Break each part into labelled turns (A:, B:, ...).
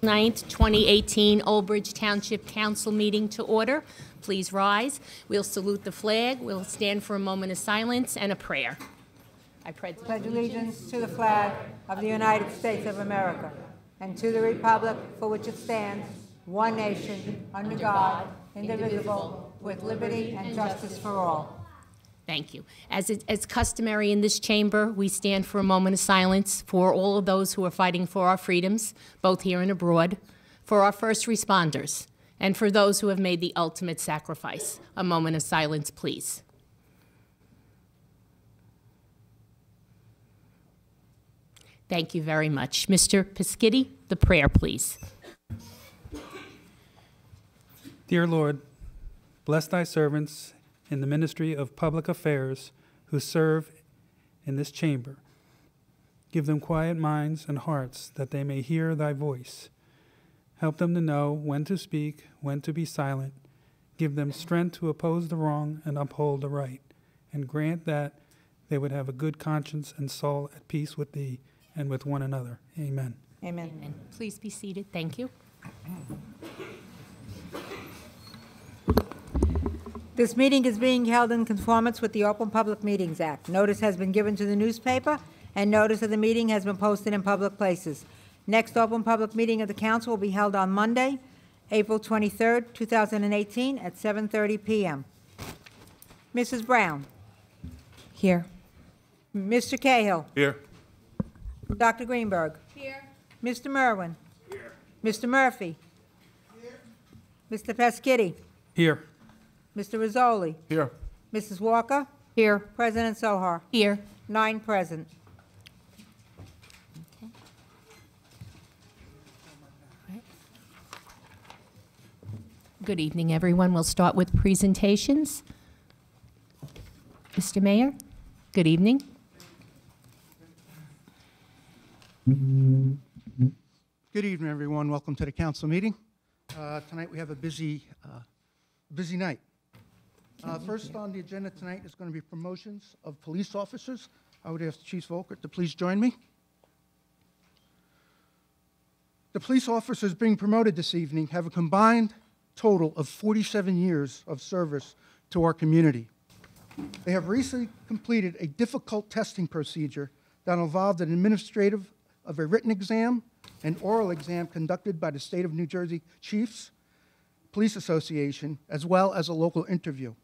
A: 9th, 2018 Old Bridge Township Council meeting to order. Please rise. We'll salute the flag. We'll stand for a moment of silence and a prayer. I pledge
B: allegiance to the flag of the United States of America and to the republic for which it stands, one nation, under God, indivisible, with liberty and justice for all.
A: Thank you. As customary in this chamber, we stand for a moment of silence for all of those who are fighting for our freedoms, both here and abroad, for our first responders, and for those who have made the ultimate sacrifice. A moment of silence, please. Thank you very much. Mr. Piscitti, the prayer, please.
C: Dear Lord, bless thy servants in the ministry of public affairs who serve in this chamber. Give them quiet minds and hearts that they may hear thy voice. Help them to know when to speak, when to be silent. Give them strength to oppose the wrong and uphold the right. And grant that they would have a good conscience and soul at peace with thee and with one another. Amen.
B: Amen.
A: Amen. Please be seated. Thank you.
B: This meeting is being held in conformance with the Open Public Meetings Act. Notice has been given to the newspaper, and notice of the meeting has been posted in public places. Next open public meeting of the council will be held on Monday, April 23rd, 2018, at 7:30 p.m. Mrs. Brown.
D: Here.
B: Mr. Cahill.
E: Here.
B: Dr. Greenberg.
D: Here.
B: Mr. Merwin. Here. Mr. Murphy. Here. Mr. Pescitti.
C: Here.
B: Mr. Rizzoli.
E: Here.
B: Mrs. Walker.
D: Here.
B: President Sohar.
A: Here.
B: 9 present.
A: Okay. Right. Good evening, everyone. We'll start with presentations. Mr. Mayor, good evening.
F: Good evening, everyone. Welcome to the council meeting. Tonight we have a busy night. First on the agenda tonight is going to be promotions of police officers. I would ask Chief Volkert to please join me. The police officers being promoted this evening have a combined total of 47 years of service to our community. They have recently completed a difficult testing procedure that involved an administrative of a written exam and oral exam conducted by the State of New Jersey Chiefs Police Association, as well as a local interview.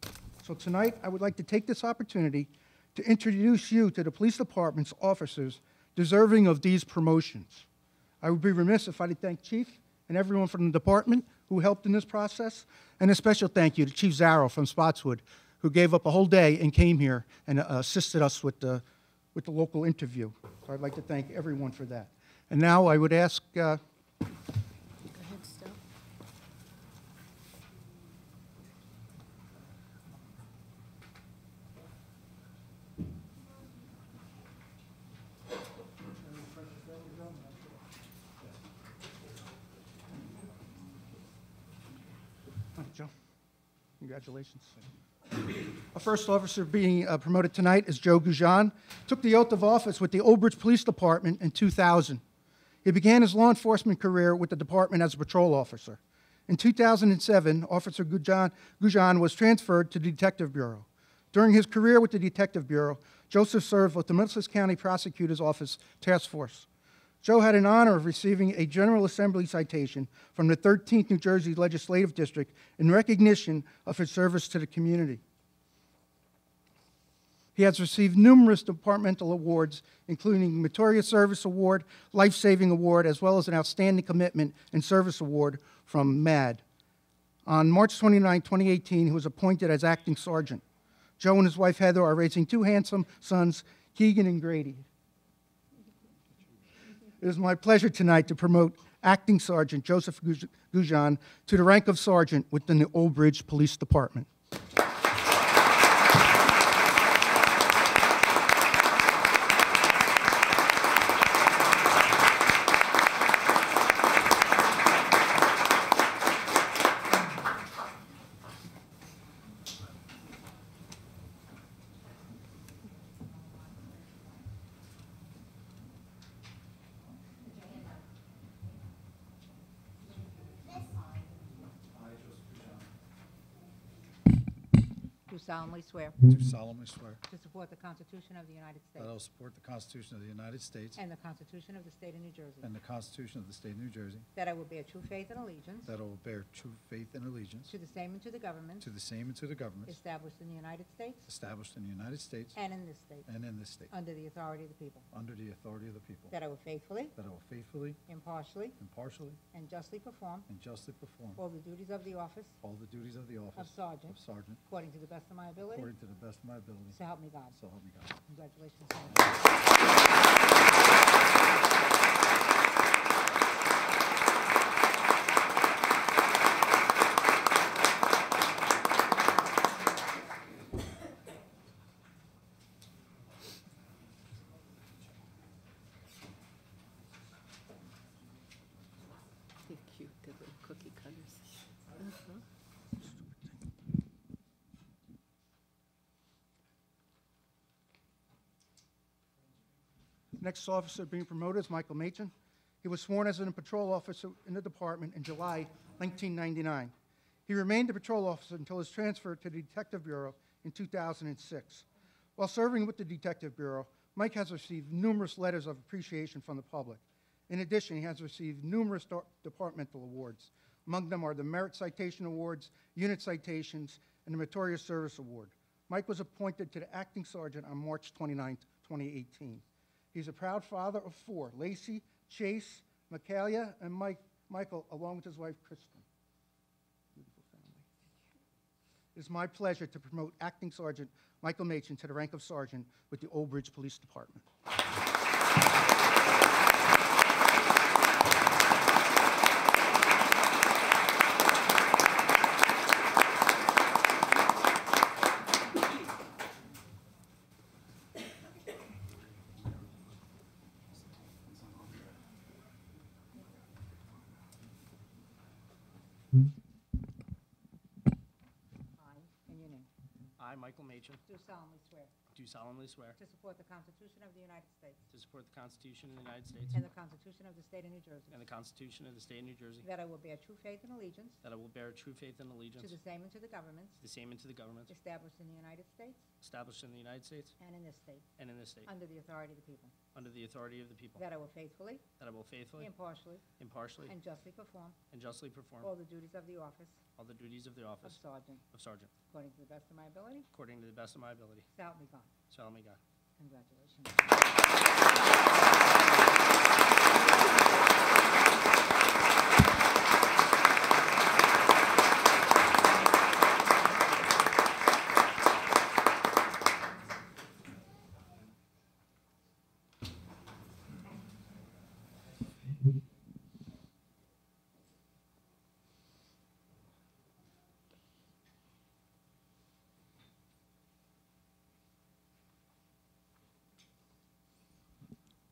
F: So tonight, I would like to take this opportunity to introduce you to the police department's officers deserving of these promotions. I would be remiss if I didn't thank Chief and everyone from the department who helped in this process, and a special thank you to Chief Zarrow from Spotswood, who gave up a whole day and came here and assisted us with the local interview. So I'd like to thank everyone for that. And now I would ask Joe, congratulations. Our first officer being promoted tonight is Joe Goujon. Took the oath of office with the Old Bridge Police Department in 2000. He began his law enforcement career with the department as a patrol officer. In 2007, Officer Goujon was transferred to the Detective Bureau. During his career with the Detective Bureau, Joseph served with the Middlesex County Prosecutor's Office Task Force. Joe had an honor of receiving a General Assembly citation from the 13th New Jersey Legislative District in recognition of his service to the community. He has received numerous departmental awards, including Meritorious Service Award, Life Saving Award, as well as an Outstanding Commitment and Service Award from MAD. On March 29, 2018, he was appointed as acting sergeant. Joe and his wife Heather are raising 2 handsome sons, Keegan and Grady. It is my pleasure tonight to promote Acting Sergeant Joseph Goujon to the rank of sergeant within the Old Bridge Police Department.
B: solemnly swear
D: do solemnly swear
B: to support the Constitution of the United
D: that
B: States
D: I will support the Constitution of the United States
B: and the Constitution of the State of New Jersey,
D: and the Constitution of the State of New Jersey,
B: that I will bear true faith and allegiance
D: that I will bear true faith and allegiance
B: to the same and to the governments
D: to the same and to the governments
B: established in the United States
D: established in the United States
B: and in this state,
D: and in this state,
B: under the authority of the people,
D: under the authority of the people,
B: that I will faithfully,
D: that I will faithfully,
B: impartially,
D: impartially,
B: and justly perform
D: and justly perform
B: all the duties of the office
D: all the duties of the
B: of
D: office
B: sergeant
D: of sergeant
B: according to the best of my ability,
D: according to the best of my ability,
B: so help me God.
D: so help me God.
B: Congratulations. Sergeant.
A: They're cute, they're little cookie cutters.
F: Next officer being promoted is Michael Machin. He was sworn as a patrol officer in the department in July 1999. He remained a patrol officer until his transfer to the Detective Bureau in 2006. While serving with the Detective Bureau, Mike has received numerous letters of appreciation from the public. In addition, he has received numerous departmental awards. Among them are the Merit Citation Awards, Unit Citations, and the Meritorious Service Award. Mike was appointed to the acting sergeant on March 29, 2018. He's a proud father of 4, Lacey, Chase, Michaelia, and Michael, along with his wife, Kristen. Beautiful family. It is my pleasure to promote Acting Sergeant Michael Machin to the rank of sergeant with the Old Bridge Police Department.
B: I, and your name,
E: I, Michael Machin,
B: do solemnly swear
E: do solemnly swear
B: to support the Constitution of the United States
E: to support the Constitution of the United States
B: and the Constitution of the State of New Jersey,
E: and the Constitution of the State of New Jersey,
B: that I will bear true faith and allegiance
E: that I will bear true faith and allegiance
B: to the same and to the governments
E: to the same and to the governments
B: established in the United States
E: established in the United States
B: and in this state,
E: and in this state,
B: under the authority of the people,
E: under the authority of the people,
B: that I will faithfully,
E: that I will faithfully,
B: impartially,
E: impartially,
B: and justly perform
E: and justly perform
B: all the duties of the office
E: all the duties of the
B: of
E: office
B: sergeant
E: of sergeant
B: according to the best of my ability,
E: according to the best of my ability.
B: so help me God.
E: So help me God.
B: Congratulations.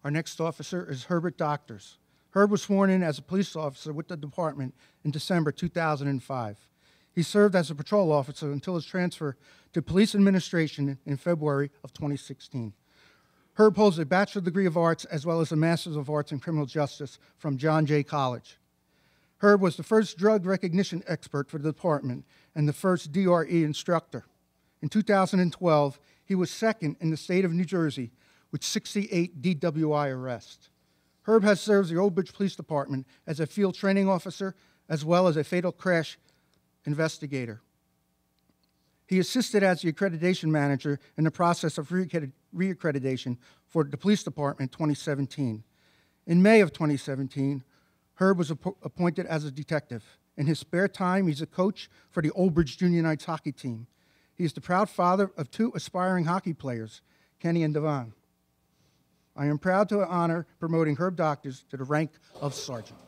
F: Our next officer is Herbert Doctors. Herb was sworn in as a police officer with the department in December 2005. He served as a patrol officer until his transfer to police administration in February of 2016. Herb holds a Bachelor degree of Arts as well as a Master's of Arts in Criminal Justice from John Jay College. Herb was the first drug recognition expert for the department and the first DRE instructor. In 2012, he was second in the state of New Jersey with 68 DWI arrests. Herb has served the Old Bridge Police Department as a field training officer as well as a fatal crash investigator. He assisted as the accreditation manager in the process of reaccreditation for the police department in 2017. In May of 2017, Herb was appointed as a detective. In his spare time, he's a coach for the Old Bridge Junior Knights hockey team. He is the proud father of 2 aspiring hockey players, Kenny and Devon. I am proud to honor promoting Herb Doctors to the rank of sergeant.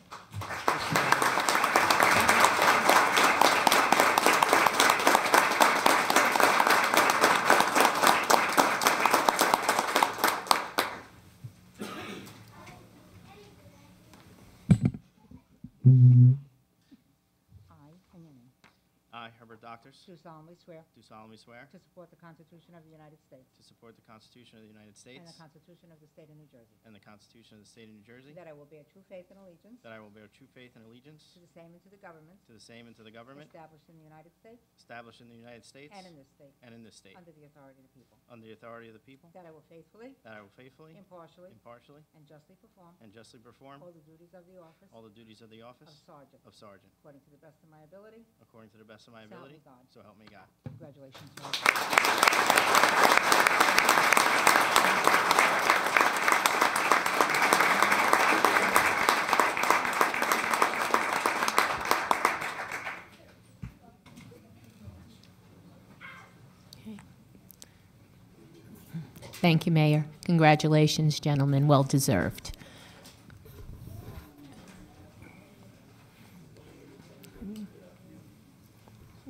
B: I, and your name,
E: I, Herbert of Doctors,
B: do solemnly swear
E: do solemnly swear
B: to support the Constitution of the United States
E: to support the Constitution of the United
B: and the
E: States
B: Constitution of the State of New Jersey,
E: and the Constitution of the State of New Jersey,
B: that I will bear true faith and allegiance
E: that I will bear true faith and allegiance
B: to the same and to the governments
E: to the same and to the government
B: established in the United States
E: established in the United States
B: and in this state,
E: and in this state,
B: under the authority of the people,
E: under the authority of the people,
B: that I will faithfully,
E: that I will faithfully,
B: impartially,
E: impartially,
B: and justly perform
E: and justly perform
B: all the duties of the office
E: all the duties of the
B: of
E: office
B: sergeant,
E: of sergeant,
B: according to the best of my ability.
E: according to the best of my
B: So help me
E: ability,
B: God.
E: so help me God.
B: Congratulations, Sergeant.
A: Thank you, Mayor. Congratulations, gentlemen. Well deserved.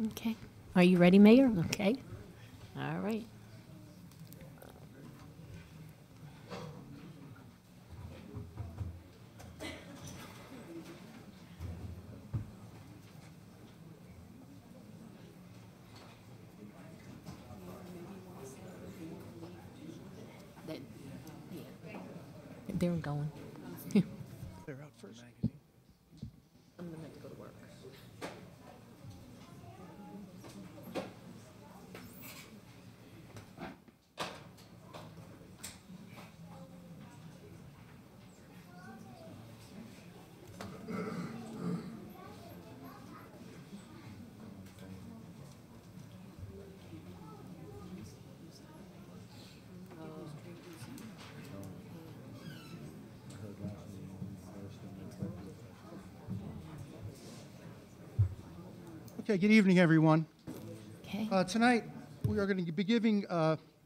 A: Okay. Are you ready, Mayor? Okay. All right. They're going.
F: They're out first.
A: I'm gonna have to go to work.
F: Okay, good evening, everyone.
A: Okay.
F: Tonight, we are going to be giving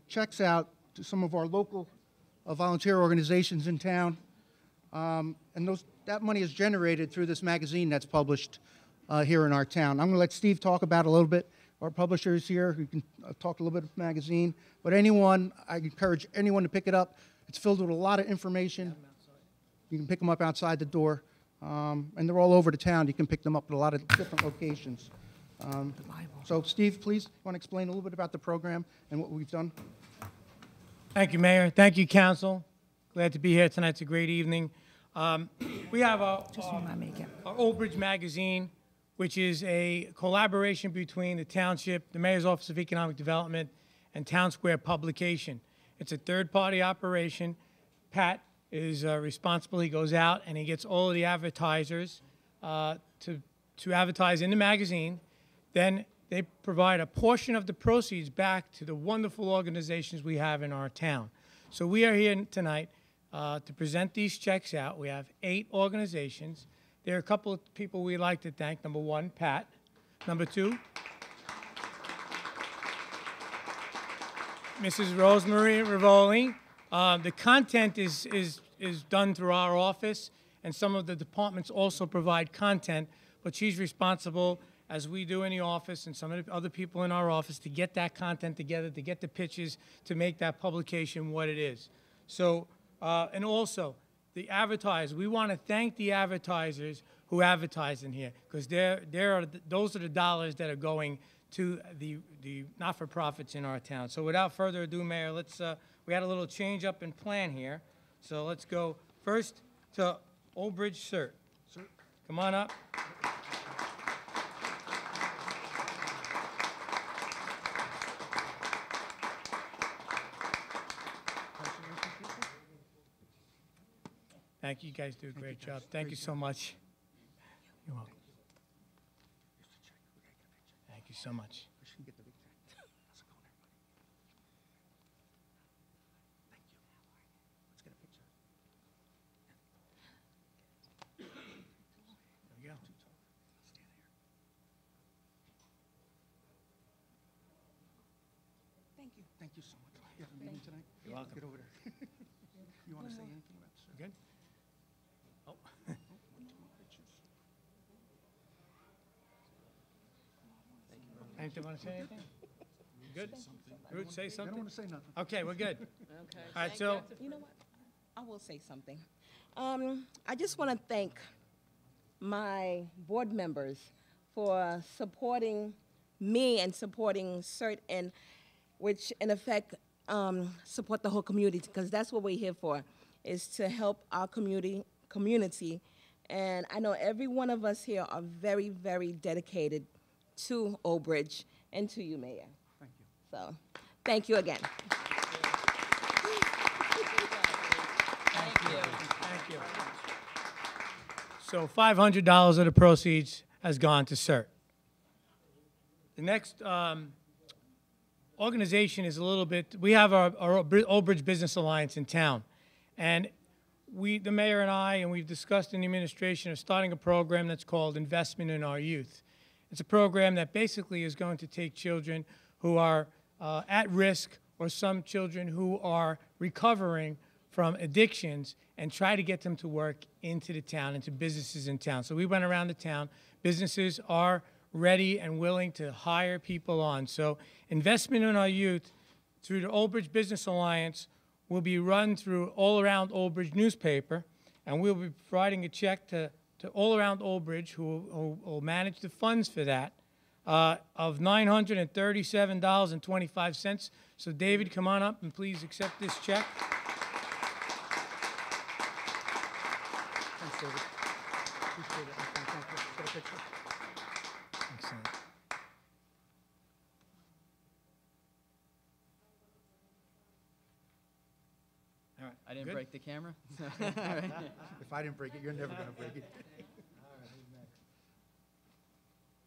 F: checks out to some of our local volunteer organizations in town. And that money is generated through this magazine that's published here in our town. I'm going to let Steve talk about it a little bit. Our publisher is here who can talk a little bit of the magazine. But I encourage anyone to pick it up. It's filled with a lot of information. You can pick them up outside the door. And they're all over the town. You can pick them up at a lot of different locations. So, Steve, please, want to explain a little bit about the program and what we've done?
G: Thank you, Mayor. Thank you, Council. Glad to be here tonight. It's a great evening. We have
B: Just remind me again.
G: our Old Bridge Magazine, which is a collaboration between the Township, the Mayor's Office of Economic Development, and Town Square Publication. It's a third-party operation. Pat is responsible. He goes out and he gets all of the advertisers to advertise in the magazine. Then they provide a portion of the proceeds back to the wonderful organizations we have in our town. So we are here tonight to present these checks out. We have 8 organizations. There are a couple of people we'd like to thank. Number 1, Pat. Number 2, Mrs. Rosemary Rivoli. The content is done through our office, and some of the departments also provide content, but she's responsible, as we do in the office and some of the other people in our office, to get that content together, to get the pitches, to make that publication what it is. So, and also, the advertisers, we want to thank the advertisers who advertise in here, because those are the dollars that are going to the not-for-profits in our town. So without further ado, Mayor, we had a little change up in plan here. So let's go first to Old Bridge Cert. Come on up. Thank you. You guys do a great job. Thank you so much. You're welcome. Thank you so much. There we go.
F: Thank you so much. You have a meeting tonight?
G: You're welcome.
F: Get over there. You want to say anything about this?
G: Good? Oh. Anything, want to say anything? Good? Ruth, say
F: I don't
G: something?
F: want to say nothing.
G: Okay, we're good.
H: Okay.
G: All right, so,
H: You know what? I will say something. I just want to thank my board members for supporting me and supporting CERT, and which in effect support the whole community, because that's what we're here for, is to help our community. And I know every one of us here are very, very dedicated to Old Bridge and to you, Mayor.
F: Thank you.
H: So, thank you again.
G: Thank you. So $500 of the proceeds has gone to CERT. The next organization is a little bit, we have our Old Bridge Business Alliance in town. And the mayor and I, and we've discussed in the administration, are starting a program that's called Investment in Our Youth. It's a program that basically is going to take children who are at risk, or some children who are recovering from addictions, and try to get them to work into the town, into businesses in town. So we went around the town. Businesses are ready and willing to hire people on. So Investment in Our Youth through the Old Bridge Business Alliance will be run through All Around Old Bridge newspaper, and we'll be providing a check to All Around Old Bridge, who will manage the funds for that, of $937.25. So David, come on up and please accept this check.
F: Thanks, David. Appreciate it. Thank you. Get a picture.
G: Excellent. All right.
I: I didn't
G: Good?
I: break the camera.
F: If I didn't break it, you're never going to break it.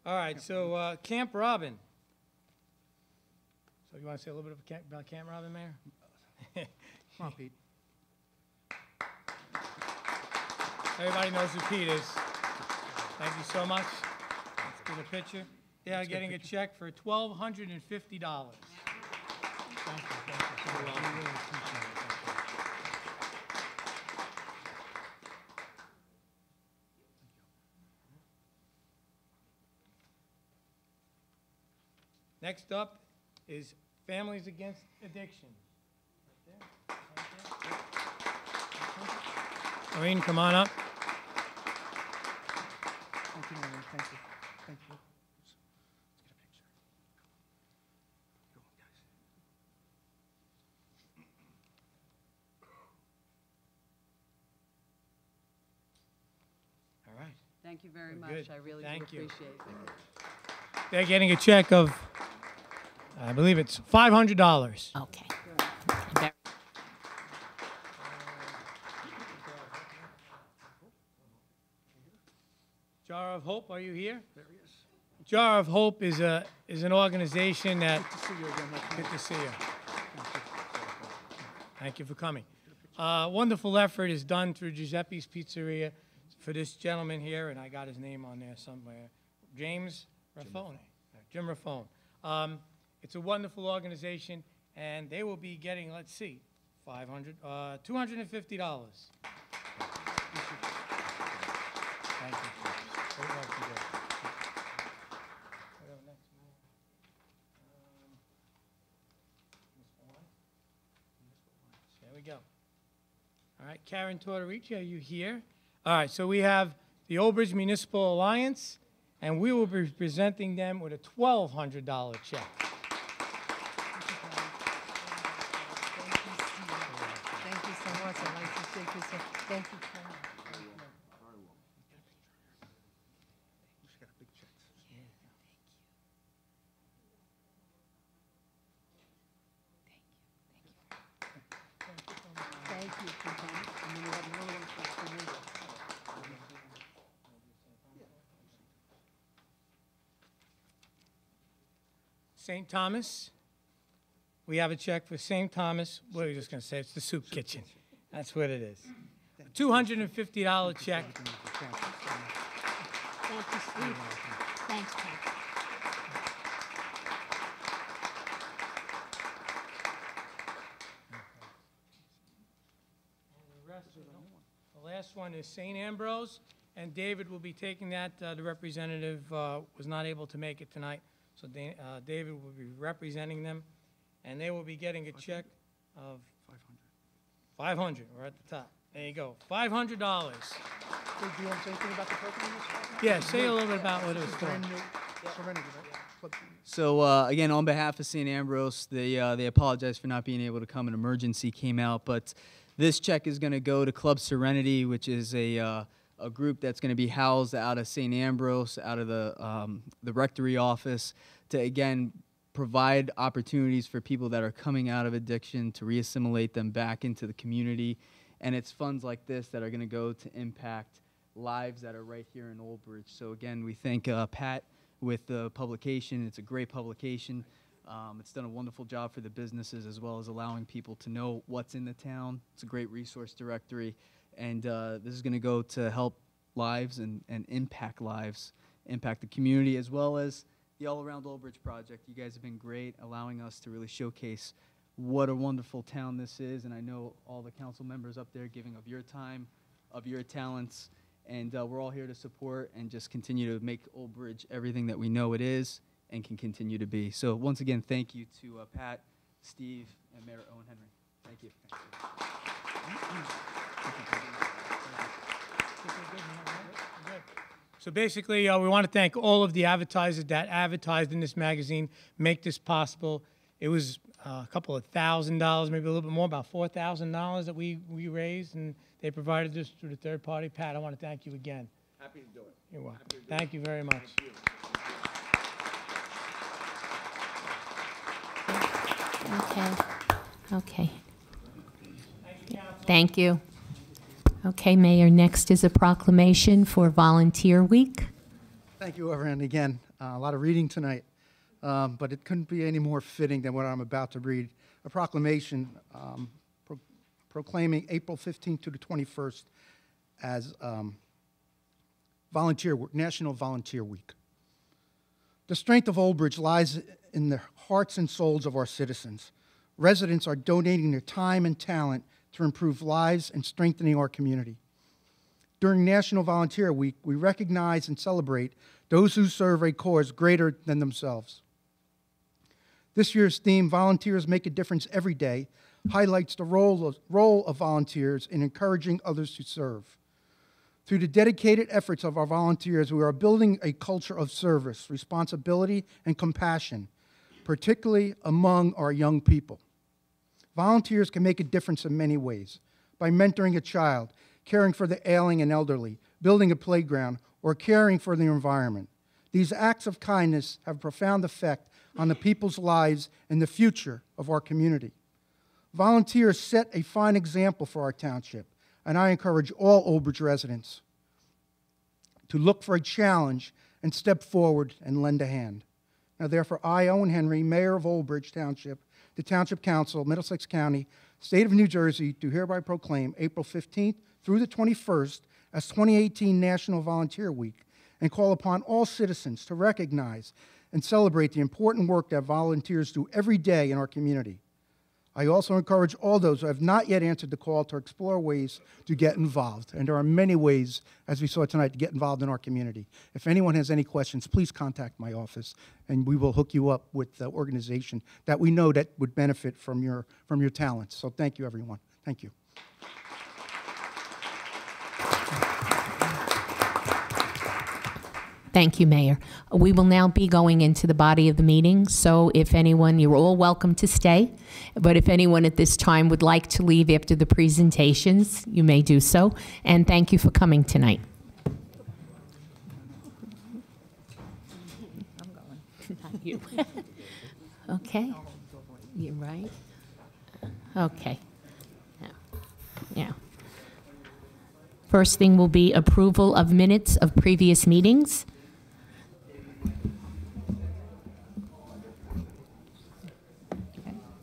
G: All right, so Camp Robin. So you want to say a little bit about Camp Robin, Mayor?
F: Come on, Pete.
G: Everybody knows who Pete is. Thank you so much. Let's get a picture. Yeah, getting a check for $1,250. Thank you. Next up is Families Against Addiction. Maureen, come on up.
F: Thank you, Maureen. Thank you. Thank you. Let's get a picture. Go, guys.
G: All right.
I: Thank you very
G: Good.
I: much. I really
G: Thank
I: do
G: you.
I: appreciate it.
G: They're getting a check of, I believe it's $500.
A: Okay.
G: Jar of Hope, are you here? There he is. Jar of Hope is an organization that.
F: Good to see you again.
G: Good to see you. Thank you for coming. Wonderful effort is done through Giuseppe's Pizzeria for this gentleman here, and I got his name on there somewhere. James Raffone. Jim Raffone. It's a wonderful organization, and they will be getting, let's see, $250. Thank you. Great work you did. Whatever next, man. There we go. All right, Karen Tortorici, are you here? All right, so we have the Old Bridge Municipal Alliance, and we will be presenting them with a $1,200 check.
B: Thank you so much. I'd like to shake this. Thank you.
F: Just got a big check.
B: Thank you. And then we have another one for me.
G: St. Thomas, we have a check for St. Thomas. What are you just going to say? It's the soup kitchen. That's what it is. A $250 check.
A: Thank you, Steve. Thanks, Pat.
G: The last one is St. Ambrose, and David will be taking that. The representative was not able to make it tonight, so David will be representing them, and they will be getting a check of 500. We're at the top. There you go. $500.
F: Do you want to say anything about the program?
G: Yeah, say a little bit about what it was for.
F: Brand new. Serenity, right?
I: So again, on behalf of St. Ambrose, they apologize for not being able to come. An emergency came out, but this check is going to go to Club Serenity, which is a group that's going to be housed out of St. Ambrose, out of the rectory office, to again provide opportunities for people that are coming out of addiction to reassimilate them back into the community. And it's funds like this that are going to go to impact lives that are right here in Old Bridge. So again, we thank Pat with the publication. It's a great publication. It's done a wonderful job for the businesses as well as allowing people to know what's in the town. It's a great resource directory. And this is going to go to help lives and impact lives, impact the community, as well as the All Around Old Bridge project. You guys have been great, allowing us to really showcase what a wonderful town this is. And I know all the council members up there giving of your time, of your talents. And we're all here to support and just continue to make Old Bridge everything that we know it is and can continue to be. So once again, thank you to Pat, Steve, and Mayor Owen Henry. Thank you.
G: So basically, we want to thank all of the advertisers that advertised in this magazine, make this possible. It was a couple of $1,000, maybe a little bit more, about $4,000 that we raised, and they provided this through the third party. Pat, I want to thank you again.
J: Happy to do it.
G: You're welcome. Thank you very much.
A: Okay. Thank you. Okay, Mayor, next is a proclamation for Volunteer Week.
F: Thank you, Reverend. Again, a lot of reading tonight, but it couldn't be any more fitting than what I'm about to read. A proclamation proclaiming April 15th to the 21st as National Volunteer Week. The strength of Old Bridge lies in the hearts and souls of our citizens. Residents are donating their time and talent to improve lives and strengthening our community. During National Volunteer Week, we recognize and celebrate those who serve a cause greater than themselves. This year's theme, Volunteers Make a Difference Every Day, highlights the role of volunteers in encouraging others to serve. Through the dedicated efforts of our volunteers, we are building a culture of service, responsibility, and compassion, particularly among our young people. Volunteers can make a difference in many ways, by mentoring a child, caring for the ailing and elderly, building a playground, or caring for the environment. These acts of kindness have a profound effect on the people's lives and the future of our community. Volunteers set a fine example for our township, and I encourage all Old Bridge residents to look for a challenge and step forward and lend a hand. Now, therefore, I, Owen Henry, Mayor of Old Bridge Township, the Township Council, Middlesex County, State of New Jersey, do hereby proclaim April 15th through the 21st as 2018 National Volunteer Week, and call upon all citizens to recognize and celebrate the important work that volunteers do every day in our community. I also encourage all those who have not yet answered the call to explore ways to get involved. And there are many ways, as we saw tonight, to get involved in our community. If anyone has any questions, please contact my office, and we will hook you up with the organization that we know that would benefit from your talents. So thank you, everyone. Thank you.
A: Thank you, Mayor. We will now be going into the body of the meeting, so if anyone, you're all welcome to stay, but if anyone at this time would like to leave after the presentations, you may do so, and thank you for coming tonight.
B: I'm going.
A: Not you. Okay. You're right. Okay. Yeah. First thing will be approval of minutes of previous meetings.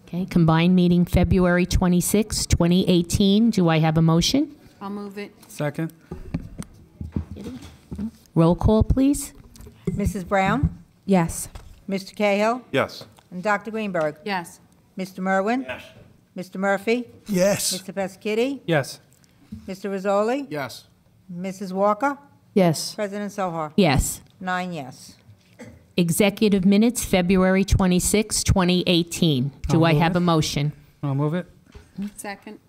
A: Okay, combined meeting February 26, 2018. Do I have a motion?
K: I'll move it.
C: Second.
A: Roll call, please.
B: Mrs. Brown?
K: Yes.
B: Mr. Cahill?
J: Yes.
B: And Dr. Greenberg?
K: Yes.
B: Mr. Merwin?
J: Yes.
B: Mr. Murphy?
F: Yes.
B: Mr. Peschitti?
C: Yes.
B: Mr. Rizzoli?
J: Yes.
B: Mrs. Walker?
K: Yes.
B: President Sohar?
A: Yes.
B: 9 yes.
A: Executive minutes February 26, 2018. Do I have a motion?
C: I'll move it.
K: Second.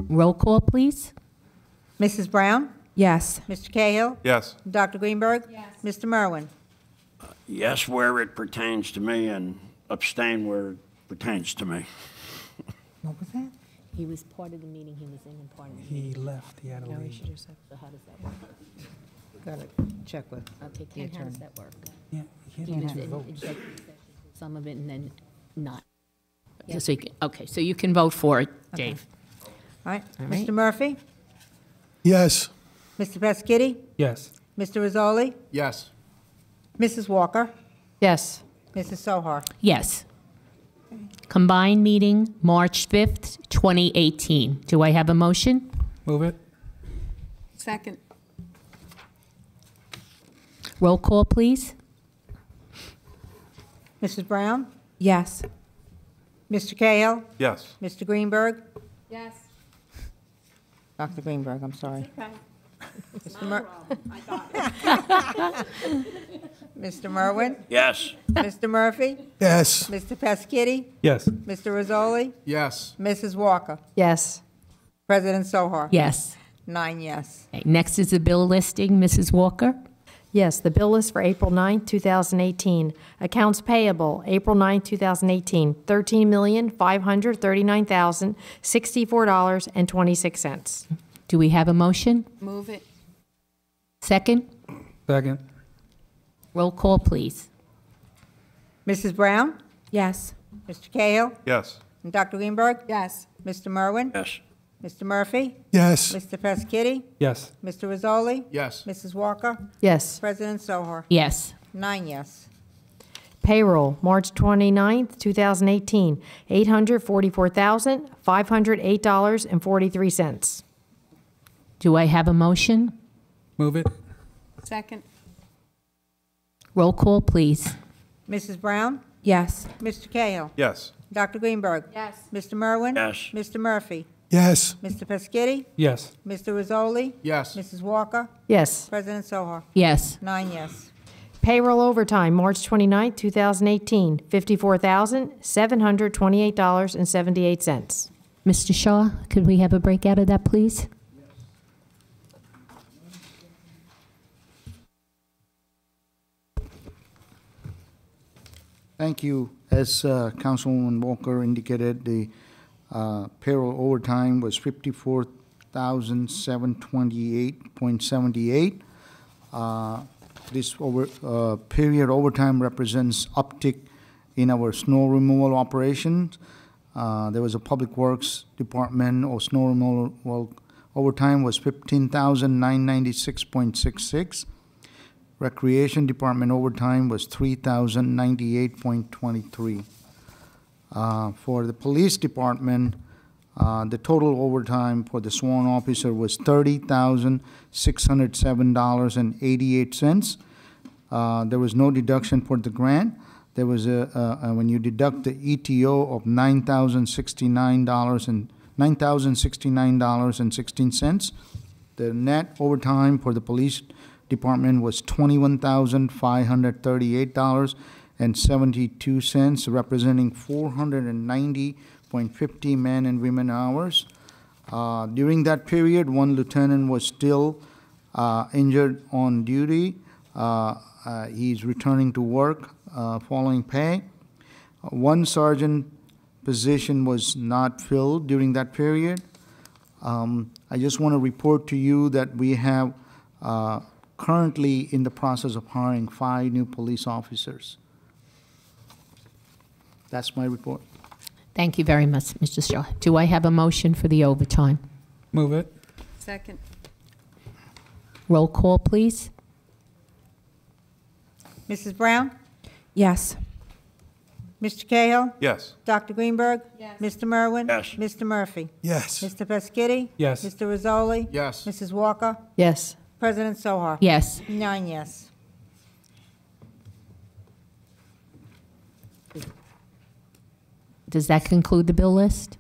A: Roll call, please.
B: Mrs. Brown?
J: Yes.
B: Mr. Cahill?
K: Yes.
B: Dr. Greenberg? Yes. Mr. Merwin?
L: Yes, where it pertains to me, and abstain where it pertains to me.
B: What was that?
A: He was part of the meeting he was in and part of the meeting.
C: He left, he had to leave.
A: So how does that work?
B: Gotta check with.
A: Okay, Ken, how does that work?
C: Yeah, he
A: He
C: had
A: was
C: two
A: in
C: votes.
A: executive session, some of it and then not. Just so you can, okay, so you can vote for it, Dave.
B: All right.
A: All right.
B: Mr. Murphy?
F: Yes.
B: Mr. Peschitti?
C: Yes.
B: Mr. Rizzoli?
D: Yes.
B: Mrs. Walker?
J: Yes.
B: Mrs. Sohar?
A: Yes. Combined meeting, March 5th, 2018. Do I have a motion?
C: Move it.
J: Second.
A: Roll call, please.
B: Mrs. Brown?
J: Yes.
B: Mr. Cahill?
K: Yes.
B: Mr. Greenberg?
J: Yes.
B: Dr. Greenberg, I'm sorry. Mr. Mr. Merwin?
L: Yes.
B: Mr. Murphy?
F: Yes.
B: Mr. Peschitti?
C: Yes.
B: Mr. Rizzoli?
D: Yes.
B: Mrs. Walker?
J: Yes.
B: President Sohar?
A: Yes.
B: 9 yes.
A: Okay, next is the bill listing, Mrs. Walker.
J: Yes, the bill list for April 9, 2018. Accounts payable, April 9, 2018, $13,539,064.26.
A: Do we have a motion?
J: Move it.
A: Second?
C: Second.
A: Roll call, please.
B: Mrs. Brown?
J: Yes.
B: Mr. Cahill?
K: Yes.
B: And Dr. Greenberg?
J: Yes.
B: Mr. Merwin?
L: Yes.
B: Mr. Murphy?
F: Yes.
B: Mr. Peschitti?
C: Yes.
B: Mr. Rizzoli?
D: Yes.
B: Mrs. Walker?
J: Yes.
B: President Sohar?
A: Yes.
B: 9 yes.
J: Payroll, March 29, 2018, $844,508.43.
A: Do I have a motion?
C: Move it.
J: Second.
A: Roll call, please.
B: Mrs. Brown?
J: Yes.
B: Mr. Cahill?
K: Yes.
B: Dr. Greenberg?
J: Yes.
B: Mr. Merwin?
L: Yes.
B: Mr. Murphy?
F: Yes.
B: Mr. Peschitti?
C: Yes.
B: Mr. Rizzoli?
D: Yes.
B: Mrs. Walker?
J: Yes.
B: President Sohar?
A: Yes.
B: 9 yes.
J: Payroll overtime, March 29, 2018, $54,728.78.
A: Mr. Shaw, could we have a breakout of that, please?
M: Thank you. As Councilwoman Walker indicated, the payroll overtime was $54,728.78. This period overtime represents uptick in our snow removal operations. There was a Public Works Department or snow removal overtime was $15,996.66. Recreation Department overtime was $3,098.23. For the Police Department, the total overtime for the sworn officer was $30,607.88. There was no deduction for the grant. There was when you deduct the ETO of $9,069.16, the net overtime for the Police Department was $21,538.72, representing 490.50 men and women hours. During that period, one lieutenant was still injured on duty. He's returning to work following pay. One sergeant position was not filled during that period. I just want to report to you that we have currently in the process of hiring 5 new police officers. That's my report.
A: Thank you very much, Mr. Shaw. Do I have a motion for the overtime?
C: Move it.
J: Second.
A: Roll call, please.
B: Mrs. Brown?
J: Yes.
B: Mr. Cahill?
K: Yes.
B: Dr. Greenberg?
J: Yes.
B: Mr. Merwin?
L: Yes.
B: Mr. Murphy?
F: Yes.
B: Mr. Peschitti?
C: Yes.
B: Mr. Rizzoli?
D: Yes.
B: Mrs. Walker?
J: Yes.
B: President Sohar?
A: Yes.
B: 9 yes.
A: Does that conclude the bill list?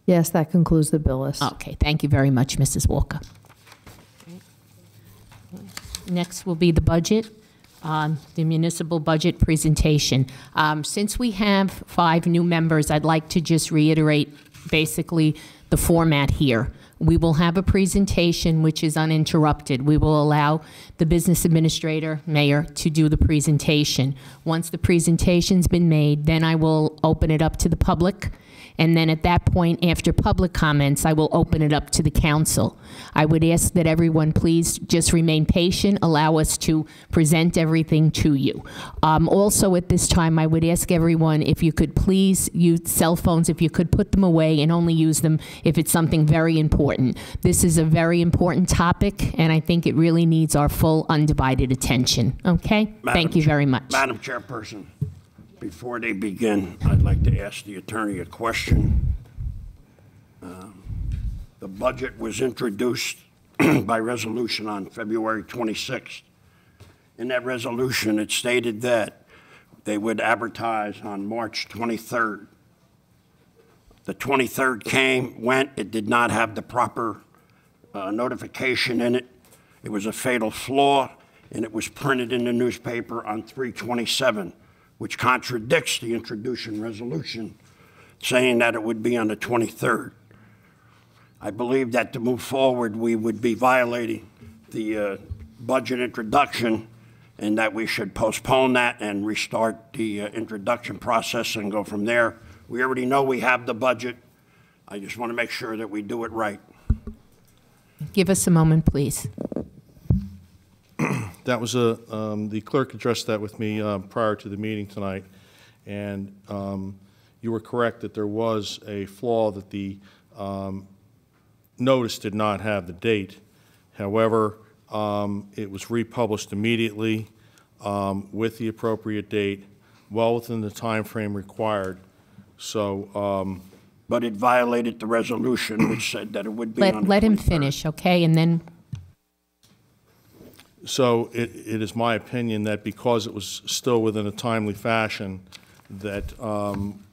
J: Yes, that concludes the bill list.
A: Okay, thank you very much, Mrs. Walker. Next will be the budget, the municipal budget presentation. Since we have 5 new members, I'd like to just reiterate basically the format here. We will have a presentation which is uninterrupted. We will allow the business administrator, mayor, to do the presentation. Once the presentation's been made, then I will open it up to the public. And then at that point, after public comments, I will open it up to the council. I would ask that everyone please just remain patient, allow us to present everything to you. Also at this time, I would ask everyone if you could please use cell phones, if you could put them away and only use them if it's something very important. This is a very important topic, and I think it really needs our full undivided attention. Okay? Thank you very much.
L: Madam Chairperson, before they begin, I'd like to ask the attorney a question. The budget was introduced by resolution on February 26th. In that resolution, it stated that they would advertise on March 23rd. The 23rd came, went, it did not have the proper notification in it. It was a fatal flaw, and it was printed in the newspaper on 3/27, which contradicts the Introduciton resolution, saying that it would be on the 23rd. I believe that to move forward, we would be violating the budget introduction, and that we should postpone that and restart the introduction process and go from there. We already know we have the budget. I just want to make sure that we do it right.
A: Give us a moment, please.
K: That was the clerk addressed that with me prior to the meeting tonight, and you were correct that there was a flaw that the notice did not have the date. However, it was republished immediately with the appropriate date, well within the time frame required. So,
L: but it violated the resolution, which said that it would be on the
A: Let him
L: 23rd.
A: finish, okay? And then
K: So it is my opinion that because it was still within a timely fashion, that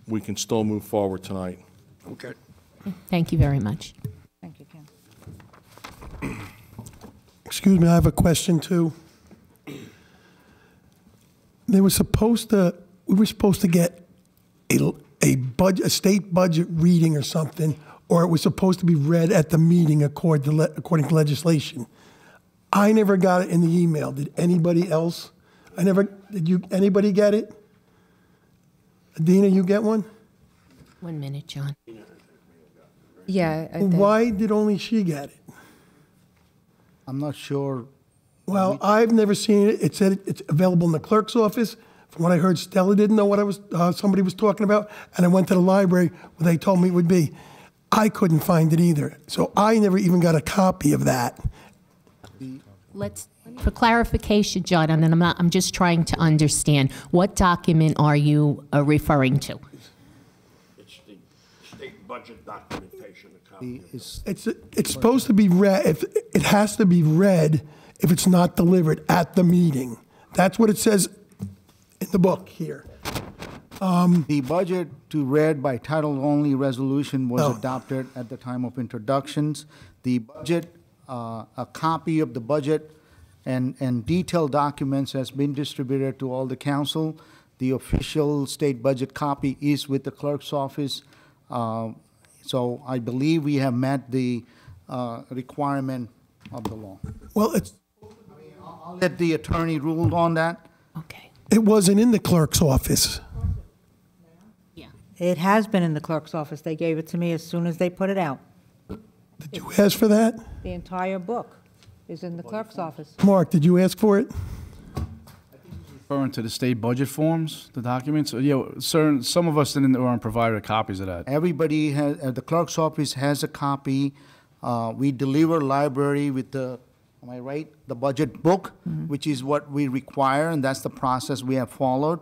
K: we can still move forward tonight.
L: Okay.
A: thank you very much.
B: Thank you, Ken.
N: Excuse me, I have a question too. We were supposed to get a state budget reading or something, or it was supposed to be read at the meeting according to legislation. I never got it in the email. Did anybody else? Anybody get it? Adina, you get one?
A: 1 minute, John.
B: Yeah.
N: Why did only she get it?
M: I'm not sure.
N: Well, I've never seen it. It said it's available in the clerk's office. From what I heard, Stella didn't know what somebody was talking about, and I went to the library where they told me it would be. I couldn't find it either, so I never even got a copy of that.
A: For clarification, John, and I'm just trying to understand, what document are you referring to?
L: It's the state budget documentation. A copy of it.
N: It's supposed to be read. It has to be read if it's not delivered at the meeting. That's what it says in the book here.
M: The budget to read by title only resolution was adopted at the time of introductions. The budget, a copy of the budget and detailed documents has been distributed to all the council. The official state budget copy is with the clerk's office. So I believe we have met the requirement of the law.
N: Well,
M: I'll let the attorney rule on that.
A: Okay.
N: It wasn't in the clerk's office.
B: It has been in the clerk's office. They gave it to me as soon as they put it out.
N: Did you ask for that?
B: The entire book is in the clerk's office.
N: Mark, did you ask for it?
D: Referring to the state budget forms, the documents, some of us weren't provided copies of that.
M: Everybody has, the clerk's office has a copy. We deliver library with the, am I right? The budget book, which is what we require, and that's the process we have followed.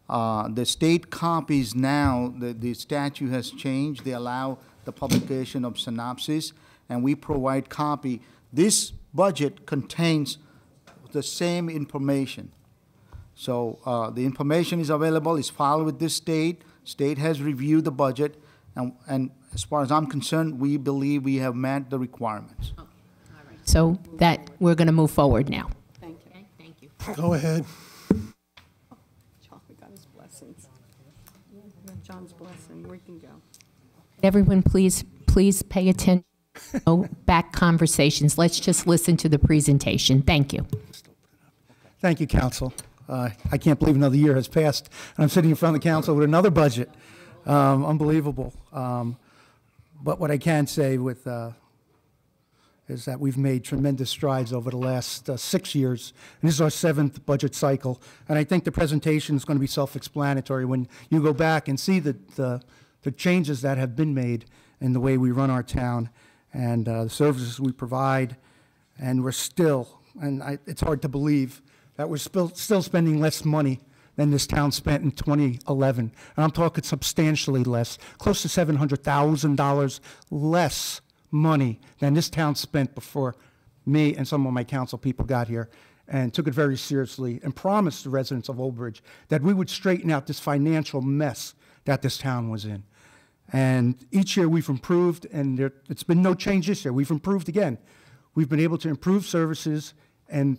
M: The state copies now, the statute has changed. They allow the publication of synopsis, and we provide copy. This budget contains the same information. So the information is available, it's filed with this state. State has reviewed the budget, and as far as I'm concerned, we believe we have met the requirements.
A: Okay. All right. So that we're going to move forward now.
J: Thank you.
A: Okay, thank you.
N: Go ahead.
J: John, we got his blessings. John's blessing, we can go.
A: Everyone, please pay attention. No back conversations. Let's just listen to the presentation. Thank you.
F: Thank you, Council. I can't believe another year has passed, and I'm sitting in front of the Council with another budget. Unbelievable. But what I can say is that we've made tremendous strides over the last 6 years, and this is our 7th budget cycle. And I think the presentation is going to be self-explanatory when you go back and see the changes that have been made in the way we run our town and the services we provide. And we're still, it's hard to believe that we're still spending less money than this town spent in 2011. And I'm talking substantially less, close to $700,000 less money than this town spent before me and some of my council people got here, and took it very seriously and promised the residents of Old Bridge that we would straighten out this financial mess that this town was in. And each year we've improved, and it's been no change this year. We've improved again. We've been able to improve services and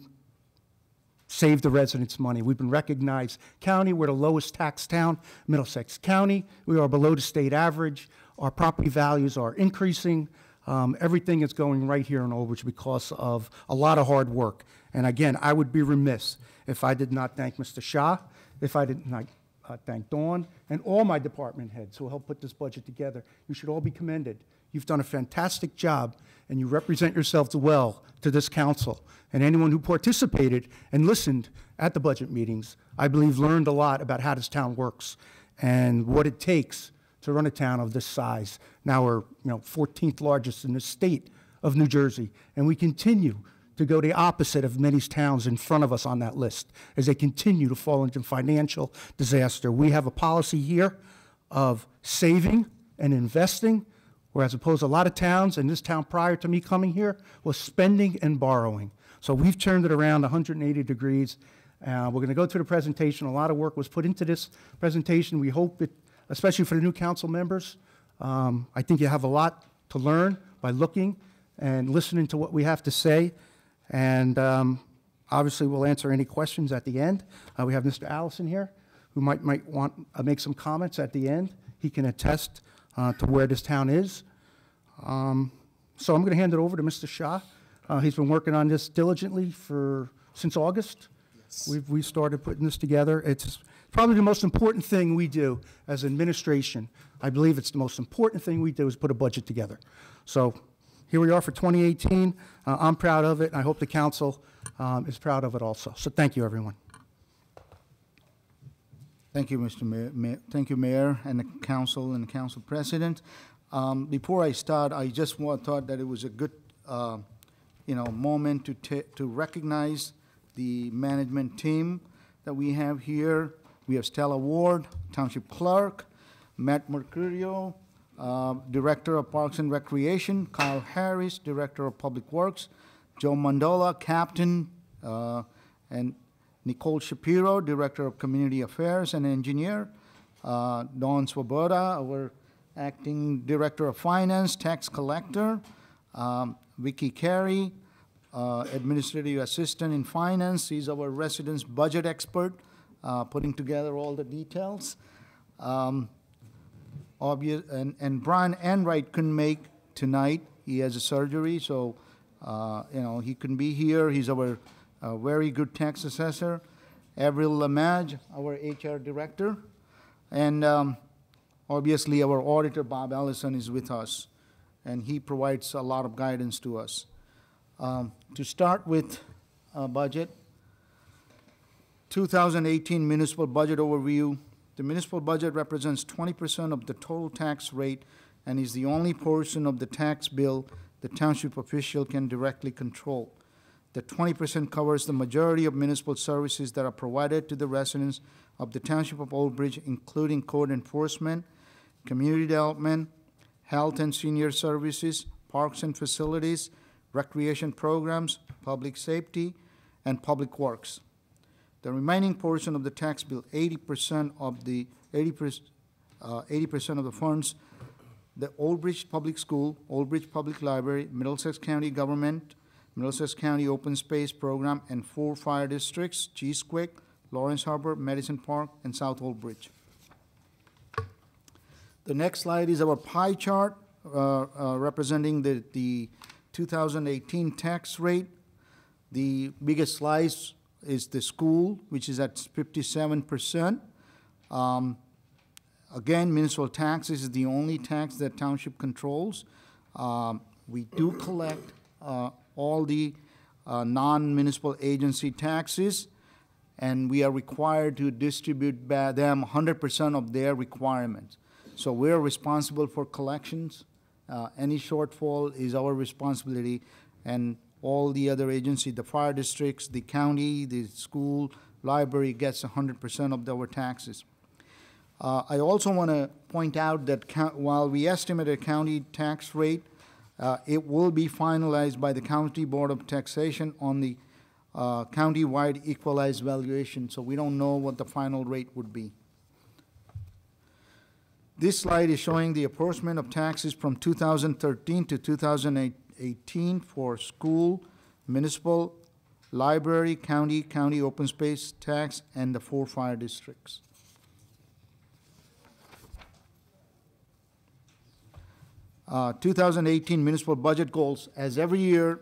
F: save the residents money. We've been recognized county. We're the lowest tax town, Middlesex County. We are below the state average. Our property values are increasing. Everything is going right here in Old Bridge because of a lot of hard work. And again, I would be remiss if I did not thank Mr. Shah, if I did not thank Dawn, and all my department heads who helped put this budget together. You should all be commended. You've done a fantastic job, and you represent yourselves well to this council. And anyone who participated and listened at the budget meetings, I believe, learned a lot about how this town works and what it takes to run a town of this size. Now we're 14th largest in the state of New Jersey, and we continue to go the opposite of many towns in front of us on that list as they continue to fall into financial disaster. We have a policy here of saving and investing, whereas opposed to a lot of towns, and this town prior to me coming here was spending and borrowing. So we've turned it around 180 degrees. We're going to go through the presentation. A lot of work was put into this presentation. We hope it, especially for the new council members, I think you have a lot to learn by looking and listening to what we have to say. And obviously, we'll answer any questions at the end. We have Mr. Allison here, who might want to make some comments at the end. He can attest to where this town is. So I'm going to hand it over to Mr. Shah. He's been working on this diligently since August. Yes. We started putting this together. It's probably the most important thing we do as administration. I believe it's the most important thing we do is put a budget together. So here we are for 2018. I'm proud of it, and I hope the council is proud of it also. So thank you, everyone.
M: Thank you, Mr. Mayor. Thank you, Mayor, and the council and the council president. Before I start, I just thought that it was a good, moment to recognize the management team that we have here. We have Stella Ward, Township Clerk, Matt Mercurio, Director of Parks and Recreation, Kyle Harris, Director of Public Works, Joe Mandola, Captain, and Nicole Shapiro, Director of Community Affairs and Engineer, Dawn Swoboda, our Acting Director of Finance, Tax Collector, Vicky Carey, Administrative Assistant in Finance. He's our residence budget expert, putting together all the details. And Brian Enright couldn't make tonight. He has a surgery, so he couldn't be here. He's our very good tax assessor. Avril Lamage, our HR director, and obviously our auditor Bob Allison is with us, and he provides a lot of guidance to us. To start with budget, 2018 municipal budget overview. The municipal budget represents 20% of the total tax rate and is the only portion of the tax bill the township official can directly control. The 20% covers the majority of municipal services that are provided to the residents of the Township of Old Bridge, including code enforcement, community development, health and senior services, parks and facilities, recreation programs, public safety, and public works. The remaining portion of the tax bill, 80% of the funds, the Old Bridge Public School, Old Bridge Public Library, Middlesex County Government, Middlesex County Open Space Program, and 4 fire districts, Cheesequick, Lawrence Harbor, Madison Park, and South Old Bridge. The next slide is our pie chart representing the 2018 tax rate. The biggest slice is the school, which is at 57%. Again, municipal taxes is the only tax that township controls. We do collect all the non-municipal agency taxes, and we are required to distribute them 100% of their requirements. So we're responsible for collections. Any shortfall is our responsibility, and all the other agencies, the fire districts, the county, the school, library gets 100% of our taxes. I also want to point out that while we estimate a county tax rate, it will be finalized by the County Board of Taxation on the county-wide equalized valuation, so we don't know what the final rate would be. This slide is showing the apportionment of taxes from 2013 to 2018 for school, municipal, library, county open space tax, and the 4 fire districts. Uh, 2018 municipal budget goals. As every year,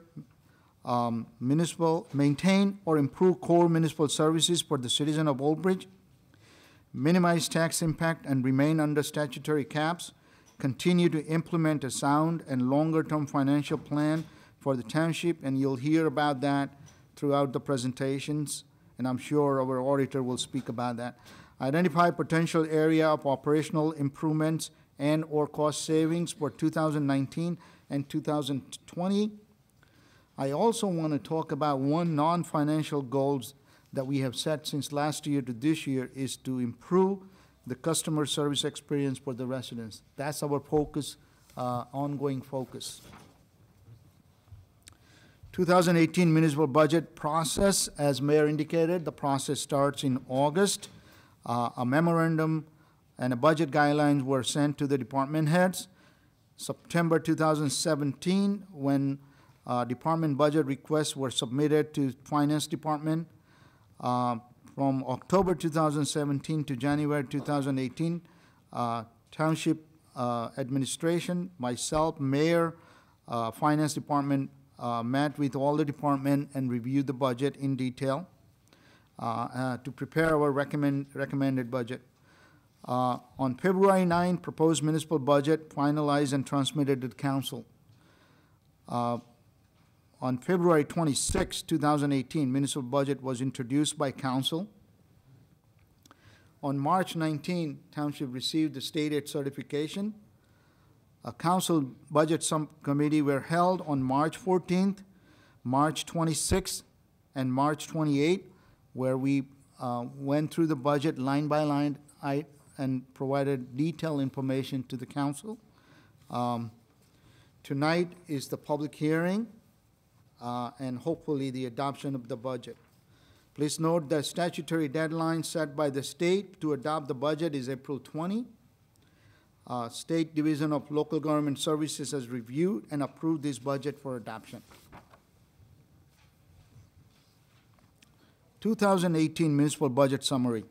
M: municipal maintain or improve core municipal services for the citizen of Old Bridge, minimize tax impact and remain under statutory caps, continue to implement a sound and longer-term financial plan for the township, and you'll hear about that throughout the presentations, and I'm sure our auditor will speak about that. Identify potential area of operational improvements and or cost savings for 2019 and 2020. I also want to talk about one non-financial goals that we have set since last year to this year is to improve the customer service experience for the residents. That's our focus, ongoing focus. 2018 municipal budget process, as Mayor indicated, the process starts in August. A memorandum and a budget guidelines were sent to the department heads. September 2017, when department budget requests were submitted to Finance Department. From October 2017 to January 2018, Township Administration, myself, Mayor, Finance Department met with all the department and reviewed the budget in detail to prepare our recommended budget. On February 9, proposed municipal budget finalized and transmitted to the council. On February 26, 2018, municipal budget was introduced by council. On March 19, Township received the state aid certification. A council budget subcommittee were held on March 14th, March 26th, and March 28th, where we went through the budget line by line and provided detailed information to the council. Tonight is the public hearing and hopefully the adoption of the budget. Please note the statutory deadline set by the state to adopt the budget is April 20. State Division of Local Government Services has reviewed and approved this budget for adoption. 2018 municipal budget summary.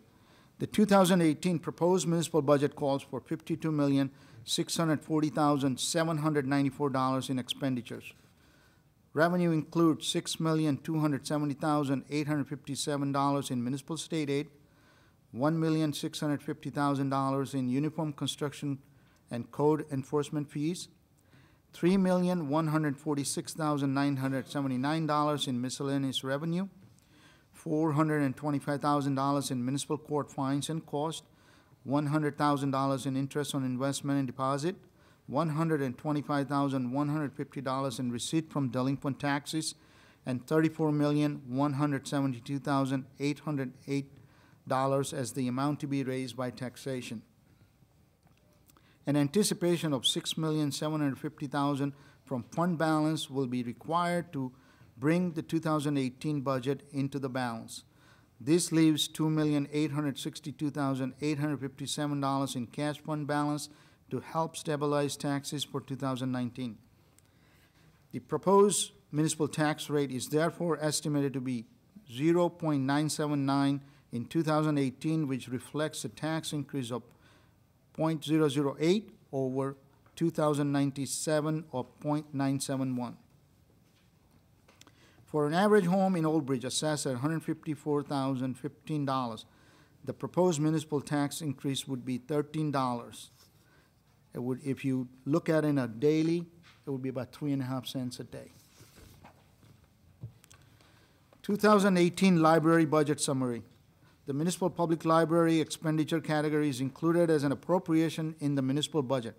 M: The 2018 proposed municipal budget calls for $52,640,794 in expenditures. Revenue includes $6,270,857 in municipal state aid, $1,650,000 in uniform construction and code enforcement fees, $3,146,979 in miscellaneous revenue, $425,000 in municipal court fines and costs, $100,000 in interest on investment and deposit, $125,150 in receipt from delinquent taxes, and $34,172,808 as the amount to be raised by taxation. An anticipation of $6,750,000 from fund balance will be required to bring the 2018 budget into the balance. This leaves $2,862,857 in cash fund balance to help stabilize taxes for 2019. The proposed municipal tax rate is therefore estimated to be 0.979 in 2018, which reflects a tax increase of .008 over 2097 of .971. For an average home in Old Bridge assessed at $154,015, the proposed municipal tax increase would be $13. It would, if you look at it in a daily, it would be about 3.5 cents a day. 2018 library budget summary. The municipal public library expenditure category is included as an appropriation in the municipal budget.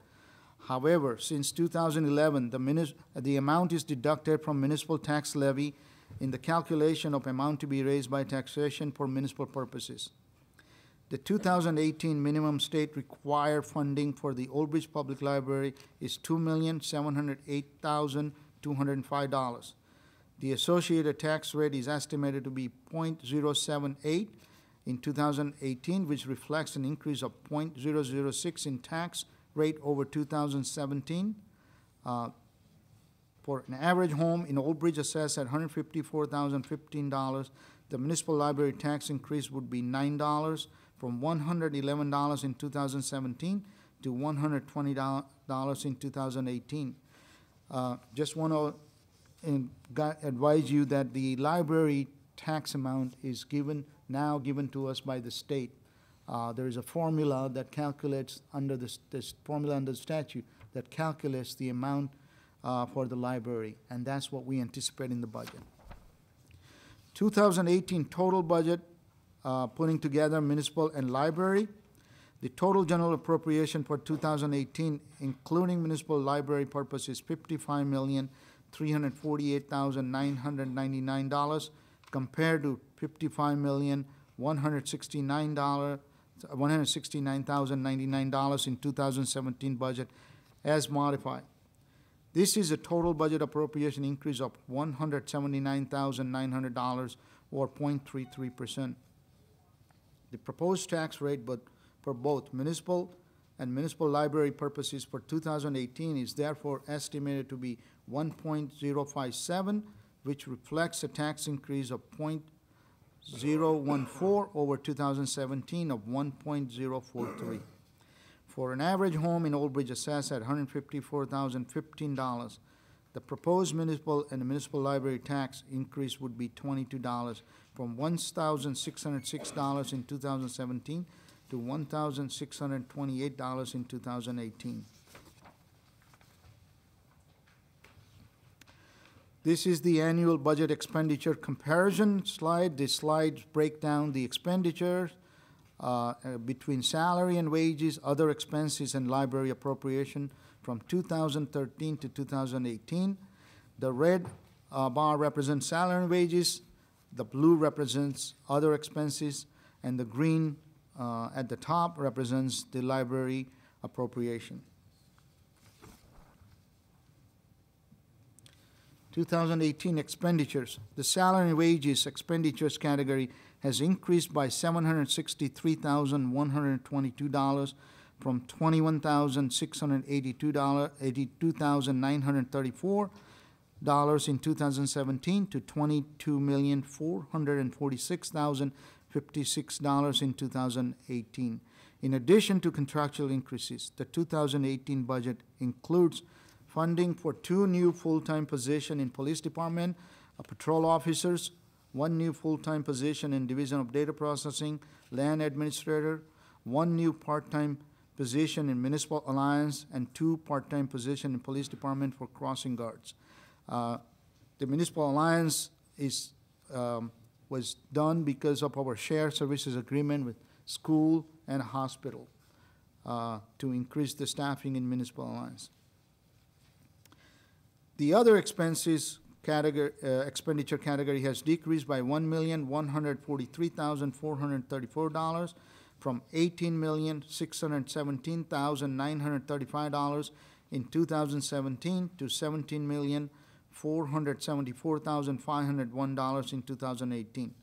M: However, since 2011, the amount is deducted from municipal tax levy in the calculation of amount to be raised by taxation for municipal purposes. The 2018 minimum state required funding for the Old Bridge Public Library is $2,708,205. The associated tax rate is estimated to be .078 in 2018, which reflects an increase of .006 in tax rate over 2017. For an average home in Old Bridge assessed at $154,015, the municipal library tax increase would be $9 from $111 in 2017 to $120 in 2018. Just want to advise you that the library tax amount is now given to us by the state. There is a formula that calculates under this formula under the statute that calculates the amount for the library, and that's what we anticipate in the budget. 2018 total budget, putting together municipal and library. The total general appropriation for 2018, including municipal library purposes, $55,348,999 compared to $55,169,099 in 2017 budget as modified. This is a total budget appropriation increase of $179,900 or 0.33%. The proposed tax rate for both municipal and municipal library purposes for 2018 is therefore estimated to be 1.057, which reflects a tax increase of 0.014 over 2017 of 1.043. For an average home in Old Bridge assessed at $154,015, the proposed municipal and municipal library tax increase would be $22 from $1,606 in 2017 to $1,628 in 2018. This is the annual budget expenditure comparison slide. This slide breaks down the expenditures between salary and wages, other expenses, and library appropriation from 2013 to 2018. The red bar represents salary and wages, the blue represents other expenses, and the green at the top represents the library appropriation. 2018 expenditures. The salary and wages expenditures category has increased by $763,122 from $21,682,934 in 2017 to $22,446,056 in 2018. In addition to contractual increases, the 2018 budget includes funding for 2 new full-time positions in police department, patrol officers, 1 new full-time position in Division of Data Processing, land administrator, 1 new part-time position in Municipal Alliance, and 2 part-time positions in Police Department for crossing guards. The Municipal Alliance was done because of our shared services agreement with school and hospital to increase the staffing in Municipal Alliance. The other expenses expenditure category has decreased by $1,143,434 from $18,617,935 in 2017 to $17,474,501 in 2018.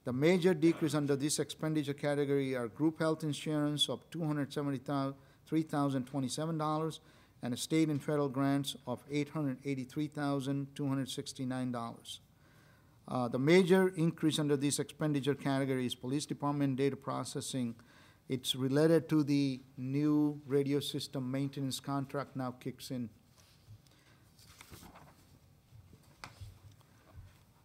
M: The major decrease under this expenditure category are group health insurance of $273,027 and state and federal grants of $883,269. The major increase under this expenditure category is police department data processing It's related to the new radio system maintenance contract now kicks in.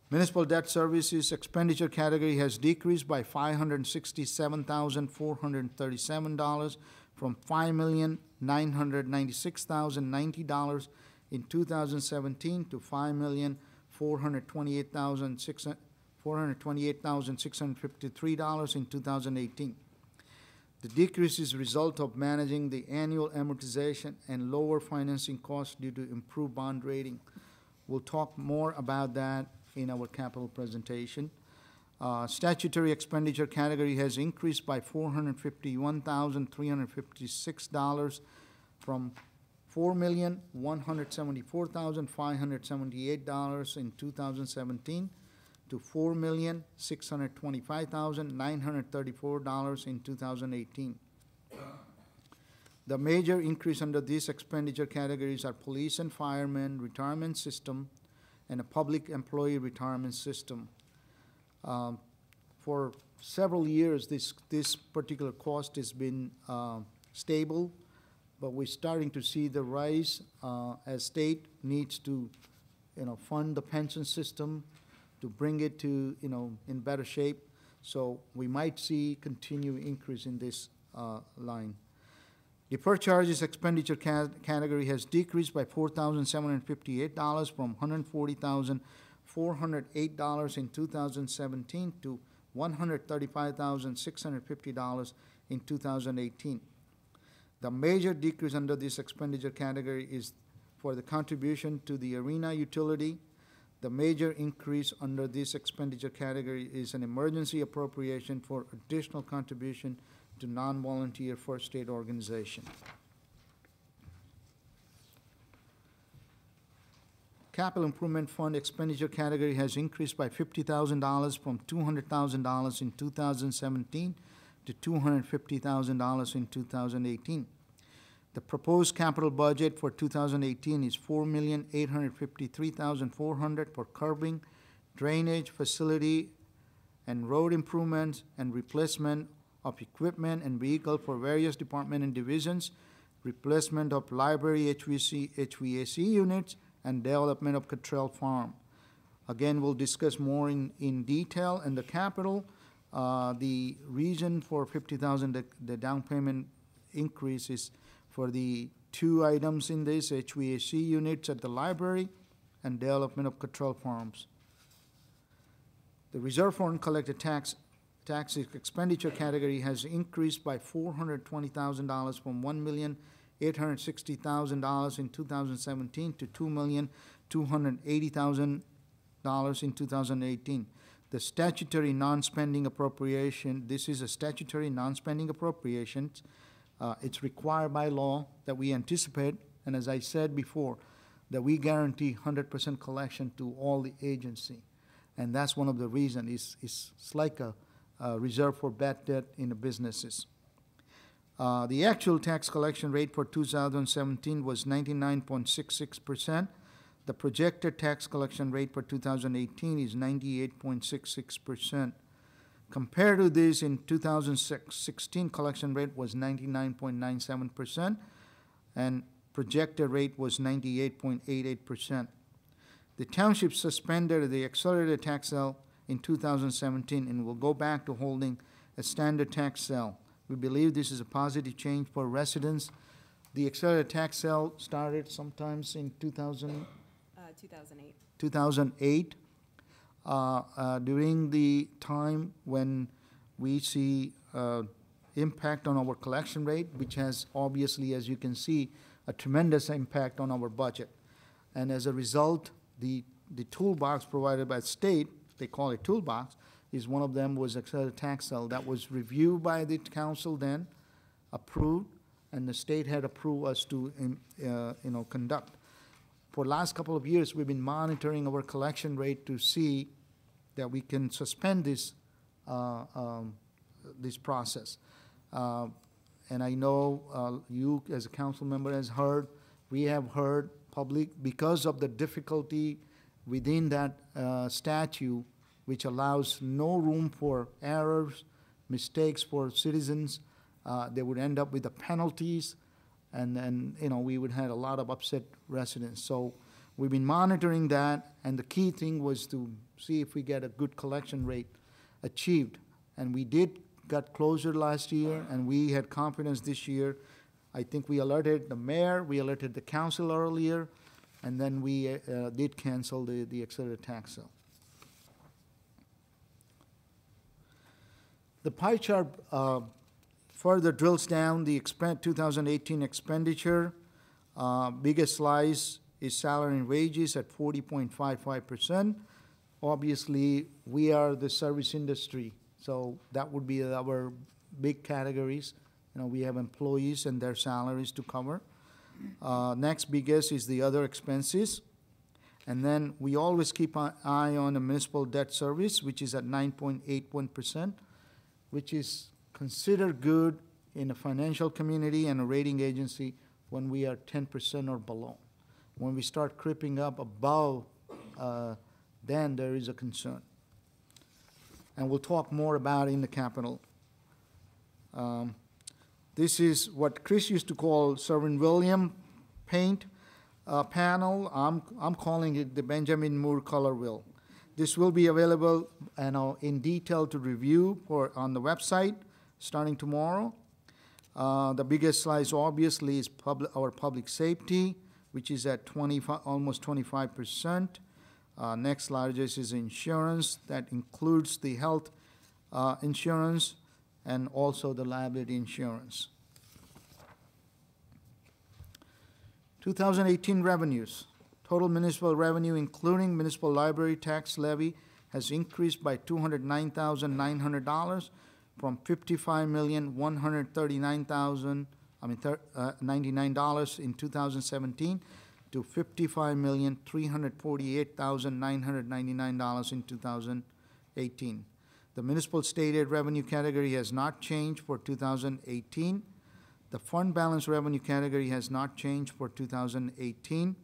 M: Municipal debt services expenditure category has decreased by $567,437 from $5,996,090 in 2017 to $428,653 in 2018. The decrease is a result of managing the annual amortization and lower financing costs due to improved bond rating. We'll talk more about that in our capital presentation. Statutory expenditure category has increased by $451,356 from $4,174,578 in 2017 to $4,625,934 in 2018. The major increase under these expenditure categories are police and firemen retirement system and a public employee retirement system. For several years, this particular cost has been stable, but we're starting to see the rise as state needs to, fund the pension system to bring it to, in better shape. So we might see continued increase in this line. Deferred charges expenditure category has decreased by $4,758 from $140,408 in 2017 to $135,650 in 2018. The major decrease under this expenditure category is for the contribution to the arena utility. The major increase under this expenditure category is an emergency appropriation for additional contribution to non-volunteer first aid organization. Capital Improvement Fund expenditure category has increased by $50,000 from $200,000 in 2017 to $250,000 in 2018. The proposed capital budget for 2018 is $4,853,400 for curbing, drainage, facility, and road improvements and replacement of equipment and vehicle for various departments and divisions, replacement of library HVAC units, and development of Cottrell Farm. Again, we'll discuss more in detail. And the capital, the reason for $50,000, the down payment increase is for the two items in this, HVAC units at the library and development of Cottrell Farms. The reserve for uncollected tax expenditure category has increased by $420,000 from $1,860,000 in 2017 to $2,280,000 in 2018. The statutory non-spending appropriation, this is a statutory non-spending appropriation. It's required by law that we anticipate, and as I said before, that we guarantee 100% collection to all the agency. And that's one of the reasons. It's like a reserve for bad debt in the businesses. The actual tax collection rate for 2017 was 99.66%. The projected tax collection rate for 2018 is 98.66%. Compared to this, in 2016 collection rate was 99.97%, and projected rate was 98.88%. The township suspended the accelerated tax sale in 2017 and will go back to holding a standard tax sale. We believe this is a positive change for residents. The accelerated tax sale started sometimes in 2008. 2008. During the time when we see impact on our collection rate, which has obviously, as you can see, a tremendous impact on our budget. And as a result, the toolbox provided by the state, they call it toolbox, is one of them was accelerated tax sale that was reviewed by the council then, approved, and the state had approved us to conduct. For the last couple of years, we've been monitoring our collection rate to see that we can suspend this this process. And I know you as a council member has heard, we have heard public, because of the difficulty within that statute, which allows no room for errors, mistakes for citizens, They would end up with the penalties, and then, we would have a lot of upset residents. So we've been monitoring that, and the key thing was to see if we get a good collection rate achieved. And we got closer last year, and we had confidence this year. I think we alerted the mayor, we alerted the council earlier, and then we did cancel the accelerated tax sale. The pie chart further drills down the 2018 expenditure. Biggest slice is salary and wages at 40.55%. Obviously, we are the service industry, so that would be our big categories. We have employees and their salaries to cover. Next biggest is the other expenses. And then we always keep an eye on the municipal debt service, which is at 9.81%, which is considered good in a financial community and a rating agency when we are 10% or below. When we start creeping up above, then there is a concern. And we'll talk more about in the capital. This is what Chris used to call Sherwin-Williams paint panel. I'm calling it the Benjamin Moore color wheel. This will be available in detail to review on the website starting tomorrow. The biggest slice obviously is our public safety, which is at almost 25%. Next largest is insurance. That includes the health insurance and also the liability insurance. 2018 revenues. Total municipal revenue, including municipal library tax levy, has increased by $209,900 from $55,139,099 in 2017 to $55,348,999 in 2018. The municipal state aid revenue category has not changed for 2018. The fund balance revenue category has not changed for 2018.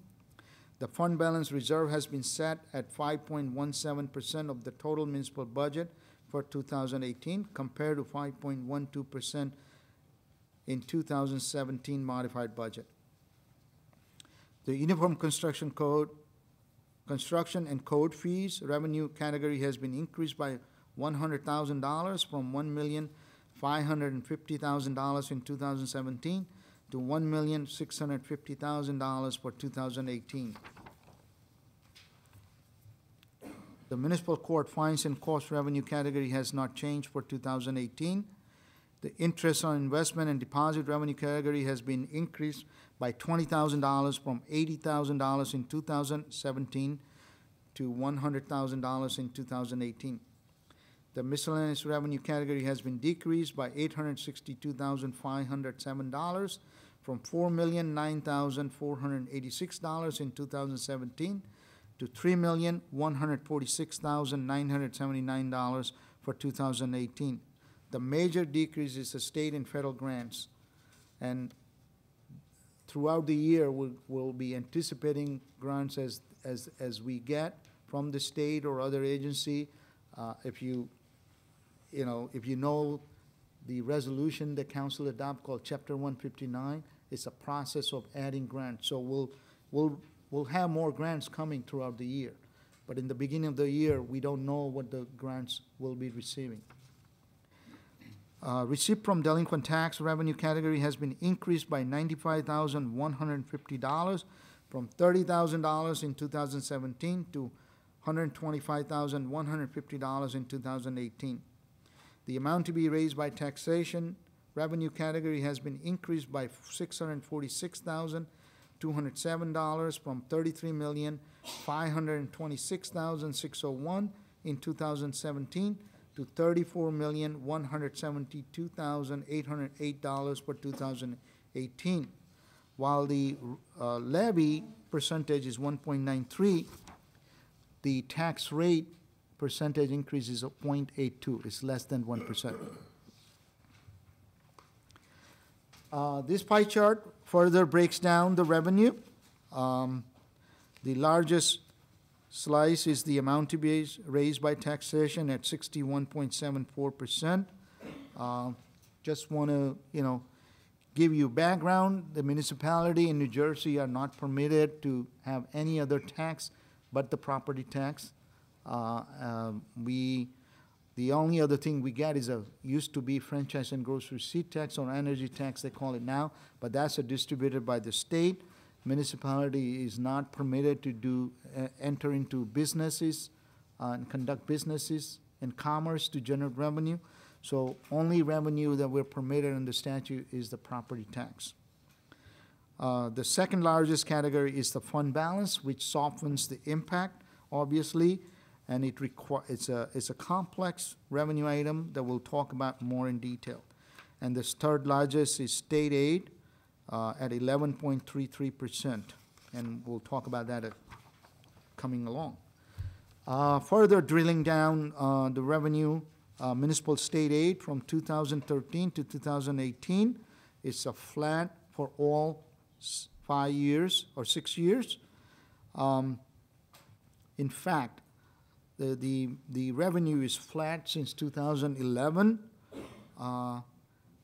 M: The fund balance reserve has been set at 5.17% of the total municipal budget for 2018 compared to 5.12% in 2017 modified budget. The Uniform Construction and Code fees revenue category has been increased by $100,000 from $1,550,000 in 2017 to $1,650,000 for 2018. The municipal court fines and cost revenue category has not changed for 2018. The interest on investment and deposit revenue category has been increased by $20,000 from $80,000 in 2017 to $100,000 in 2018. The miscellaneous revenue category has been decreased by $862,507 from $4,009,486 in 2017 to $3,146,979 for 2018. The major decrease is the state and federal grants. And throughout the year, we'll be anticipating grants as we get from the state or other agency. If you know the resolution the council adopted called Chapter 159, it's a process of adding grants. So we'll have more grants coming throughout the year. But in the beginning of the year, we don't know what the grants will be receiving. Receipt from delinquent tax revenue category has been increased by $95,150 from $30,000 in 2017 to $125,150 in 2018. The amount to be raised by taxation revenue category has been increased by $646,207 from $33,526,601 in 2017 to $34,172,808 for 2018. While the levy percentage is 1.93, the tax rate percentage increase is 0.82. It's less than 1%. This pie chart further breaks down the revenue. The largest slice is the amount to be raised by taxation at 61.74%. just want to, give you background. The municipality in New Jersey are not permitted to have any other tax but the property tax. The only other thing we get is used to be franchise and gross receipt tax or energy tax, they call it now, but that's distributed by the state. Municipality is not permitted to enter into businesses and conduct businesses and commerce to generate revenue. So only revenue that we're permitted in the statute is the property tax. The second largest category is the fund balance, which softens the impact, obviously, and it's a complex revenue item that we'll talk about more in detail. And the third largest is state aid at 11.33%, and we'll talk about that coming along. Further drilling down the revenue, municipal state aid from 2013 to 2018 is a flat for all 5 years or 6 years. In fact, the revenue is flat since 2011,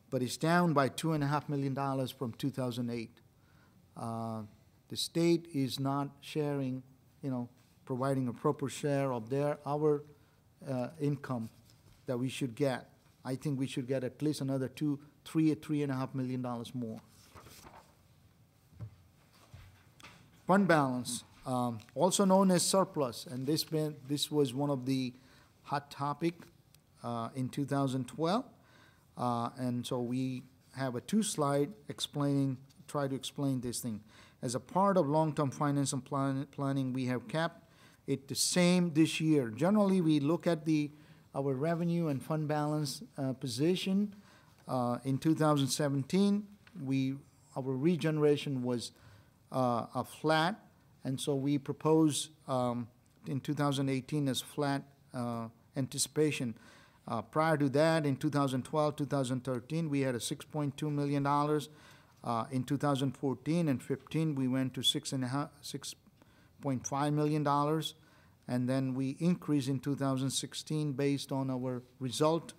M: but it's down by $2.5 million from 2008. The state is not sharing, providing a proper share of our income that we should get. I think we should get at least another $3.5 million more. Fund balance, also known as surplus, and this was one of the hot topic in 2012, and so we have a 2-slide try to explain this thing. As a part of long-term finance and planning, we have kept it the same this year. Generally, we look at our revenue and fund balance position. In 2017, our regeneration was a flat, and so we propose in 2018 as flat anticipation. Prior to that, in 2012, 2013, we had a $6.2 million. In 2014 and 15, we went to $6.5 million, and then we increased in 2016 based on our result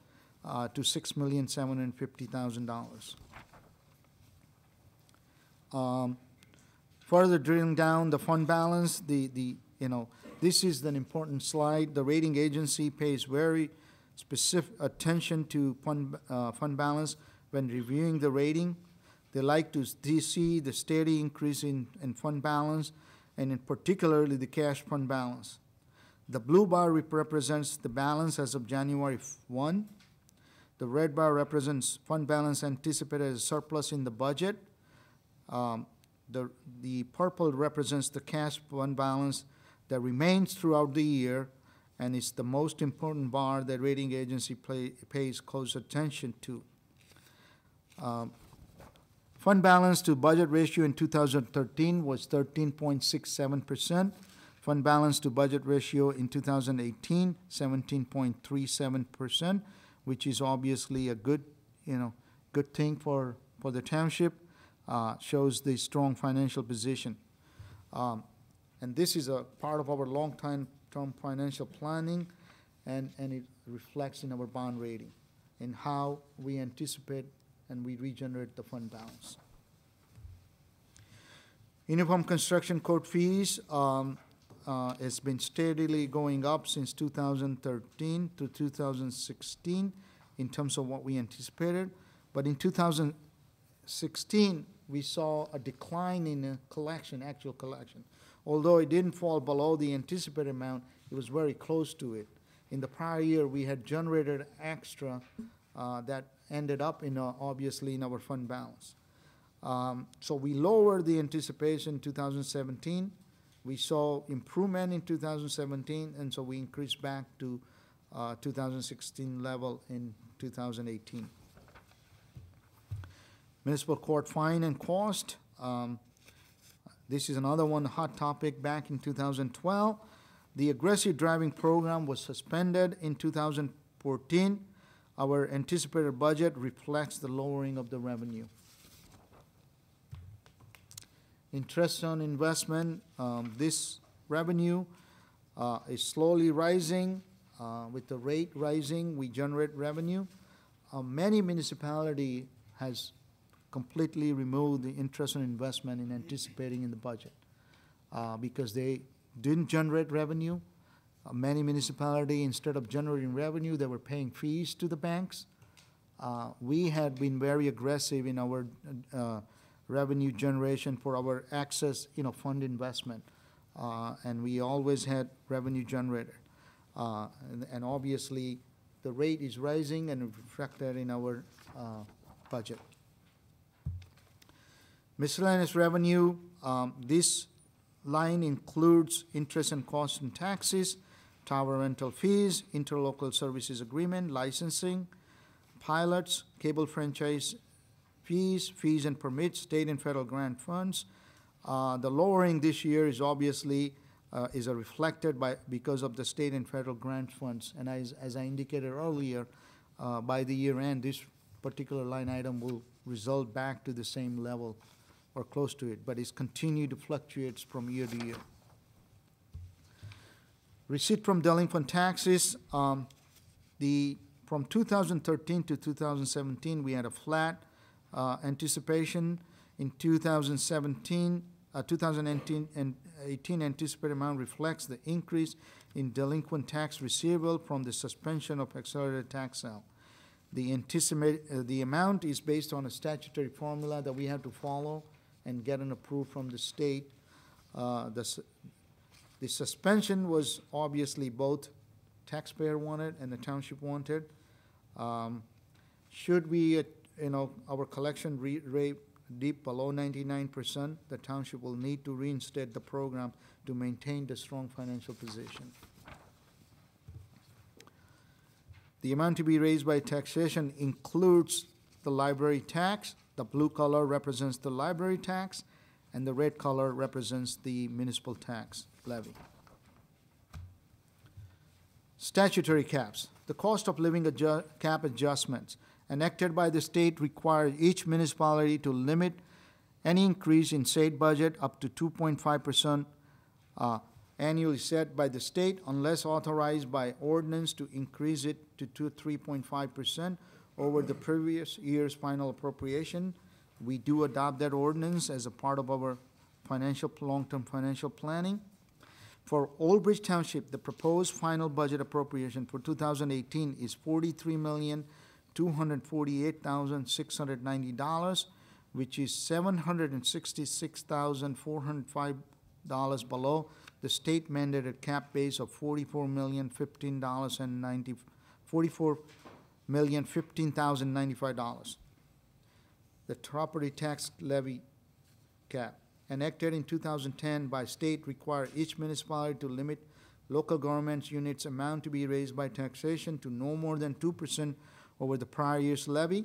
M: to $6,750,000. Further drilling down the fund balance, this is an important slide. The rating agency pays very specific attention to fund balance when reviewing the rating. They like to see the steady increase in fund balance, and in particularly the cash fund balance. The blue bar represents the balance as of January 1. The red bar represents fund balance anticipated as surplus in the budget. The purple represents the cash fund balance that remains throughout the year, and it's the most important bar that rating agency pays close attention to. Fund balance to budget ratio in 2013 was 13.67%. Fund balance to budget ratio in 2018, 17.37%, which is obviously a good thing for the township. Shows the strong financial position. And this is a part of our long-term financial planning, and it reflects in our bond rating and how we anticipate and we regenerate the fund balance. Uniform construction code fees has been steadily going up since 2013 to 2016 in terms of what we anticipated. But in 2016, we saw a decline in actual collection. Although it didn't fall below the anticipated amount, it was very close to it. In the prior year, we had generated extra that ended up obviously in our fund balance. So we lowered the anticipation in 2017. We saw improvement in 2017, and so we increased back to 2016 level in 2018. Municipal court fine and cost. This is another one hot topic back in 2012. The aggressive driving program was suspended in 2014. Our anticipated budget reflects the lowering of the revenue. Interest on investment, this revenue is slowly rising. With the rate rising, we generate revenue. many municipality has completely removed the interest on investment in anticipating in the budget because they didn't generate revenue. Many municipality, instead of generating revenue, they were paying fees to the banks. We had been very aggressive in our revenue generation for our excess, fund investment, and we always had revenue generated. And obviously, the rate is rising and reflected in our budget. Miscellaneous revenue, this line includes interest and costs and taxes, tower rental fees, interlocal services agreement, licensing, pilots, cable franchise fees, fees and permits, state and federal grant funds. The lowering this year is obviously is reflected because of the state and federal grant funds. And as I indicated earlier, by the year end, this particular line item will result back to the same level or close to it, but it's continued to fluctuate from year to year. Receipt from delinquent taxes, from 2013 to 2017, we had a flat anticipation. In 2018 anticipated amount reflects the increase in delinquent tax receivable from the suspension of accelerated tax sale. The amount is based on a statutory formula that we have to follow and get an approval from the state. The suspension was obviously both taxpayer wanted and the township wanted. Should we, our collection rate dip below 99%, the township will need to reinstate the program to maintain the strong financial position. The amount to be raised by taxation includes the library tax. The blue color represents the library tax, and the red color represents the municipal tax levy. Statutory caps. The cost of living cap adjustments enacted by the state require each municipality to limit any increase in state budget up to 2.5% annually set by the state unless authorized by ordinance to increase it to 3.5% over the previous year's final appropriation. We do adopt that ordinance as a part of our long-term financial planning. For Old Bridge Township, the proposed final budget appropriation for 2018 is $43,248,690, which is $766,405 below the state mandated cap base of $44,015,095. The property tax levy cap enacted in 2010 by state require each municipality to limit local government units amount to be raised by taxation to no more than 2% over the prior year's levy.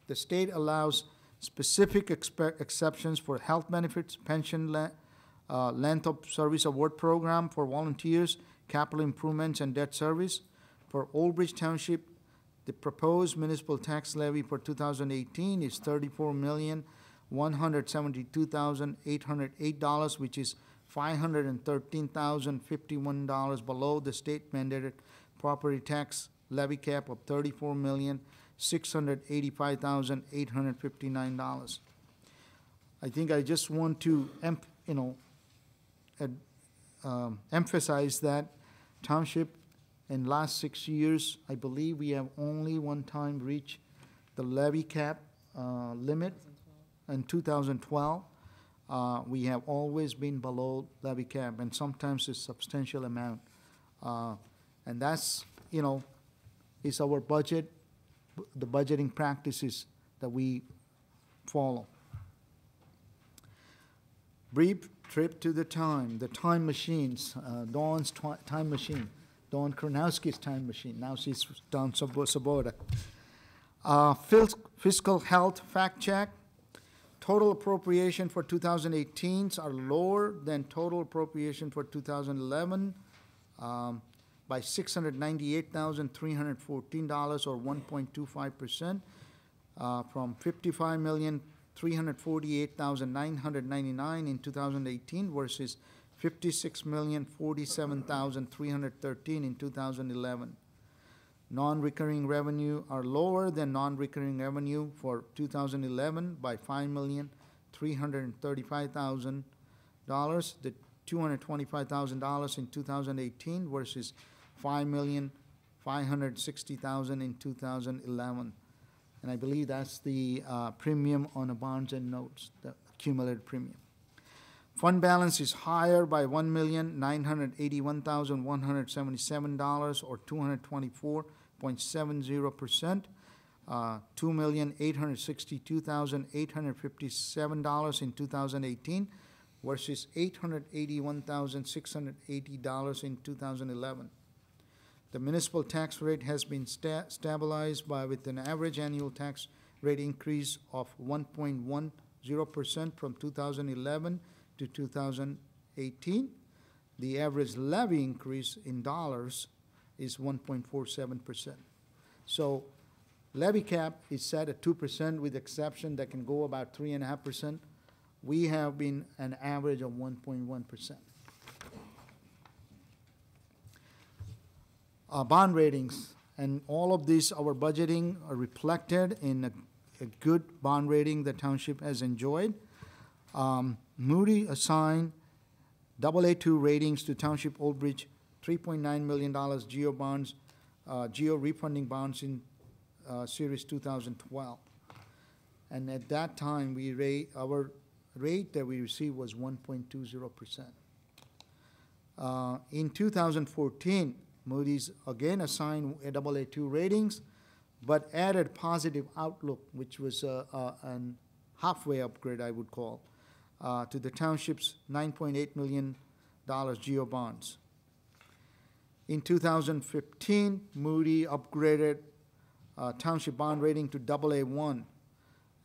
M: The state allows specific exceptions for health benefits, pension length of service award program for volunteers, capital improvements, and debt service. For Old Bridge Township, the proposed municipal tax levy for 2018 is $34,172,808, which is $513,051 below the state mandated property tax levy cap of $34,685,859. I think I just want to emphasize that township in last 6 years, I believe we have only one time reached the levy cap limit in 2012. We have always been below levy cap, and sometimes a substantial amount. And that's, is our budget, the budgeting practices that we follow. Brief trip to the time machines, Dawn's time machine, Dawn Kronowski's time machine. Now she's Dawn Sabota. Fiscal health fact check. Total appropriation for 2018 are lower than total appropriation for 2011 by $698,314 or 1.25%, from $55,348,999 in 2018 versus $56,047,313 in 2011. Non-recurring revenue are lower than non-recurring revenue for 2011 by $5,335,000. The $225,000 in 2018 versus $5,560,000 in 2011. And I believe that's the premium on the bonds and notes, the accumulated premium. Fund balance is higher by $1,981,177 or 224.70%. $2,862,857 in 2018 versus $881,680 in 2011. The municipal tax rate has been stabilized with an average annual tax rate increase of 1.10% from 2011 to 2018. The average levy increase in dollars is 1.47%. So levy cap is set at 2% with exception that can go about 3.5%. We have been an average of 1.1%. Bond ratings, and all of this, our budgeting are reflected in a good bond rating the township has enjoyed. Moody assigned AA2 ratings to Township Old Bridge, $3.9 million GEO bonds, GEO refunding bonds in Series 2012. And at that time, our rate that we received was 1.20%. In 2014, Moody's again assigned AA2 ratings, but added positive outlook, which was a halfway upgrade, I would call, to the township's $9.8 million GEO bonds. In 2015, Moody upgraded township bond rating to AA1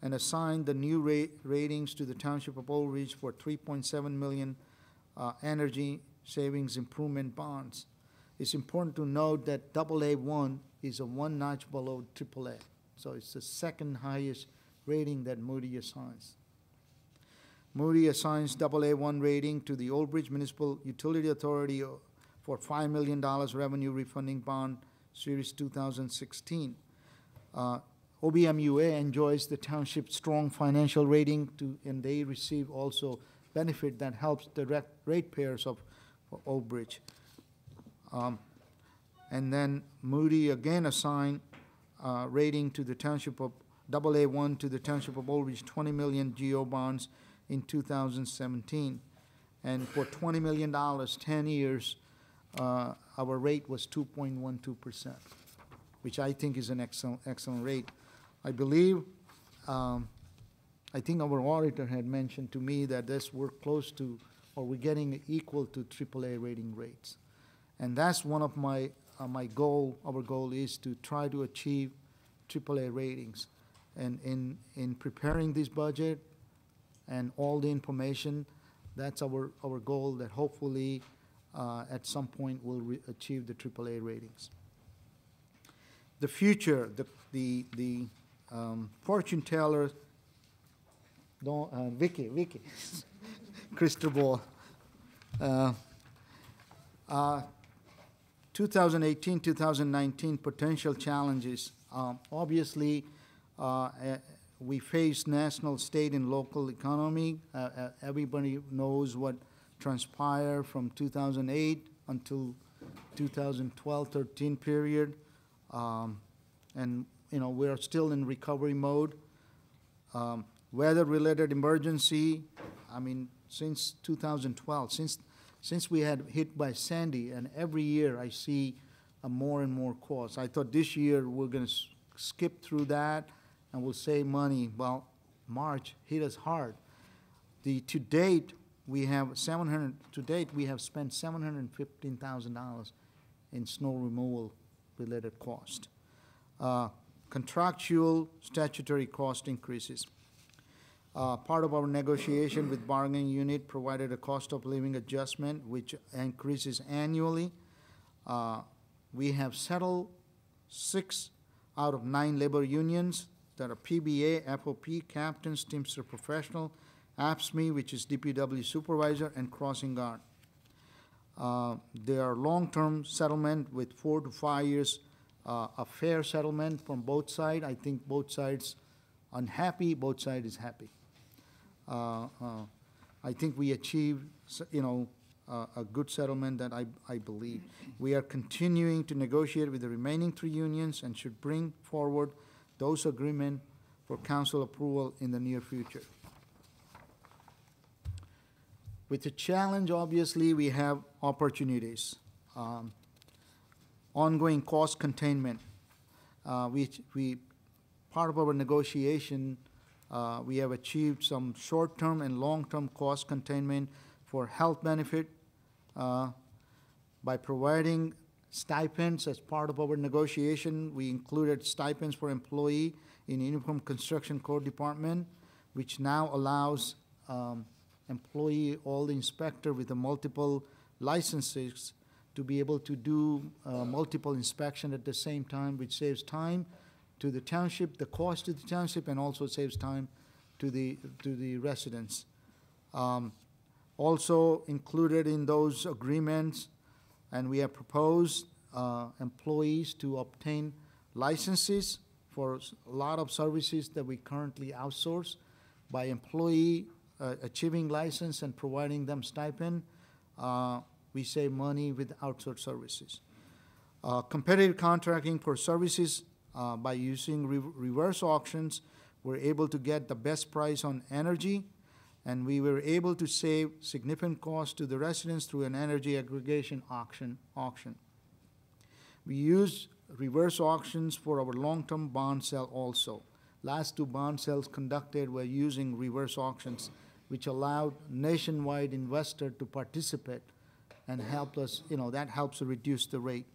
M: and assigned the new ratings to the Township of Old Ridge for $3.7 million energy savings improvement bonds. It's important to note that AA1 is a one notch below AAA, so it's the second highest rating that Moody assigns. Moody assigns AA1 rating to the Old Bridge Municipal Utility Authority for $5 million revenue refunding bond, Series 2016. OBMUA enjoys the township's strong financial rating, and they receive also benefit that helps the ratepayers of Old Bridge. And then Moody again assigned rating to the Township of AA1 to the Township of Old Ridge, 20 million GEO bonds in 2017. And for $20 million, 10 years, our rate was 2.12%, which I think is an excellent rate. I believe, I think our auditor had mentioned to me that we're close to, or we're getting equal to AAA rating rates. And that's one of our goal is to try to achieve AAA ratings. And in preparing this budget and all the information, that's our goal, that hopefully at some point we'll achieve the AAA ratings. The future, the fortune teller, Vicky, crystal ball. 2018-2019 potential challenges. Obviously, we face national, state, and local economy. Everybody knows what transpired from 2008 until 2012-13 period. And we are still in recovery mode. Weather-related emergency, since 2012, since we had hit by Sandy, and every year I see more and more costs. I thought this year we're going to skip through that and we'll save money. Well, March hit us hard. To date we have spent $715,000 in snow removal related cost. Contractual statutory cost increases. Part of our negotiation with bargaining unit provided a cost of living adjustment, which increases annually. We have settled 6 out of 9 labor unions that are PBA, FOP, Captains, Teamster Professional, APSME, which is DPW Supervisor, and Crossing Guard. They are long-term settlement with 4 to 5 years a fair settlement from both sides. I think both sides unhappy, both sides is happy. I think we achieved, a good settlement that I believe. We are continuing to negotiate with the remaining 3 unions and should bring forward those agreements for council approval in the near future. With the challenge, obviously, we have opportunities. Ongoing cost containment. Part of our negotiation, we have achieved some short-term and long-term cost containment for health benefit by providing stipends as part of our negotiation. We included stipends for employee in Uniform Construction Code Department, which now allows employee or the inspector with the multiple licenses to be able to do multiple inspection at the same time, which saves time to the township, the cost to the township, and also saves time to the residents. Also included in those agreements, and we have proposed employees to obtain licenses for a lot of services that we currently outsource. By employee achieving license and providing them stipend, we save money with outsourced services. Competitive contracting for services by using reverse auctions, we're able to get the best price on energy, and we were able to save significant costs to the residents through an energy aggregation auction. We use reverse auctions for our long-term bond sale also. Last 2 bond sales conducted were using reverse auctions, which allowed nationwide investors to participate and help us, that helps reduce the rate.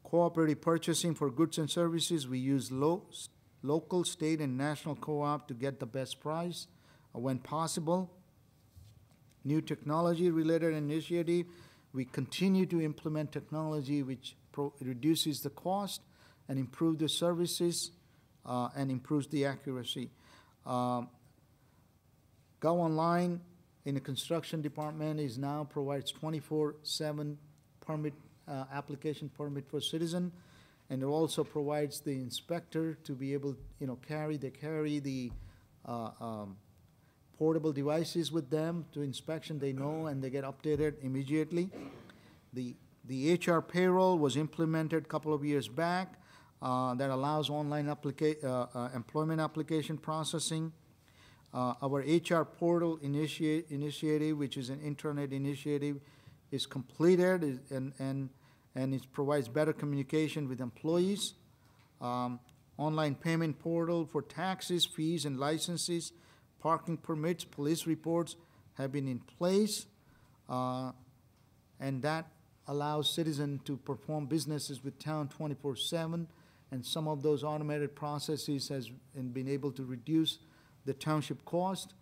M: Cooperative purchasing for goods and services, we use local, state, and national co-op to get the best price when possible. New technology-related initiative, we continue to implement technology which reduces the cost and improves the services and improves the accuracy. Go Online in the construction department is now provides 24/7 permit application permit for citizen, and it also provides the inspector to be able, carry the portable devices with them to inspection. They know and they get updated immediately. The HR payroll was implemented a couple of years back that allows online employment application processing. Our HR portal initiative, which is an internet initiative, is completed and it provides better communication with employees. Online payment portal for taxes, fees, and licenses, parking permits, police reports have been in place, and that allows citizens to perform businesses with town 24/7, and some of those automated processes has been able to reduce the township cost.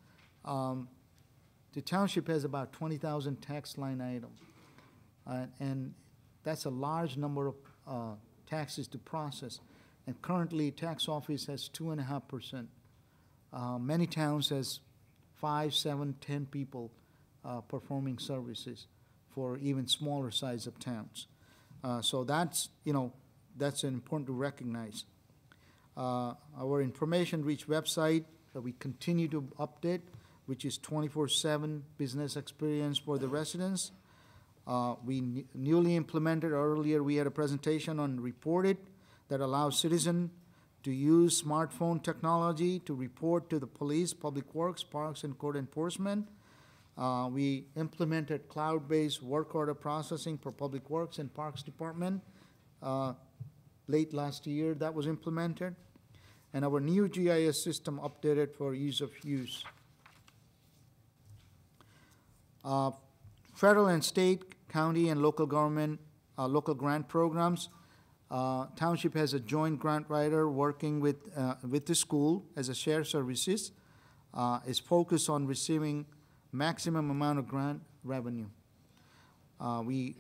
M: The township has about 20,000 tax line items, and that's a large number of taxes to process. And currently, tax office has 2.5%. Many towns has 5, 7, 10 people performing services for even smaller size of towns. So that's important to recognize. Our information reach website that we continue to update, which is 24/7 business experience for the residents. We newly implemented earlier, we had a presentation on Report It that allows citizens to use smartphone technology to report to the police, public works, parks, and code enforcement. We implemented cloud-based work order processing for public works and parks department. Late last year that was implemented. And our new GIS system updated for ease of use. Federal and state, county, and local government, local grant programs. Township has a joint grant writer working with the school as a shared services. Is focused on receiving maximum amount of grant revenue. We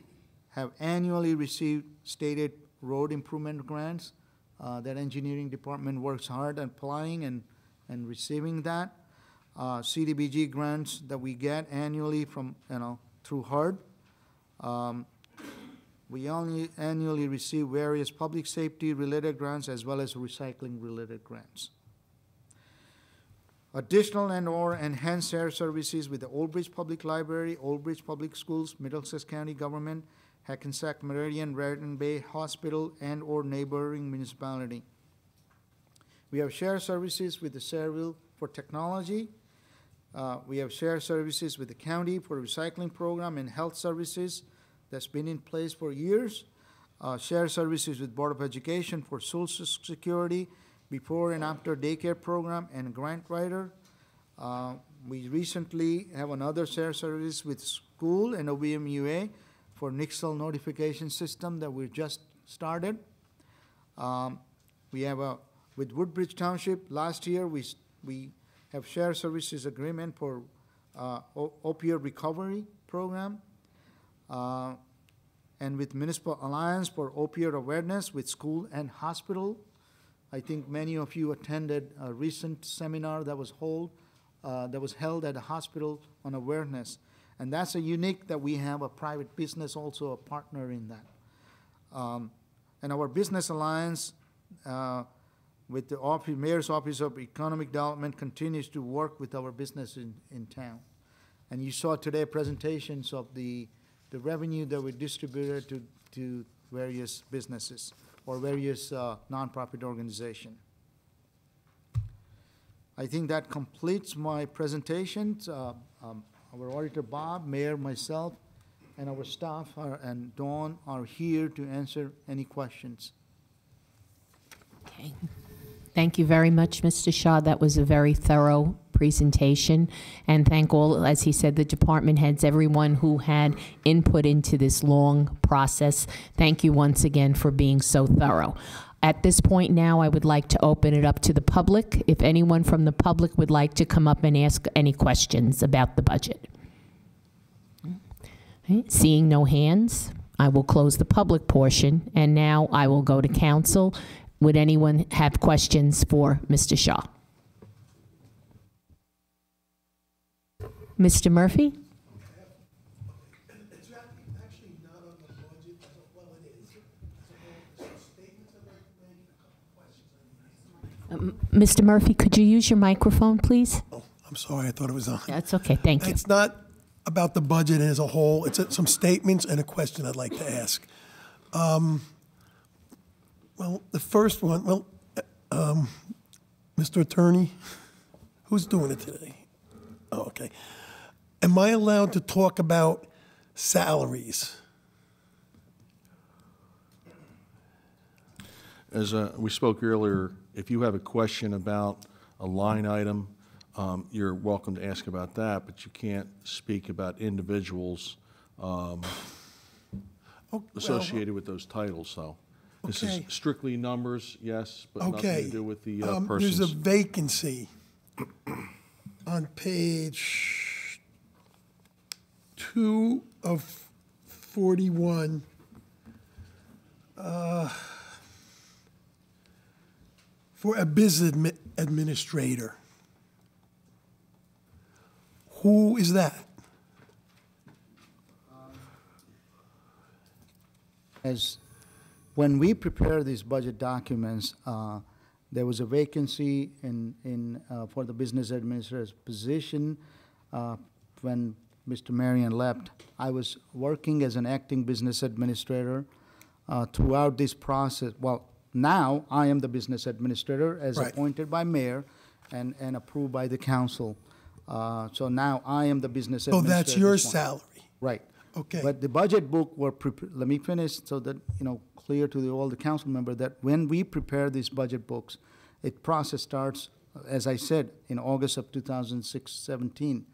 M: have annually received stated road improvement grants that engineering department works hard at applying and receiving that. CDBG grants that we get annually from, through HUD. We only annually receive various public safety-related grants as well as recycling-related grants. Additional and/or enhanced shared services with the Old Bridge Public Library, Old Bridge Public Schools, Middlesex County Government, Hackensack Meridian, Raritan Bay Hospital, and/or neighboring municipality. We have shared services with the Sayreville for technology. We have shared services with the county for recycling program and health services that's been in place for years. Shared services with Board of Education for Social Security, before and after daycare program, and grant writer. We recently have another shared service with school and OBMUA for Nixle notification system that we just started. We have with Woodbridge Township, last year we have shared services agreement for opioid recovery program. And with Municipal Alliance for opioid awareness with school and hospital. I think many of you attended a recent seminar that was held at a hospital on awareness. And that's a unique that we have a private business also a partner in that. And our business alliance with the Mayor's Office of Economic Development continues to work with our business in town. And you saw today presentations of the revenue that we distributed to various businesses or various nonprofit organizations. I think that completes my presentation. Our auditor Bob, Mayor, myself, and our staff and Dawn are here to answer any questions.
A: Okay. Thank you very much, Mr. Shaw. That was a very thorough presentation. And thank all, as he said, the department heads, everyone who had input into this long process. Thank you once again for being so thorough. At this point now, I would like to open it up to the public. If anyone from the public would like to come up and ask any questions about the budget. Okay. Seeing no hands, I will close the public portion, and now I will go to council. Would anyone have questions for Mr. Shaw? Mr. Murphy?
N: It's actually not on the budget, well, it is. Statements I'd like to make, a couple questions.
A: Mr. Murphy, could you use your microphone, please?
N: Oh, I'm sorry, I thought it was on.
A: That's okay, thank you.
N: It's not about the budget as a whole. It's some statements and a question I'd like to ask. Well, the first one, Mr. Attorney, who's doing it today? Oh, okay. Am I allowed to talk about salaries?
K: As we spoke earlier, if you have a question about a line item, you're welcome to ask about that, but you can't speak about individuals associated with those titles, so. This is strictly numbers, yes, but nothing to do with the persons.
N: There's a vacancy on page 2 of 41. For a business administrator. Who is that?
M: When we prepare these budget documents, there was a vacancy for the business administrator's position when Mr. Marion left. I was working as an acting business administrator throughout this process. Well, now I am the business administrator as appointed by mayor and approved by the council. So now I am the business administrator.
N: Oh, that's your salary.
M: Right.
N: Okay.
M: But the budget book let me finish so that, clear to all the council members that when we prepare these budget books, process starts, as I said, in August of 2017,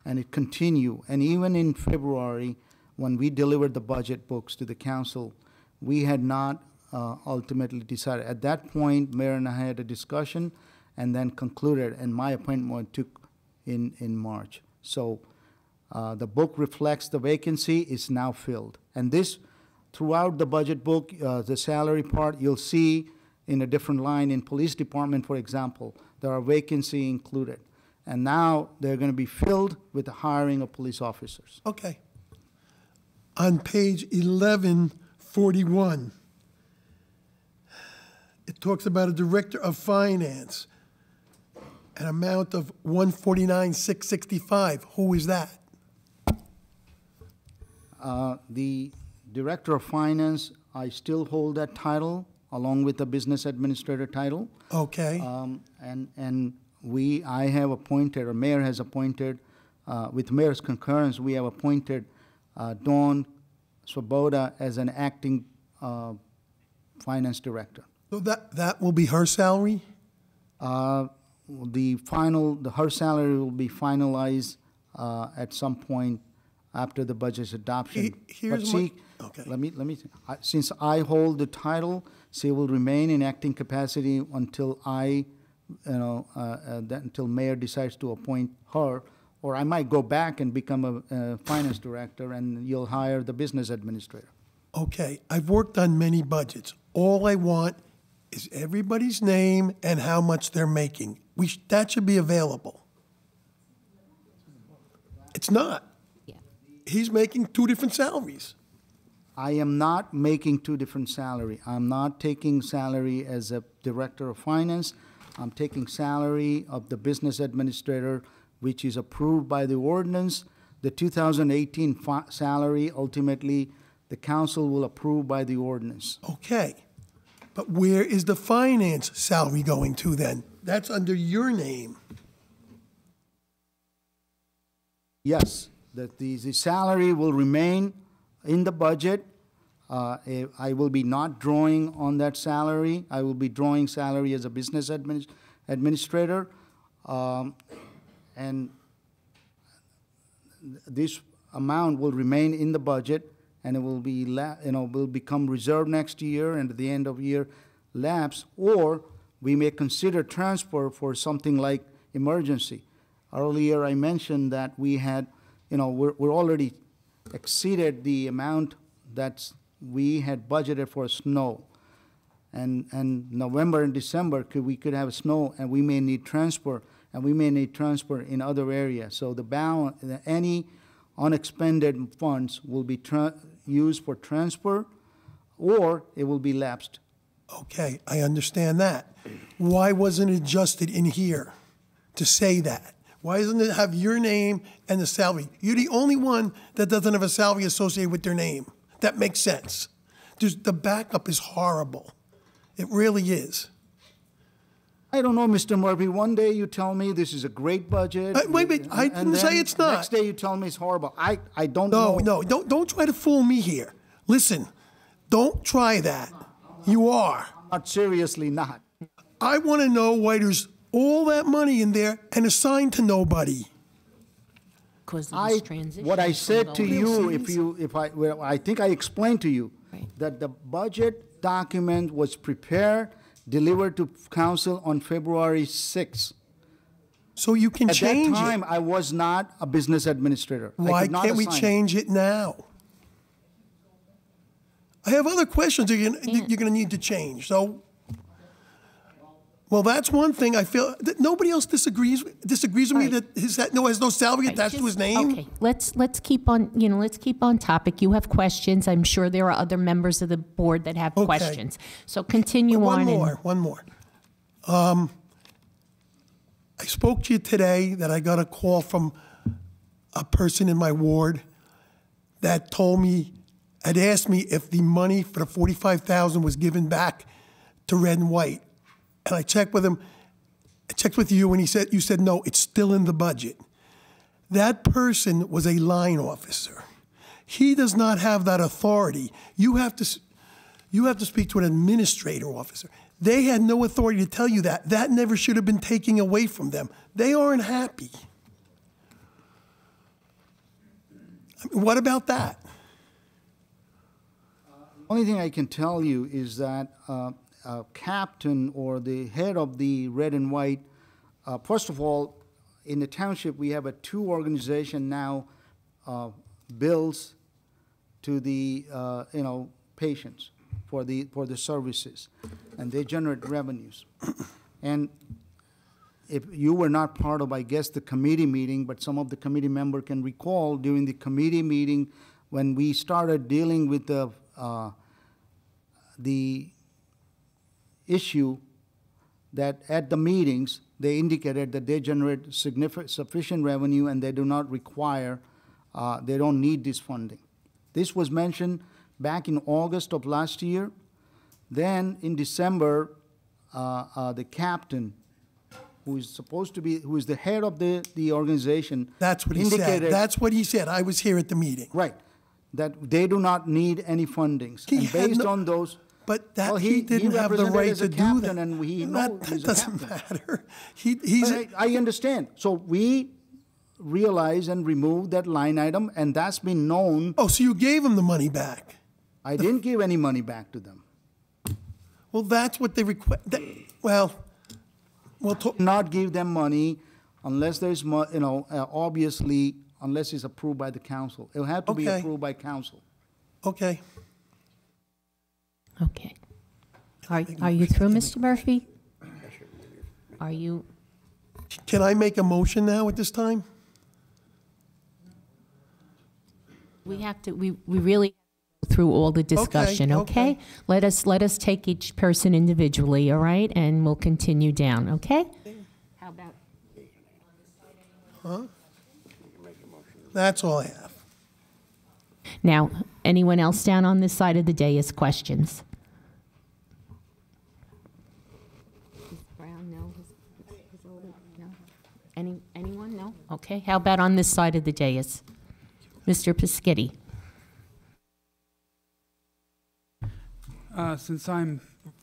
M: and it continue. And even in February, when we delivered the budget books to the council, we had not ultimately decided. At that point, Mayor and I had a discussion and then concluded, and my appointment took in March. So the book reflects the vacancy is now filled. And this, throughout the budget book, the salary part, you'll see in a different line in police department, for example, there are vacancy included. And now they're going to be filled with the hiring of police officers.
N: Okay. On page 11 41. It talks about a director of finance, an amount of $149,665. Who is that?
M: The Director of Finance, I still hold that title along with the Business Administrator title.
N: Okay.
M: I have appointed, or Mayor has appointed, with Mayor's concurrence, we have appointed Dawn Swoboda as an acting Finance Director.
N: So that will be her salary?
M: Her salary will be finalized at some point after the budget's adoption. Since I hold the title, she will remain in acting capacity until until Mayor decides to appoint her, or I might go back and become a Finance Director, and you'll hire the Business Administrator.
N: Okay, I've worked on many budgets. All I want is everybody's name and how much they're making. That should be available. It's not. He's making two different salaries.
M: I am not making two different salary. I'm not taking salary as a Director of Finance. I'm taking salary of the Business Administrator, which is approved by the ordinance. The 2018 salary, ultimately, the council will approve by the ordinance.
N: Okay, but where is the finance salary going to then? That's under your name.
M: Yes, the salary will remain in the budget. I will be not drawing on that salary. I will be drawing salary as a business administrator. And this amount will remain in the budget, and it will be, will become reserved next year, and at the end of year lapse, or we may consider transfer for something like emergency. Earlier I mentioned that we had, we're already exceeded the amount that we had budgeted for snow. And November and December, we could have snow, and we may need transfer, and we may need transfer in other areas. So the balance, any unexpended funds will be used for transfer, or it will be lapsed.
N: Okay, I understand that. Why wasn't it adjusted in here to say that? Why doesn't it have your name and the salary? You're the only one that doesn't have a salary associated with their name. That makes sense. The backup is horrible. It really is.
M: I don't know, Mr. Murphy. One day you tell me this is a great budget.
N: Wait, I didn't say it's not.
M: Next day you tell me it's horrible. I don't know.
N: No, don't try to fool me here. Listen, don't try that. You are.
M: Not seriously not.
N: I want to know why there's all that money in there and assigned to nobody.
M: What I said to you, I think I explained to you that the budget document was prepared, delivered to council on February 6th.
N: So you can change it.
M: At that time, I was not a business administrator.
N: Why can't we change it now? I have other questions you're going to need to change. So, well, that's one thing I feel that nobody else disagrees with me that has no salary attached to his name.
A: Okay, let's keep on let's keep on topic. You have questions. I'm sure there are other members of the board that have questions. So continue on.
N: One more. I spoke to you today that I got a call from a person in my ward that told me, had asked me if the money for the $45,000 was given back to Red and White. And I checked with him, I checked with you, and you said, no, it's still in the budget. That person was a line officer. He does not have that authority. You have to speak to an administrator officer. They had no authority to tell you that. That never should have been taken away from them. They aren't happy. I mean, what about that?
M: The only thing I can tell you is that captain or the head of the Red and White, first of all, in the township we have a 2 organization now bills to the patients for the services, and they generate revenues. And if you were not part of, I guess, the committee meeting, but some of the committee member can recall during the committee meeting when we started dealing with the the issue that at the meetings, they indicated that they generate sufficient revenue and they do not require, they don't need this funding. This was mentioned back in August of last year. Then in December, the captain, who is supposed to be, who is the head of the organization,
N: That's what he said. That's what he said. I was here at the meeting.
M: right, that they do not need any fundings.
N: He
M: And
N: had
M: based
N: no-
M: on those,
N: But that,
M: well,
N: he didn't have the
M: represented
N: right
M: as a
N: to do
M: captain,
N: that.
M: and he
N: that
M: knows he's a
N: doesn't
M: captain.
N: matter. He's
M: But I understand. So we realized and removed that line item, and that's been known.
N: oh, so you gave him the money back?
M: I didn't give any money back to them.
N: Well, that's what they request. Well, we'll talk.
M: Not give them money unless there's, obviously, unless it's approved by the council. It'll have to be
N: Okay.
M: approved by council.
N: Okay.
A: Okay. Are you through, Mr. Murphy? Are you?
N: Can I make a motion now at this time?
A: We have to, we really go through all the discussion,
N: okay.
A: okay? Let us take each person individually, all right? And we'll continue down, okay? How about?
N: Huh? That's all I have.
A: Now, anyone else down on this side of the dais questions? Brown, no. No. Anyone? No? Okay. How about on this side of the dais? Mr. Piscitti.
C: Since I'm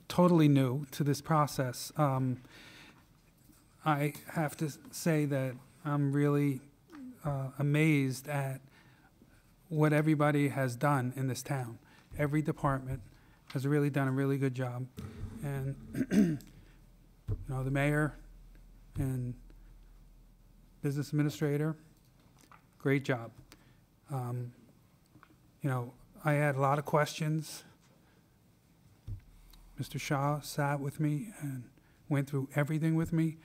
C: totally new to this process, I have to say that I'm really amazed at what everybody has done in this town. Every department has really done a really good job. And, the mayor and business administrator, great job. I had a lot of questions. Mr. Shaw sat with me and went through everything with me.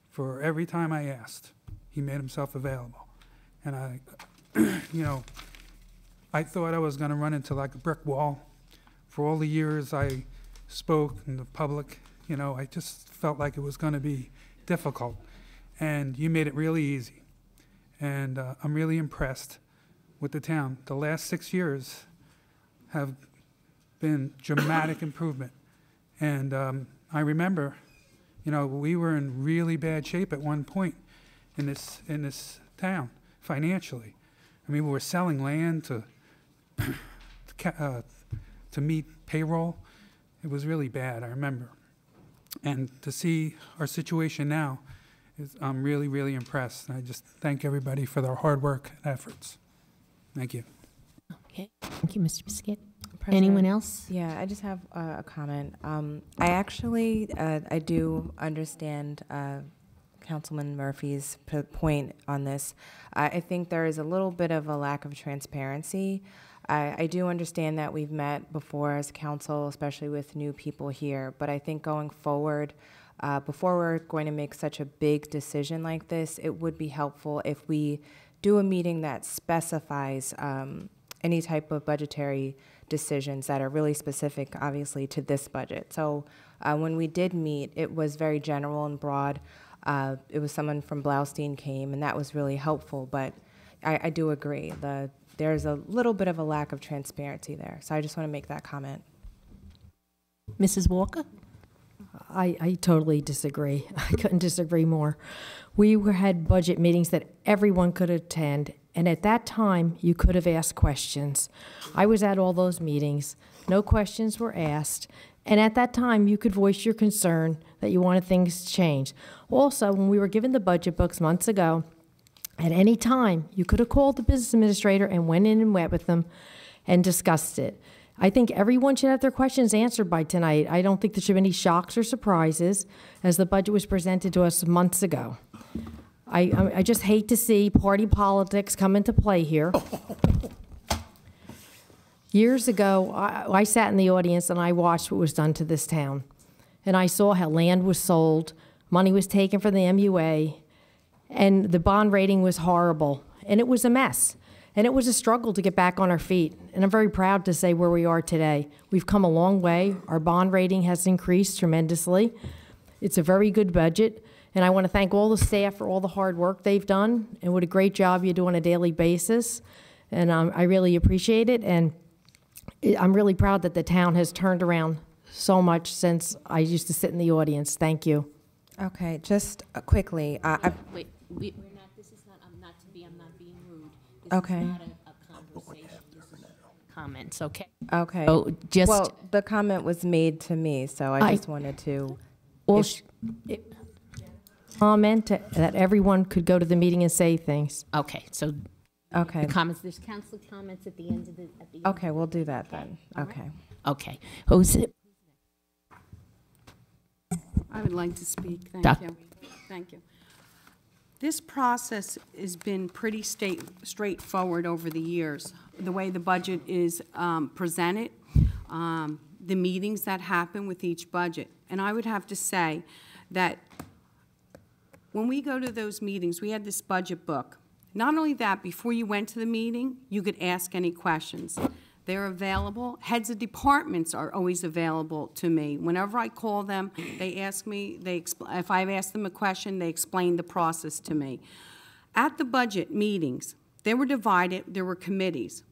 C: For every time I asked, he made himself available. And I thought I was going to run into like a brick wall. For all the years I spoke in the public, I just felt like it was going to be difficult. And you made it really easy. And I'm really impressed with the town. The last 6 years have been dramatic improvement. And I remember, we were in really bad shape at one point in this town financially. I mean, we were selling land to meet payroll. It was really bad, I remember. And to see our situation now, I'm really, really impressed. And I just thank everybody for their hard work and efforts. Thank you.
A: Okay. Thank you, Mr. Piscitti.
O: President,
A: Anyone else?
O: Yeah, I just have a comment. I actually, I do understand Councilman Murphy's point on this. I think there is a little bit of a lack of transparency. I do understand that we've met before as council, especially with new people here, but I think going forward, before we're going to make such a big decision like this, it would be helpful if we do a meeting that specifies any type of budgetary decisions that are really specific, obviously, to this budget. So when we did meet, it was very general and broad. It was someone from Blaustein came, and that was really helpful, but I do agree. There's a little bit of a lack of transparency there. So I just want to make that comment.
A: Mrs. Walker?
J: I totally disagree. I couldn't disagree more. We had budget meetings that everyone could attend, and at that time, you could have asked questions. I was at all those meetings. No questions were asked. And at that time, you could voice your concern that you wanted things to change. Also, when we were given the budget books months ago, at any time, you could have called the business administrator and went in and met with them and discussed it. I think everyone should have their questions answered by tonight. I don't think there should be any shocks or surprises, as the budget was presented to us months ago. I just hate to see party politics come into play here. Years ago, I sat in the audience and I watched what was done to this town. And I saw how land was sold, money was taken from the MUA, and the bond rating was horrible, and it was a mess. And it was a struggle to get back on our feet. And I'm very proud to say where we are today. We've come a long way. Our bond rating has increased tremendously. It's a very good budget. And I want to thank all the staff for all the hard work they've done and what a great job you do on a daily basis. And I really appreciate it. And I'm really proud that the town has turned around so much since I used to sit in the audience. Thank you.
O: Okay, just quickly.
A: Wait, we're not, this is not, I'm not being rude. This
O: Okay.
A: is not a conversation, this is comments, okay?
O: Okay.
A: So just.
O: Well, the comment was made to me, so I just wanted to.
J: Comment that everyone could go to the meeting and say things.
A: Okay, so.
O: Okay.
A: The comments, there's council comments at the end of the.
O: Okay, we'll do that then. Okay.
A: Okay, who's it?
P: I would like to speak. Thank
A: Doc.
P: you. Thank you. This process has been pretty straightforward over the years. The way the budget is presented, the meetings that happen with each budget. And I would have to say that when we go to those meetings, we had this budget book. Not only that, before you went to the meeting, you could ask any questions. They're available. Heads of departments are always available to me. Whenever I call them, they ask me, if I've asked them a question, they explain the process to me. At the budget meetings, they were divided, there were committees.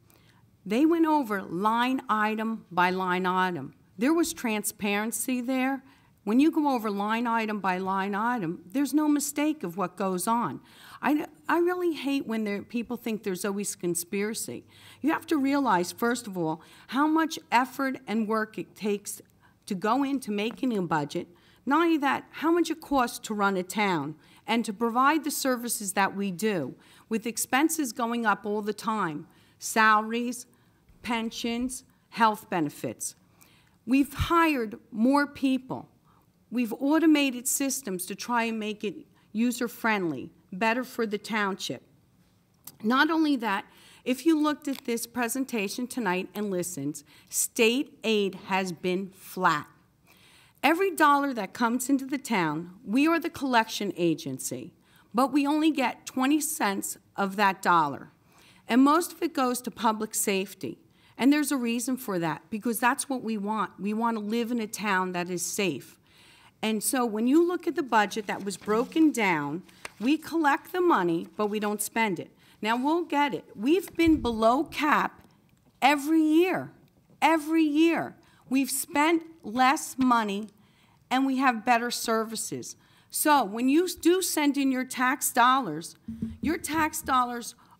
P: They went over line item by line item. There was transparency there. When you go over line item by line item, there's no mistake of what goes on. I really hate when people think there's always conspiracy. You have to realize, first of all, how much effort and work it takes to go into making a budget. Not only that, how much it costs to run a town and to provide the services that we do, with expenses going up all the time, salaries, pensions, health benefits. We've hired more people. We've automated systems to try and make it user-friendly, better for the township. Not only that, if you looked at this presentation tonight and listened, state aid has been flat. Every dollar that comes into the town, we are the collection agency, but we only get 20 cents of that dollar. And most of it goes to public safety. And there's a reason for that, because that's what we want. We want to live in a town that is safe. And so when you look at the budget that was broken down, we collect the money, but we don't spend it. Now, we'll get it. We've been below cap every year. Every year. We've spent less money, and we have better services. So when you do send in your tax dollars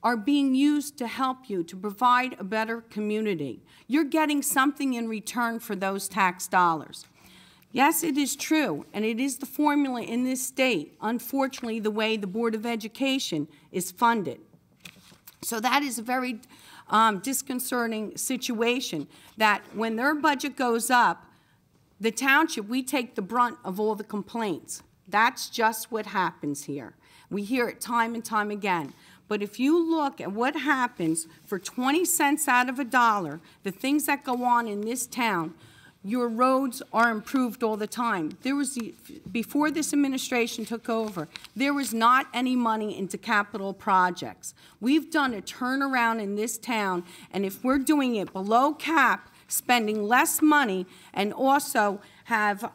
P: are being used to help you, to provide a better community. You're getting something in return for those tax dollars. Yes, it is true, and it is the formula in this state, unfortunately, the way the Board of Education is funded. So that is a very disconcerting situation, that when their budget goes up, the township, we take the brunt of all the complaints. That's just what happens here. We hear it time and time again. But if you look at what happens for 20 cents out of a dollar, the things that go on in this town, your roads are improved all the time. Before this administration took over, there was not any money into capital projects. We've done a turnaround in this town, and if we're doing it below cap, spending less money, and also have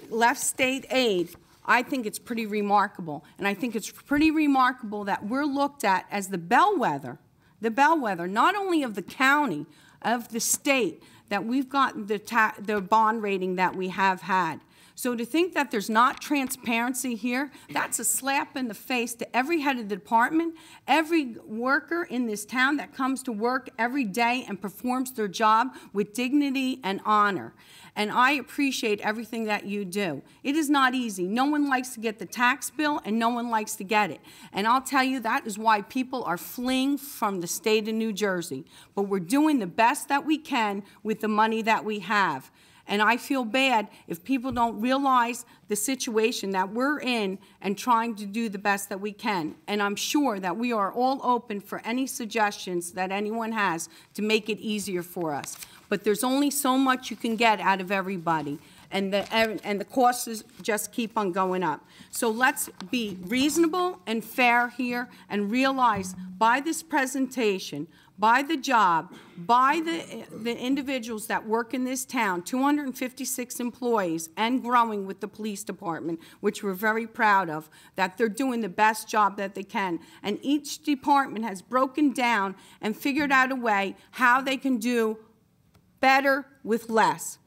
P: less state aid, I think it's pretty remarkable. And I think it's pretty remarkable that we're looked at as the bellwether, not only of the county, of the state, that we've gotten the bond rating that we have had. So to think that there's not transparency here, that's a slap in the face to every head of the department, every worker in this town that comes to work every day and performs their job with dignity and honor. And I appreciate everything that you do. It is not easy. No one likes to get the tax bill, and no one likes to get it. And I'll tell you, that is why people are fleeing from the state of New Jersey. But we're doing the best that we can with the money that we have. And I feel bad if people don't realize the situation that we're in and trying to do the best that we can. And I'm sure that we are all open for any suggestions that anyone has to make it easier for us. But there's only so much you can get out of everybody. and the costs just keep on going up. So let's be reasonable and fair here and realize by this presentation, by the job, by the individuals that work in this town, 256 employees and growing with the police department, which we're very proud of, that they're doing the best job that they can. And each department has broken down and figured out a way how they can do better with less.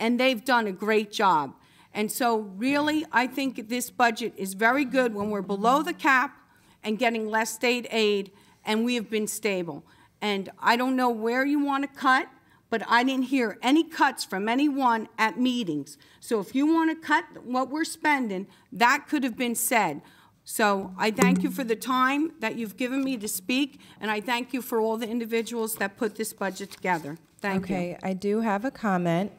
P: And they've done a great job. And so really, I think this budget is very good when we're below the cap and getting less state aid, and we have been stable. And I don't know where you want to cut, but I didn't hear any cuts from anyone at meetings. So if you want to cut what we're spending, that could have been said. So I thank you for the time that you've given me to speak, and I thank you for all the individuals that put this budget together. Thank you.
O: Okay, I do have a comment.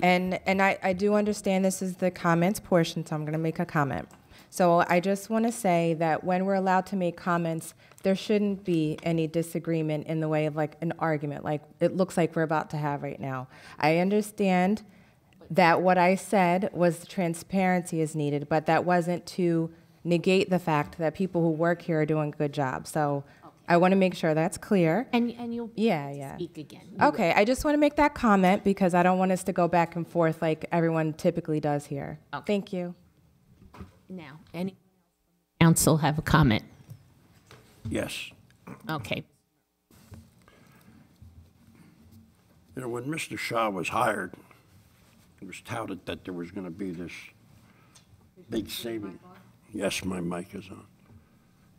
O: And I do understand this is the comments portion, so I'm going to make a comment. So I just want to say that when we're allowed to make comments, there shouldn't be any disagreement in the way of like an argument, like it looks like we're about to have right now. I understand that what I said was transparency is needed, but that wasn't to negate the fact that people who work here are doing a good job. So I want to make sure that's clear.
A: And you'll speak again.
O: Okay, I just want to make that comment because I don't want us to go back and forth like everyone typically does here.
A: Okay.
O: Thank you.
A: Now, any council have a comment?
L: Yes.
A: Okay.
L: You know, when Mr. Shaw was hired, it was touted that there was going to be this big saving. Yes, my mic is on.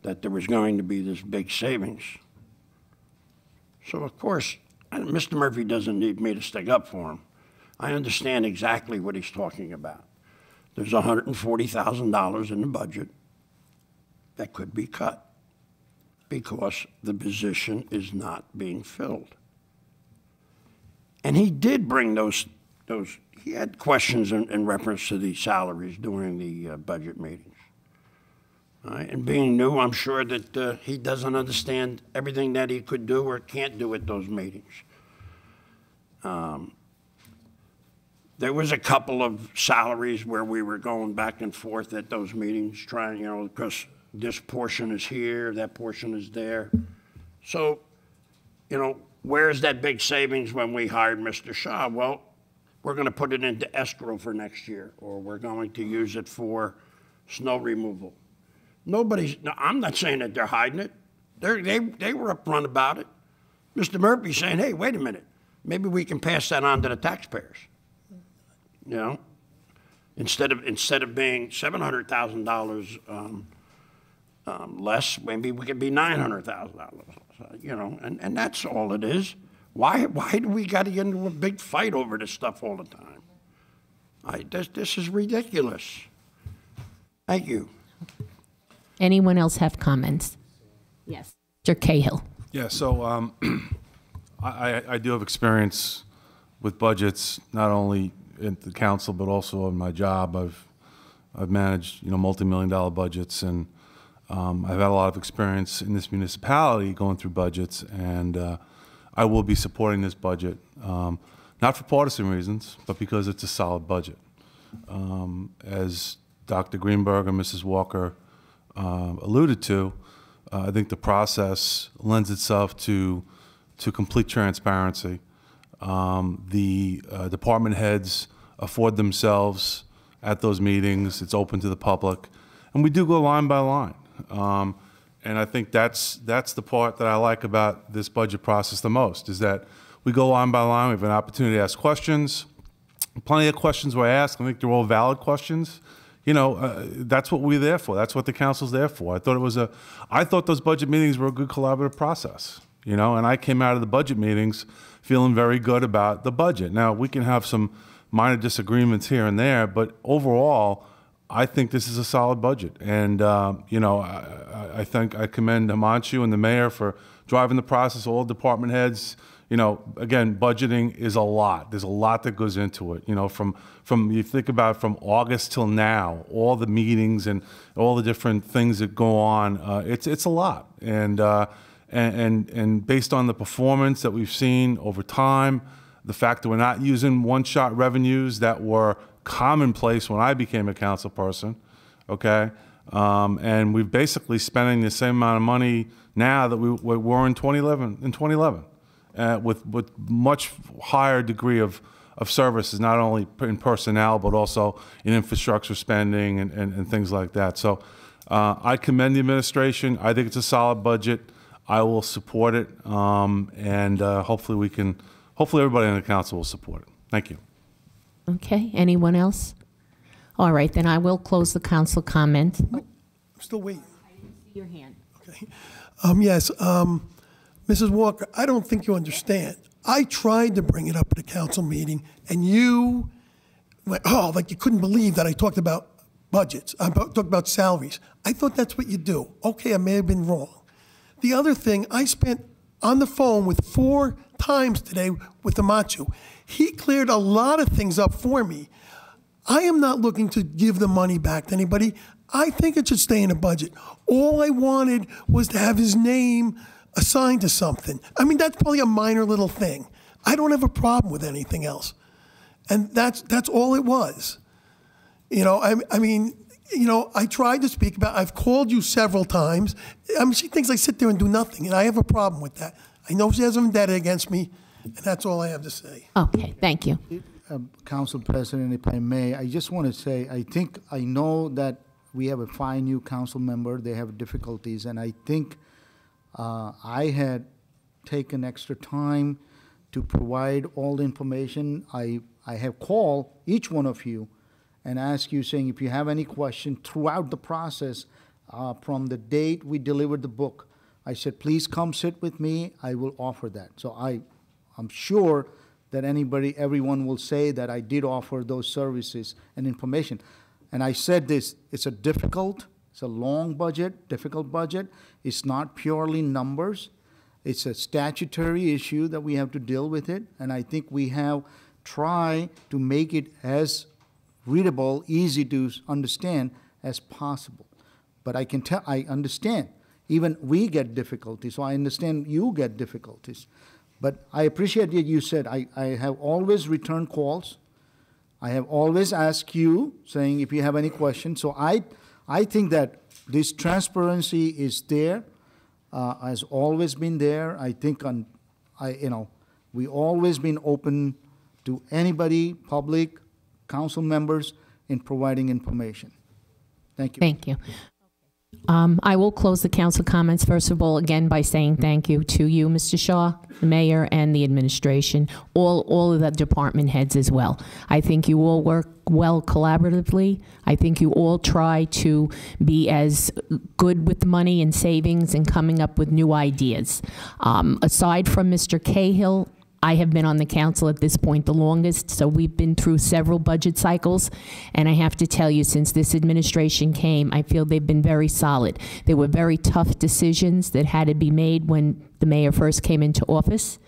L: That there was going to be this big savings. So, of course, Mr. Murphy doesn't need me to stick up for him. I understand exactly what he's talking about. There's $140,000 in the budget that could be cut because the position is not being filled. And he did bring those he had questions in reference to the salaries during the budget meetings. And being new, I'm sure that he doesn't understand everything that he could do or can't do at those meetings. There was a couple of salaries where we were going back and forth at those meetings, trying, you know, because this portion is here, that portion is there. So, you know, where's that big savings when we hired Mr. Shaw? Well, we're going to put it into escrow for next year, or we're going to use it for snow removal. No, I'm not saying that they're hiding it. They were upfront about it. Mr. Murphy's saying, hey, wait a minute, maybe we can pass that on to the taxpayers. You know, instead of being $700,000 less, maybe we could be $900,000. You know, and that's all it is. Why do we got to get into a big fight over this stuff all the time? This is ridiculous. Thank you.
A: Anyone else have comments? Yes, Mr. Cahill.
Q: Yeah. So I do have experience with budgets, not only at the council, but also in my job. I've managed, you know, multi-million-dollar budgets, and I've had a lot of experience in this municipality going through budgets, and I will be supporting this budget, not for partisan reasons, but because it's a solid budget. As Dr. Greenberg and Mrs. Walker alluded to, I think the process lends itself to complete transparency. The department heads afford themselves at those meetings. It's open to the public, and we do go line by line. And I think that's the part that I like about this budget process the most, is that we go line by line. We have an opportunity to ask questions. Plenty of questions were asked. I think they're all valid questions. You know, that's what we're there for. That's what the council's there for. I thought those budget meetings were a good collaborative process. You know, and I came out of the budget meetings feeling very good about the budget. Now, we can have some minor disagreements here and there, but overall, I think this is a solid budget. And, you know, I think I commend Himanshu and the mayor for driving the process, all department heads. You know, again, budgeting is a lot. There's a lot that goes into it. You know, from you think about from August till now, all the meetings and all the different things that go on, it's a lot. And based on the performance that we've seen over time, The fact that we're not using one-shot revenues that were commonplace when I became a council person, okay? And we're basically spending the same amount of money now that we were in 2011, with much higher degree of services, not only in personnel, but also in infrastructure spending and things like that. So I commend the administration. I think it's a solid budget. I will support it, and hopefully everybody on the council will support it. Thank you.
A: Okay, anyone else? All right, then I will close the council comment.
N: I'm still waiting.
A: I didn't see your hand.
N: Okay. Yes, Mrs. Walker, I don't think you understand. I tried to bring it up at a council meeting, and you went, oh, like you couldn't believe that I talked about budgets. I talked about salaries. I thought that's what you do. Okay, I may have been wrong. The other thing, I spent on the phone with 4 times today with Amachu. He cleared a lot of things up for me. I am not looking to give the money back to anybody. I think it should stay in the budget. All I wanted was to have his name assigned to something. I mean, that's probably a minor little thing. I don't have a problem with anything else. And that's all it was. You know, I mean, you know, I tried to speak about, I've called you several times. I mean, she thinks I sit there and do nothing, and I have a problem with that. I know she has a vendetta against me, and that's all I have to say.
A: Okay, thank you.
M: Council President, if I may, I just want to say, I know that we have a 5 new council member. They have difficulties, and I think I had taken extra time to provide all the information. I have called each one of you and asked you, saying if you have any question throughout the process, from the date we delivered the book, I said, please come sit with me. I will offer that. So I'm sure that everyone will say that I did offer those services and information. And I said this, it's a long budget, difficult budget. It's not purely numbers. It's a statutory issue that we have to deal with it. And I think we have tried to make it as readable, easy to understand as possible. But I can tell, I understand. Even we get difficulties, so I understand you get difficulties. But I appreciate that you said, I have always returned calls. I have always asked you, saying if you have any questions. So I think that this transparency is there, has always been there. I think we always been open to anybody, public, council members, in providing information. Thank you.
A: Thank you. I will close the council comments, first of all, again, by saying thank you to you, Mr. Shaw, the mayor, and the administration, all of the department heads as well. I think you all work well collaboratively. I think you all try to be as good with the money and savings and coming up with new ideas. Aside from Mr. Cahill, I have been on the council at this point the longest, so we've been through several budget cycles, and I have to tell you, since this administration came, I feel they've been very solid. There were very tough decisions that had to be made when the mayor first came into office,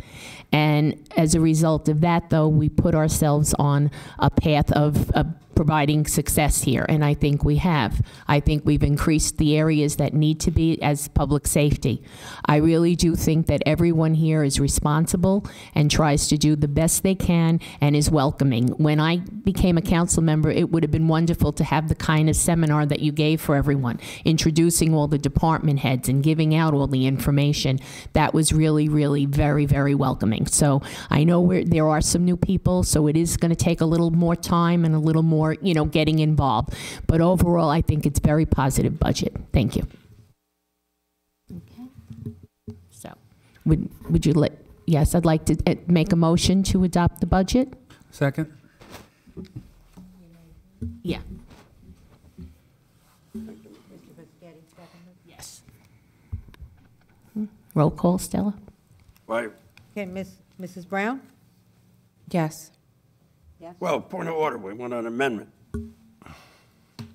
A: and as a result of that, though, we put ourselves on a path of providing success here, and I think we have. I think we've increased the areas that need to be as public safety. I really do think that everyone here is responsible and tries to do the best they can and is welcoming. When I became a council member, it would have been wonderful to have the kind of seminar that you gave for everyone, introducing all the department heads and giving out all the information. That was really, really very, very welcoming. So I know there are some new people, so it is going to take a little more time and a little more, getting involved. But overall, I think it's very positive budget. Thank you. Okay. So, would you yes, I'd like to make a motion to adopt the budget.
C: Second.
A: Yeah. Yes. Roll call, Stella.
L: Right.
B: Okay, Mrs. Brown?
O: Yes.
L: Well, point of order, we want an amendment.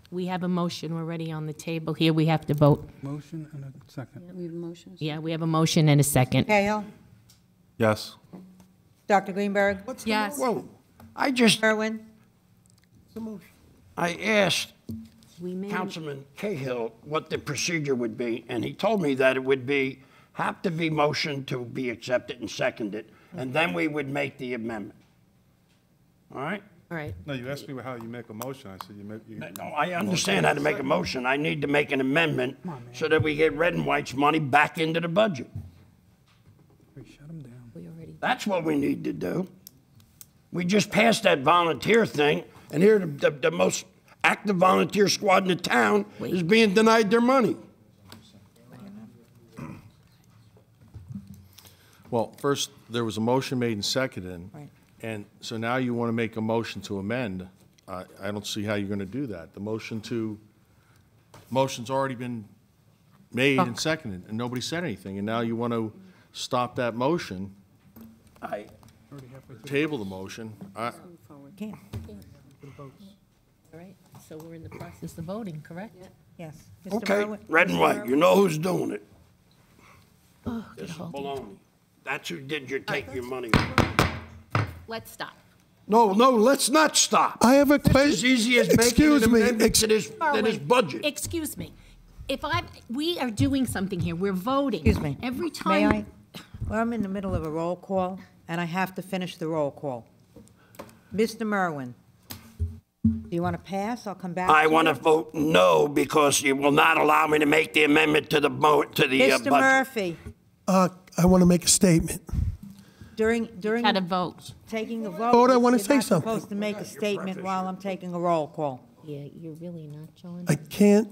A: We have a motion already on the table here. We have to vote.
C: Motion and a second.
P: We have a motion.
A: Yeah, we have a motion and a second.
B: Cahill?
Q: Yes.
B: Dr. Greenberg?
P: Yes.
L: Whoa, I just,
B: Irwin?
L: I asked
A: We made
L: Councilman Cahill what the procedure would be, and he told me that it would have to be motioned to be accepted and seconded, and then we would make the amendment. All right?
A: All right.
Q: No, you asked me how you make a motion. I said you make.
L: No, I understand how to make a motion. I need to make an amendment so that we get Red and White's money back into the budget. That's what we need to do. We just passed that volunteer thing, and here the most active volunteer squad in the town is being denied their money.
K: Well, first, there was a motion made and seconded, and so now you want to make a motion to amend. I don't see how you're going to do that. The motion's already been made and seconded, and nobody said anything, and now you want to stop that motion, table the motion.
B: Can't.
A: All right, so we're in the process of voting, correct?
B: Yes.
L: Okay, Red and White, you know who's doing it.
A: Oh,
L: This is baloney. That's who did take your money.
A: Let's stop.
L: No, let's not stop.
N: I have a question.
L: It's as easy as making an amendment to this budget.
A: Excuse me. We are doing something here. We're voting.
B: Excuse me.
A: Every
B: May
A: time.
B: I? Well, I'm in the middle of a roll call, and I have to finish the roll call. Mr. Merwin, do you want to pass? I'll come back.
L: I want to vote no because you will not allow me to make the amendment to the budget.
B: Mr. Murphy,
N: I want to make a statement.
B: during
A: Had a vote.
B: taking a vote.
N: Vote, I wanna
B: you're
N: say
B: not
N: something.
B: supposed to make a statement while I'm taking a roll call.
A: Yeah, you're really not, John.
N: I can't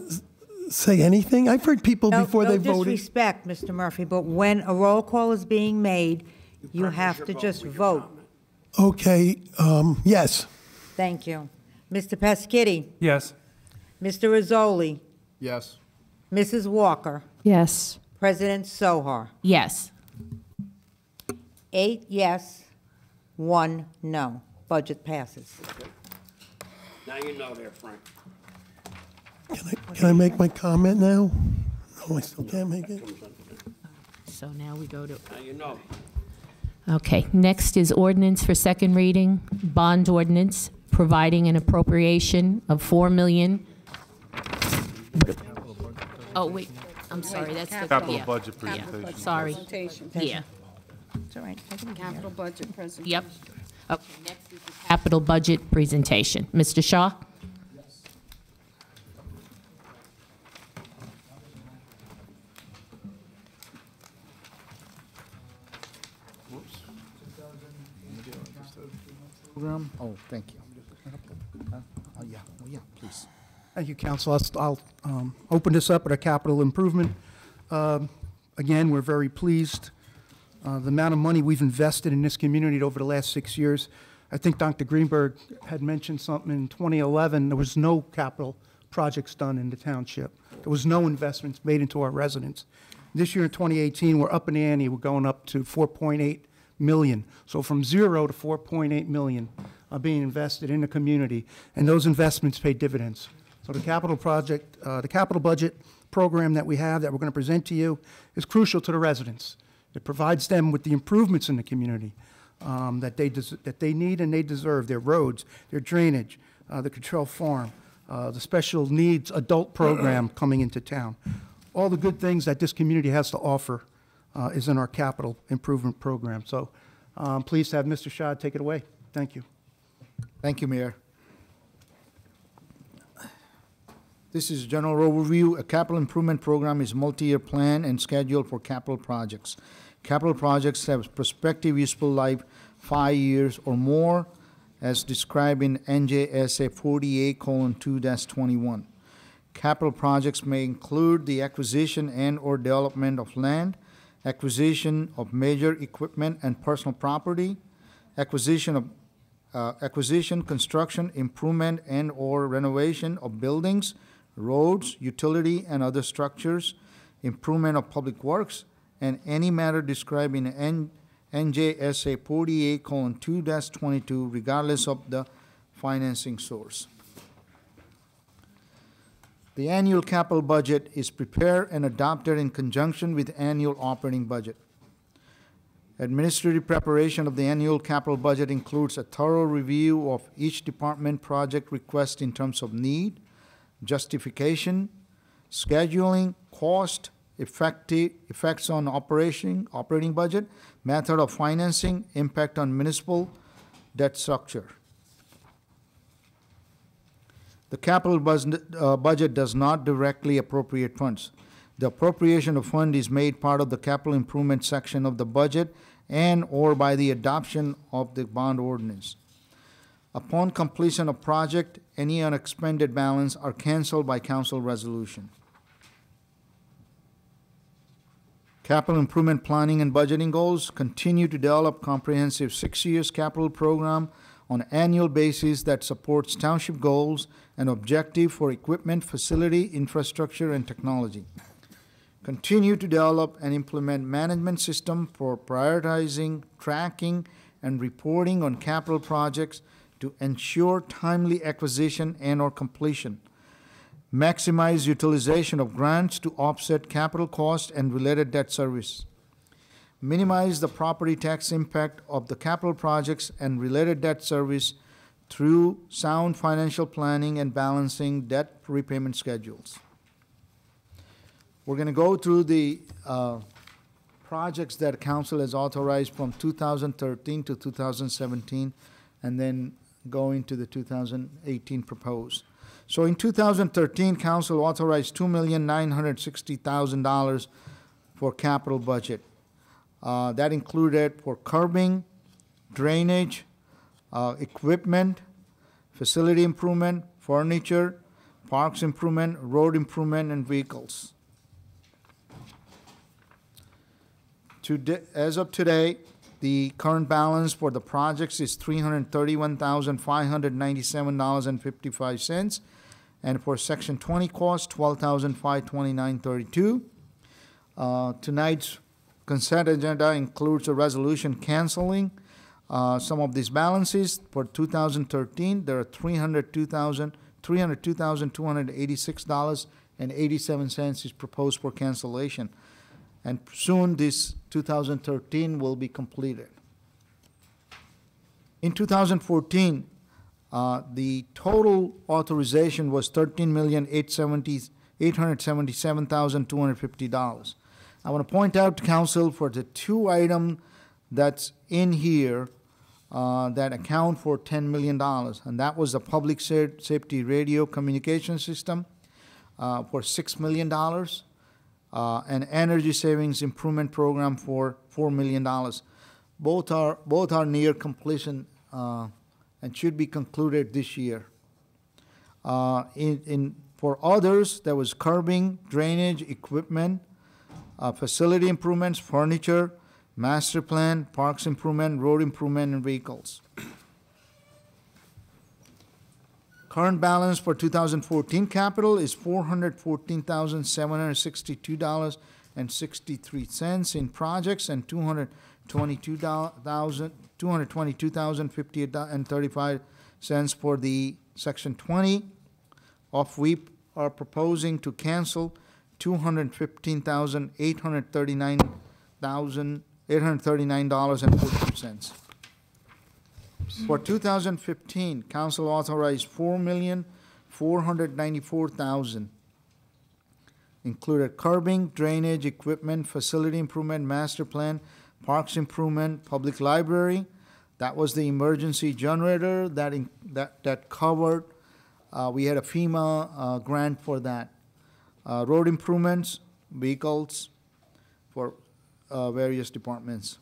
N: say anything. I've heard people before they
B: No
N: voted.
B: disrespect, Mr. Murphy, but when a roll call is being made, you have to just vote.
N: Okay, yes.
B: Thank you. Mr. Peschitti,
C: Yes.
B: Mr. Rizzoli,
D: Yes.
B: Mrs. Walker,
J: Yes.
B: President Sohar.
A: Yes.
B: 8 yes, 1 no. Budget passes.
L: Now you know there, Frank.
N: Can I make my comment now? No, I still can't make it.
A: So now we go to.
L: Now you know.
A: Okay, next is ordinance for second reading, bond ordinance, providing an appropriation of $4 million. Oh, wait, I'm sorry, that's the.
Q: Capital
A: yeah,
Q: budget
A: yeah,
Q: presentation.
A: Sorry,
P: Presentation.
A: yeah,
B: It's all right.
P: Capital budget presentation.
A: yep. Okay, next is the capital budget presentation. Mr. Shaw?
M: Program, oh, thank you. Yeah, please.
F: Thank you, Council. I'll open this up at a capital improvement. Again, we're very pleased. The amount of money we've invested in this community over the last 6 years. I think Dr. Greenberg had mentioned something in 2011. There was no capital projects done in the township. There was no investments made into our residents. This year in 2018, we're up in the ante. We're going up to 4.8 million. So from 0 to 4.8 million are being invested in the community, and those investments pay dividends. So the capital project, the capital budget program that we have that we're going to present to you is crucial to the residents. It provides them with the improvements in the community that they need and they deserve, their roads, their drainage, the control farm, the special needs adult program coming into town. All the good things that this community has to offer is in our capital improvement program. So I'm pleased to have Mr. Shad take it away. Thank you.
M: Thank you, Mayor. This is general overview. A capital improvement program is multi-year plan and schedule for capital projects. Capital projects have prospective useful life 5 years or more, as described in NJSA 48:2-21. Capital projects may include the acquisition and/or development of land, acquisition of major equipment and personal property, acquisition, construction, improvement, and/or renovation of buildings, roads, utility, and other structures, improvement of public works, and any matter described in NJSA 48:2-22, regardless of the financing source. The annual capital budget is prepared and adopted in conjunction with annual operating budget. Administrative preparation of the annual capital budget includes a thorough review of each department project request in terms of need, justification, scheduling, cost, effects on operating budget, method of financing, impact on municipal debt structure. The capital budget does not directly appropriate funds. The appropriation of fund is made part of the capital improvement section of the budget and or by the adoption of the bond ordinance. Upon completion of project, any unexpended balance are canceled by council resolution. Capital improvement planning and budgeting goals: continue to develop comprehensive 6 years capital program on an annual basis that supports township goals and objective for equipment, facility, infrastructure, and technology. Continue to develop and implement management system for prioritizing, tracking, and reporting on capital projects to ensure timely acquisition and or completion. Maximize utilization of grants to offset capital costs and related debt service. Minimize the property tax impact of the capital projects and related debt service through sound financial planning and balancing debt repayment schedules. We're going to go through the projects that council has authorized from 2013 to 2017 and then go into the 2018 proposed. So in 2013, council authorized $2,960,000 for capital budget. That included for curbing, drainage, equipment, facility improvement, furniture, parks improvement, road improvement, and vehicles. As of today, the current balance for the projects is $331,597.55, and for Section 20 cost, $12,529.32. Tonight's consent agenda includes a resolution canceling some of these balances. For 2013, there are $302,286.87 is proposed for cancellation. And soon this 2013 will be completed. In 2014, the total authorization was $13,877,250. I want to point out to council for the two items that's in here that account for $10 million, and that was the public safety radio communication system for $6 million, an energy savings improvement program for $4 million. Both are near completion and should be concluded this year. For others, there was curbing, drainage, equipment, facility improvements, furniture, master plan, parks improvement, road improvement, and vehicles. Current balance for 2014 capital is $414,762.63 in projects and $222,058.35 for the Section 20. Of we are proposing to cancel $215,839.42. For 2015, council authorized $4,494,000, included curbing, drainage, equipment, facility improvement, master plan, parks improvement, public library. That was the emergency generator that covered. We had a FEMA grant for that. Road improvements, vehicles for various departments.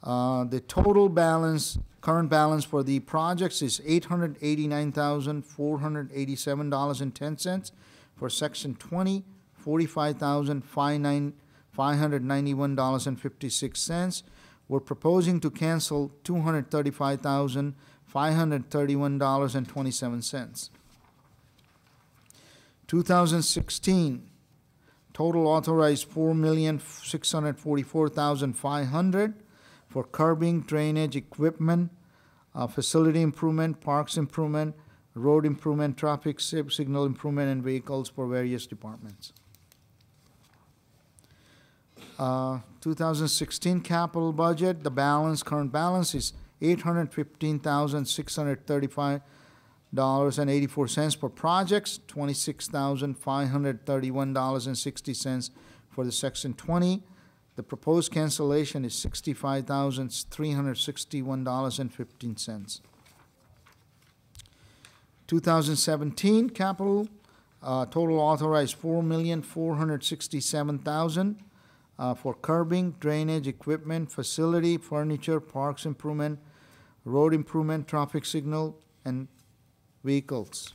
M: The total balance, current balance for the projects is $889,487.10. For Section 20, $45,591.56. We're proposing to cancel $235,531.27. 2016, total authorized $4,644,500 for curbing, drainage, equipment, facility improvement, parks improvement, road improvement, traffic signal improvement, and vehicles for various departments. 2016 capital budget, the balance, current balance is $815,635 $26,531.84 for projects, $26,531.60 for the Section 20. The proposed cancellation is $65,361.15. 2017 capital, total authorized $4,467,000 for curbing, drainage, equipment, facility, furniture, parks improvement, road improvement, traffic signal, and vehicles.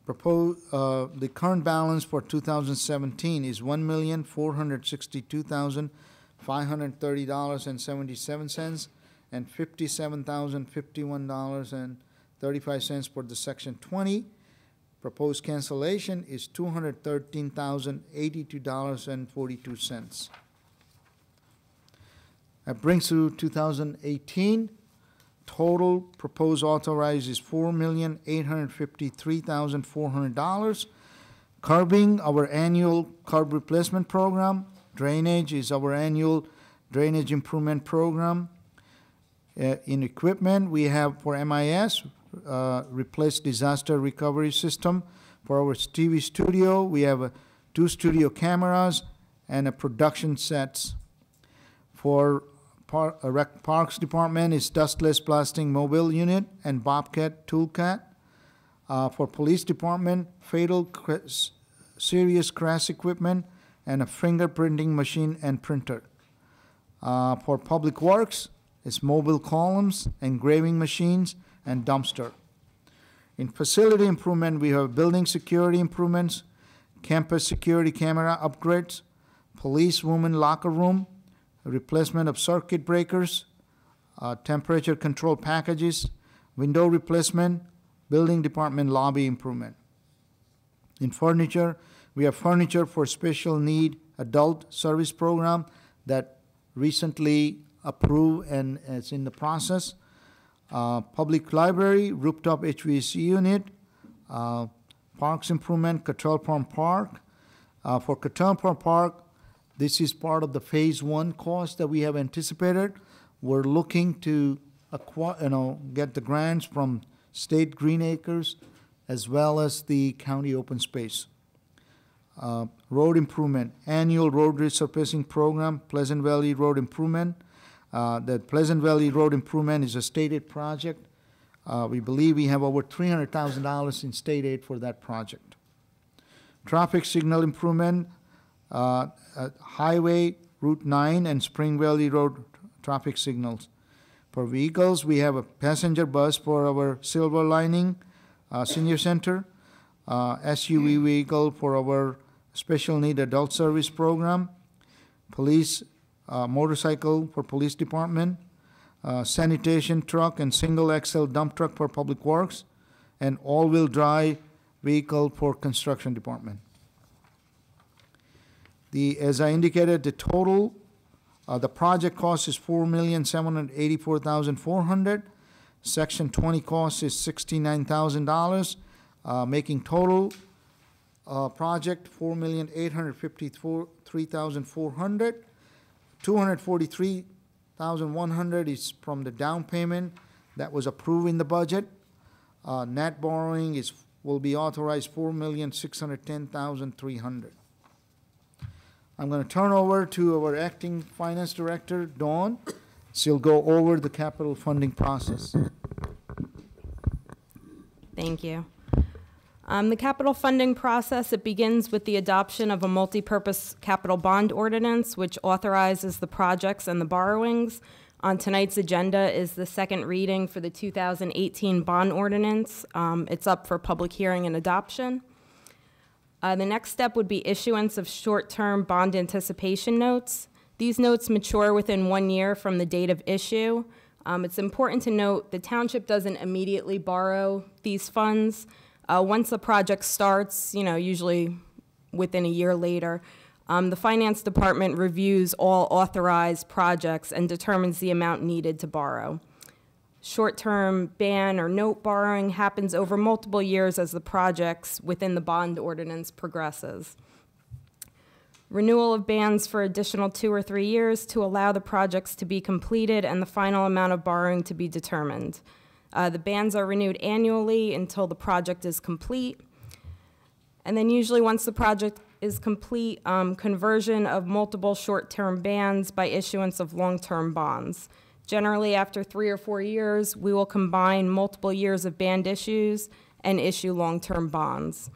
M: The current balance for 2017 is $1,462,530.77 and $57,051.35 for the Section 20. Proposed cancellation is $213,082.42. That brings to 2018. Total proposed authorized is $4,853,400. Curbing, our annual curb replacement program. Drainage is our annual drainage improvement program. In equipment, we have for MIS, replace disaster recovery system. For our TV studio, we have 2 studio cameras and a production sets. For Parks Department is dustless blasting mobile unit and Bobcat toolcat. For Police Department, fatal serious crash equipment and a fingerprinting machine and printer. For Public Works, it's mobile columns, engraving machines, and dumpster. In facility improvement, we have building security improvements, campus security camera upgrades, police woman locker room, replacement of circuit breakers, temperature control packages, window replacement, building department lobby improvement. In furniture, we have furniture for special need adult service program that recently approved and is in the process. Public library, rooftop HVAC unit, parks improvement, Cottrell Palm Park. For Cottrell Palm Park, this is part of the phase 1 cost that we have anticipated. We're looking to get the grants from State Green Acres as well as the county open space. Road improvement, annual road resurfacing program, Pleasant Valley Road Improvement. The Pleasant Valley Road Improvement is a state aid project. We believe we have over $300,000 in state aid for that project. Traffic signal improvement, Highway, Route 9, and Spring Valley Road traffic signals. For vehicles, we have a passenger bus for our Silver Lining Senior Center, SUV vehicle for our Special Need Adult Service Program, police motorcycle for Police Department, sanitation truck and single axle dump truck for Public Works, and all-wheel drive vehicle for Construction Department. As I indicated, the total, the project cost is $4,784,400. Section 20 cost is $69,000, making total project $4,853,400. $243,100 is from the down payment that was approved in the budget. Net borrowing will be authorized $4,610,300. I'm going to turn over to our acting finance director, Dawn. She'll go over the capital funding process.
R: Thank you. The capital funding process, it begins with the adoption of a multi-purpose capital bond ordinance, which authorizes the projects and the borrowings. On tonight's agenda is the second reading for the 2018 bond ordinance. It's up for public hearing and adoption. The next step would be issuance of short-term bond anticipation notes. These notes mature within 1 year from the date of issue. It's important to note the township doesn't immediately borrow these funds. Once the project starts, usually within a year later, the finance department reviews all authorized projects and determines the amount needed to borrow. Short-term ban or note borrowing happens over multiple years as the projects within the bond ordinance progresses. Renewal of bans for additional 2 or 3 years to allow the projects to be completed and the final amount of borrowing to be determined. The bans are renewed annually until the project is complete. And then usually once the project is complete, conversion of multiple short-term bans by issuance of long-term bonds. Generally, after 3 or 4 years, we will combine multiple years of band issues and issue long-term bonds.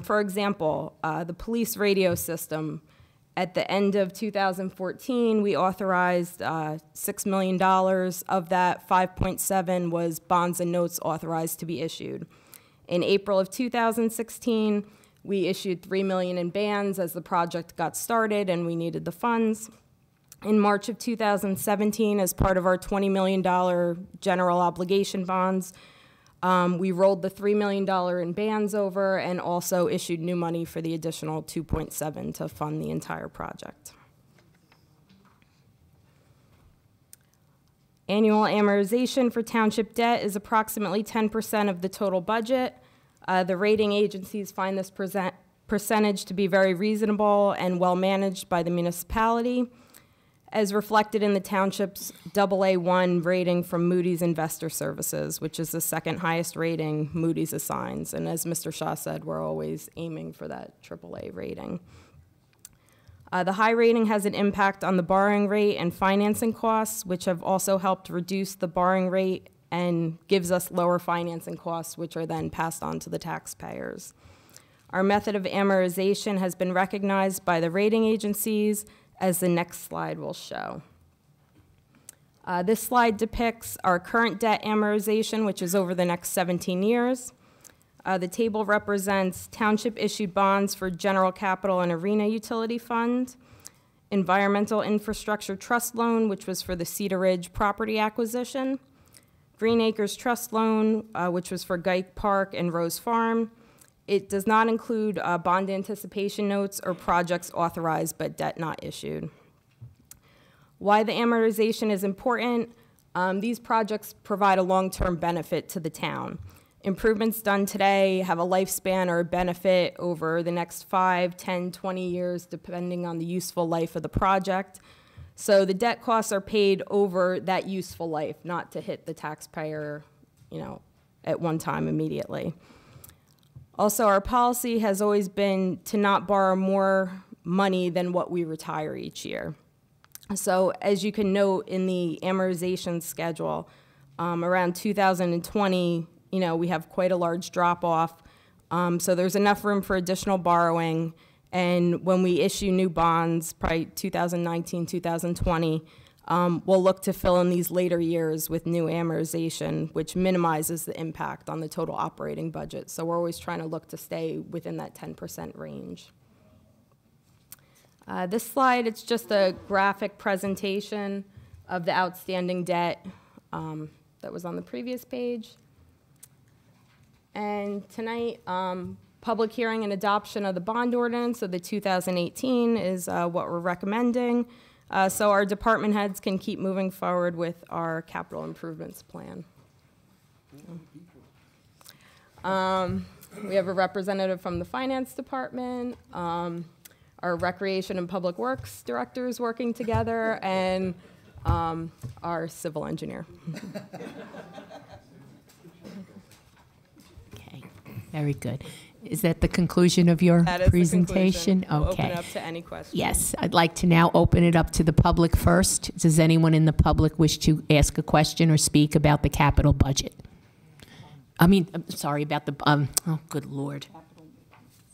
R: For example, the police radio system. At the end of 2014, we authorized $6 million. Of that, 5.7 was bonds and notes authorized to be issued. In April of 2016, we issued $3 million in bans as the project got started and we needed the funds. In March of 2017, as part of our $20 million general obligation bonds, we rolled the $3 million in bans over and also issued new money for the additional 2.7 to fund the entire project. Annual amortization for township debt is approximately 10% of the total budget. The rating agencies find this percentage to be very reasonable and well managed by the municipality, as reflected in the township's AA1 rating from Moody's Investor Services, which is the second highest rating Moody's assigns. And as Mr. Shaw said, we're always aiming for that AAA rating. The high rating has an impact on the borrowing rate and financing costs, which have also helped reduce the borrowing rate and gives us lower financing costs, which are then passed on to the taxpayers. Our method of amortization has been recognized by the rating agencies, as the next slide will show. This slide depicts our current debt amortization, which is over the next 17 years. The table represents township-issued bonds for General Capital and Arena Utility Fund, Environmental Infrastructure Trust Loan, which was for the Cedar Ridge property acquisition, Green Acres Trust Loan, which was for Gike Park and Rose Farm. It does not include bond anticipation notes or projects authorized but debt not issued. Why the amortization is important, these projects provide a long-term benefit to the town. Improvements done today have a lifespan or a benefit over the next 5, 10, 20 years, depending on the useful life of the project. So the debt costs are paid over that useful life, not to hit the taxpayer, at one time immediately. Also, our policy has always been to not borrow more money than what we retire each year. So as you can note in the amortization schedule, around 2020, we have quite a large drop-off. So there's enough room for additional borrowing. And when we issue new bonds, probably 2019, 2020, we'll look to fill in these later years with new amortization, which minimizes the impact on the total operating budget. So we're always trying to look to stay within that 10% range. This slide, it's just a graphic presentation of the outstanding debt that was on the previous page. And tonight, public hearing and adoption of the bond ordinance of the 2018 is what we're recommending. So our department heads can keep moving forward with our capital improvements plan. We have a representative from the finance department, our recreation and public works directors working together, and our civil engineer.
A: Okay, very good. Is that the conclusion of your presentation?
R: We'll
A: okay.
R: Open it up to any questions.
A: Yes, I'd like to now open it up to the public first. Does anyone in the public wish to ask a question or speak about the capital budget? I'm sorry, about the, oh, good Lord.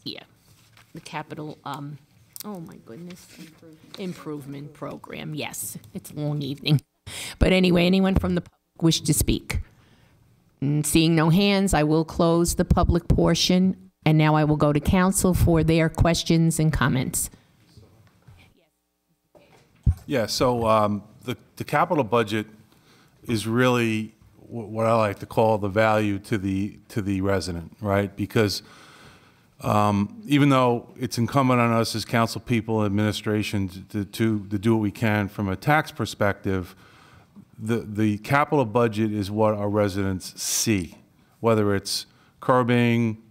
A: Yeah, the capital, oh my goodness. Improvement program, yes. It's a long evening. But anyway, anyone from the public wish to speak? Seeing no hands, I will close the public portion. And now I will go to council for their questions and comments.
Q: Yeah, so the capital budget is really what I like to call the value to the resident, right? Because even though it's incumbent on us as council people and administration to do what we can from a tax perspective, the capital budget is what our residents see, whether it's curbing,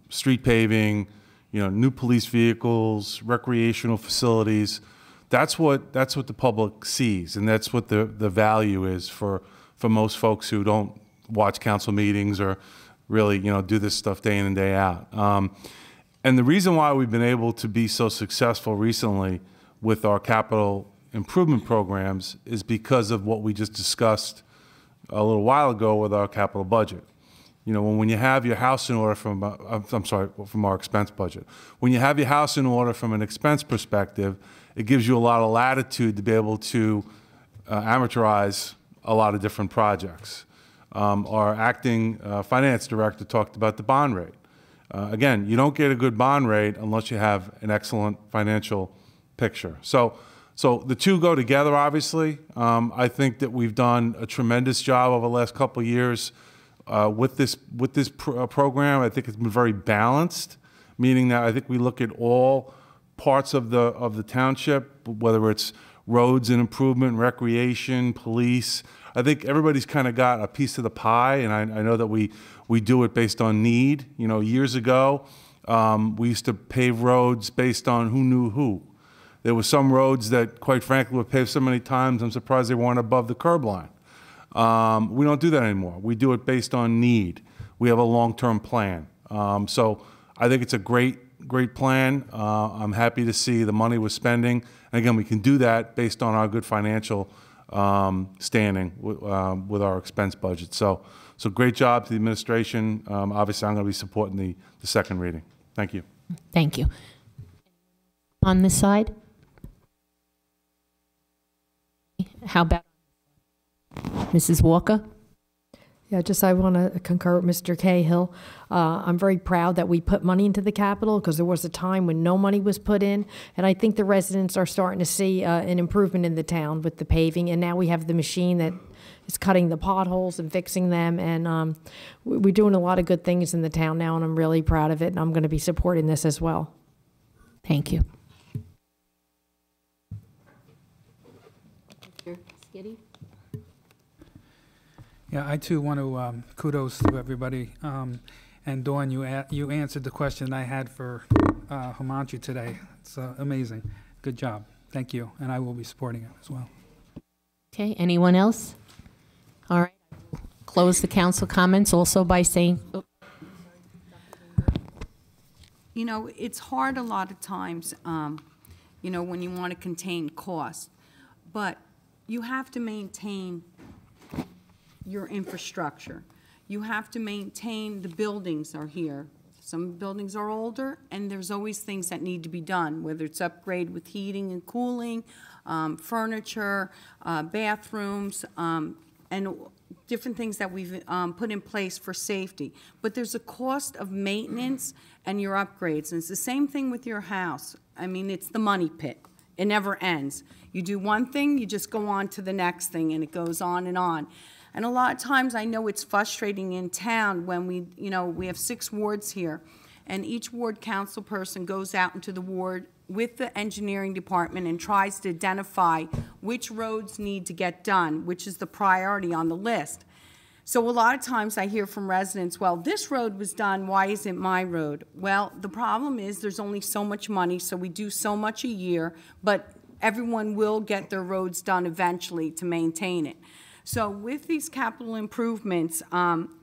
Q: street paving, new police vehicles, recreational facilities. That's what the public sees, and that's what the value is for most folks who don't watch council meetings or really, do this stuff day in and day out. And the reason why we've been able to be so successful recently with our capital improvement programs is because of what we just discussed a little while ago with our capital budget. When you have your house in order from our expense budget. When you have your house in order from an expense perspective, it gives you a lot of latitude to be able to amortize a lot of different projects. Our acting finance director talked about the bond rate. Again, you don't get a good bond rate unless you have an excellent financial picture. So the two go together, obviously. I think that we've done a tremendous job over the last couple of years with this program. I think it's been very balanced, meaning that I think we look at all parts of the township, whether it's roads and improvement, recreation, police. I think everybody's kind of got a piece of the pie, and I know that we do it based on need. Years ago, we used to pave roads based on who knew who. There were some roads that, quite frankly, were paved so many times, I'm surprised they weren't above the curb line. We don't do that anymore. We do it based on need. We have a long-term plan. So I think it's a great plan. I'm happy to see the money we're spending. And again, we can do that based on our good financial standing with our expense budget. So great job to the administration. Obviously, I'm going to be supporting the second reading. Thank you.
A: Thank you. On this side? How about Mrs. Walker?
J: Yeah, I want to concur with Mr. Cahill. I'm very proud that we put money into the capital because there was a time when no money was put in, and I think the residents are starting to see an improvement in the town with the paving, and now we have the machine that is cutting the potholes and fixing them, and we're doing a lot of good things in the town now, and I'm really proud of it, and I'm going to be supporting this as well.
A: Thank you. Mr. Skiddy?
C: Yeah, I too want to kudos to everybody. And Dawn, you answered the question I had for Himanshu today. It's amazing. Good job. Thank you. And I will be supporting it as well.
A: Okay, anyone else? All right. Close the council comments also by saying...
P: It's hard a lot of times, when you want to contain cost. But you have to maintain your infrastructure. You have to maintain the buildings are here. Some buildings are older, and there's always things that need to be done, whether it's upgrade with heating and cooling, furniture, bathrooms, and different things that we've put in place for safety. But there's a cost of maintenance and your upgrades, and it's the same thing with your house. I mean, it's the money pit. It never ends. You do one thing, you just go on to the next thing, and it goes on and on. And a lot of times I know it's frustrating in town when we have 6 wards here, and each ward council person goes out into the ward with the engineering department and tries to identify which roads need to get done, which is the priority on the list. So a lot of times I hear from residents, well, this road was done, why isn't my road? Well, the problem is there's only so much money, so we do so much a year, but everyone will get their roads done eventually to maintain it. So with these capital improvements,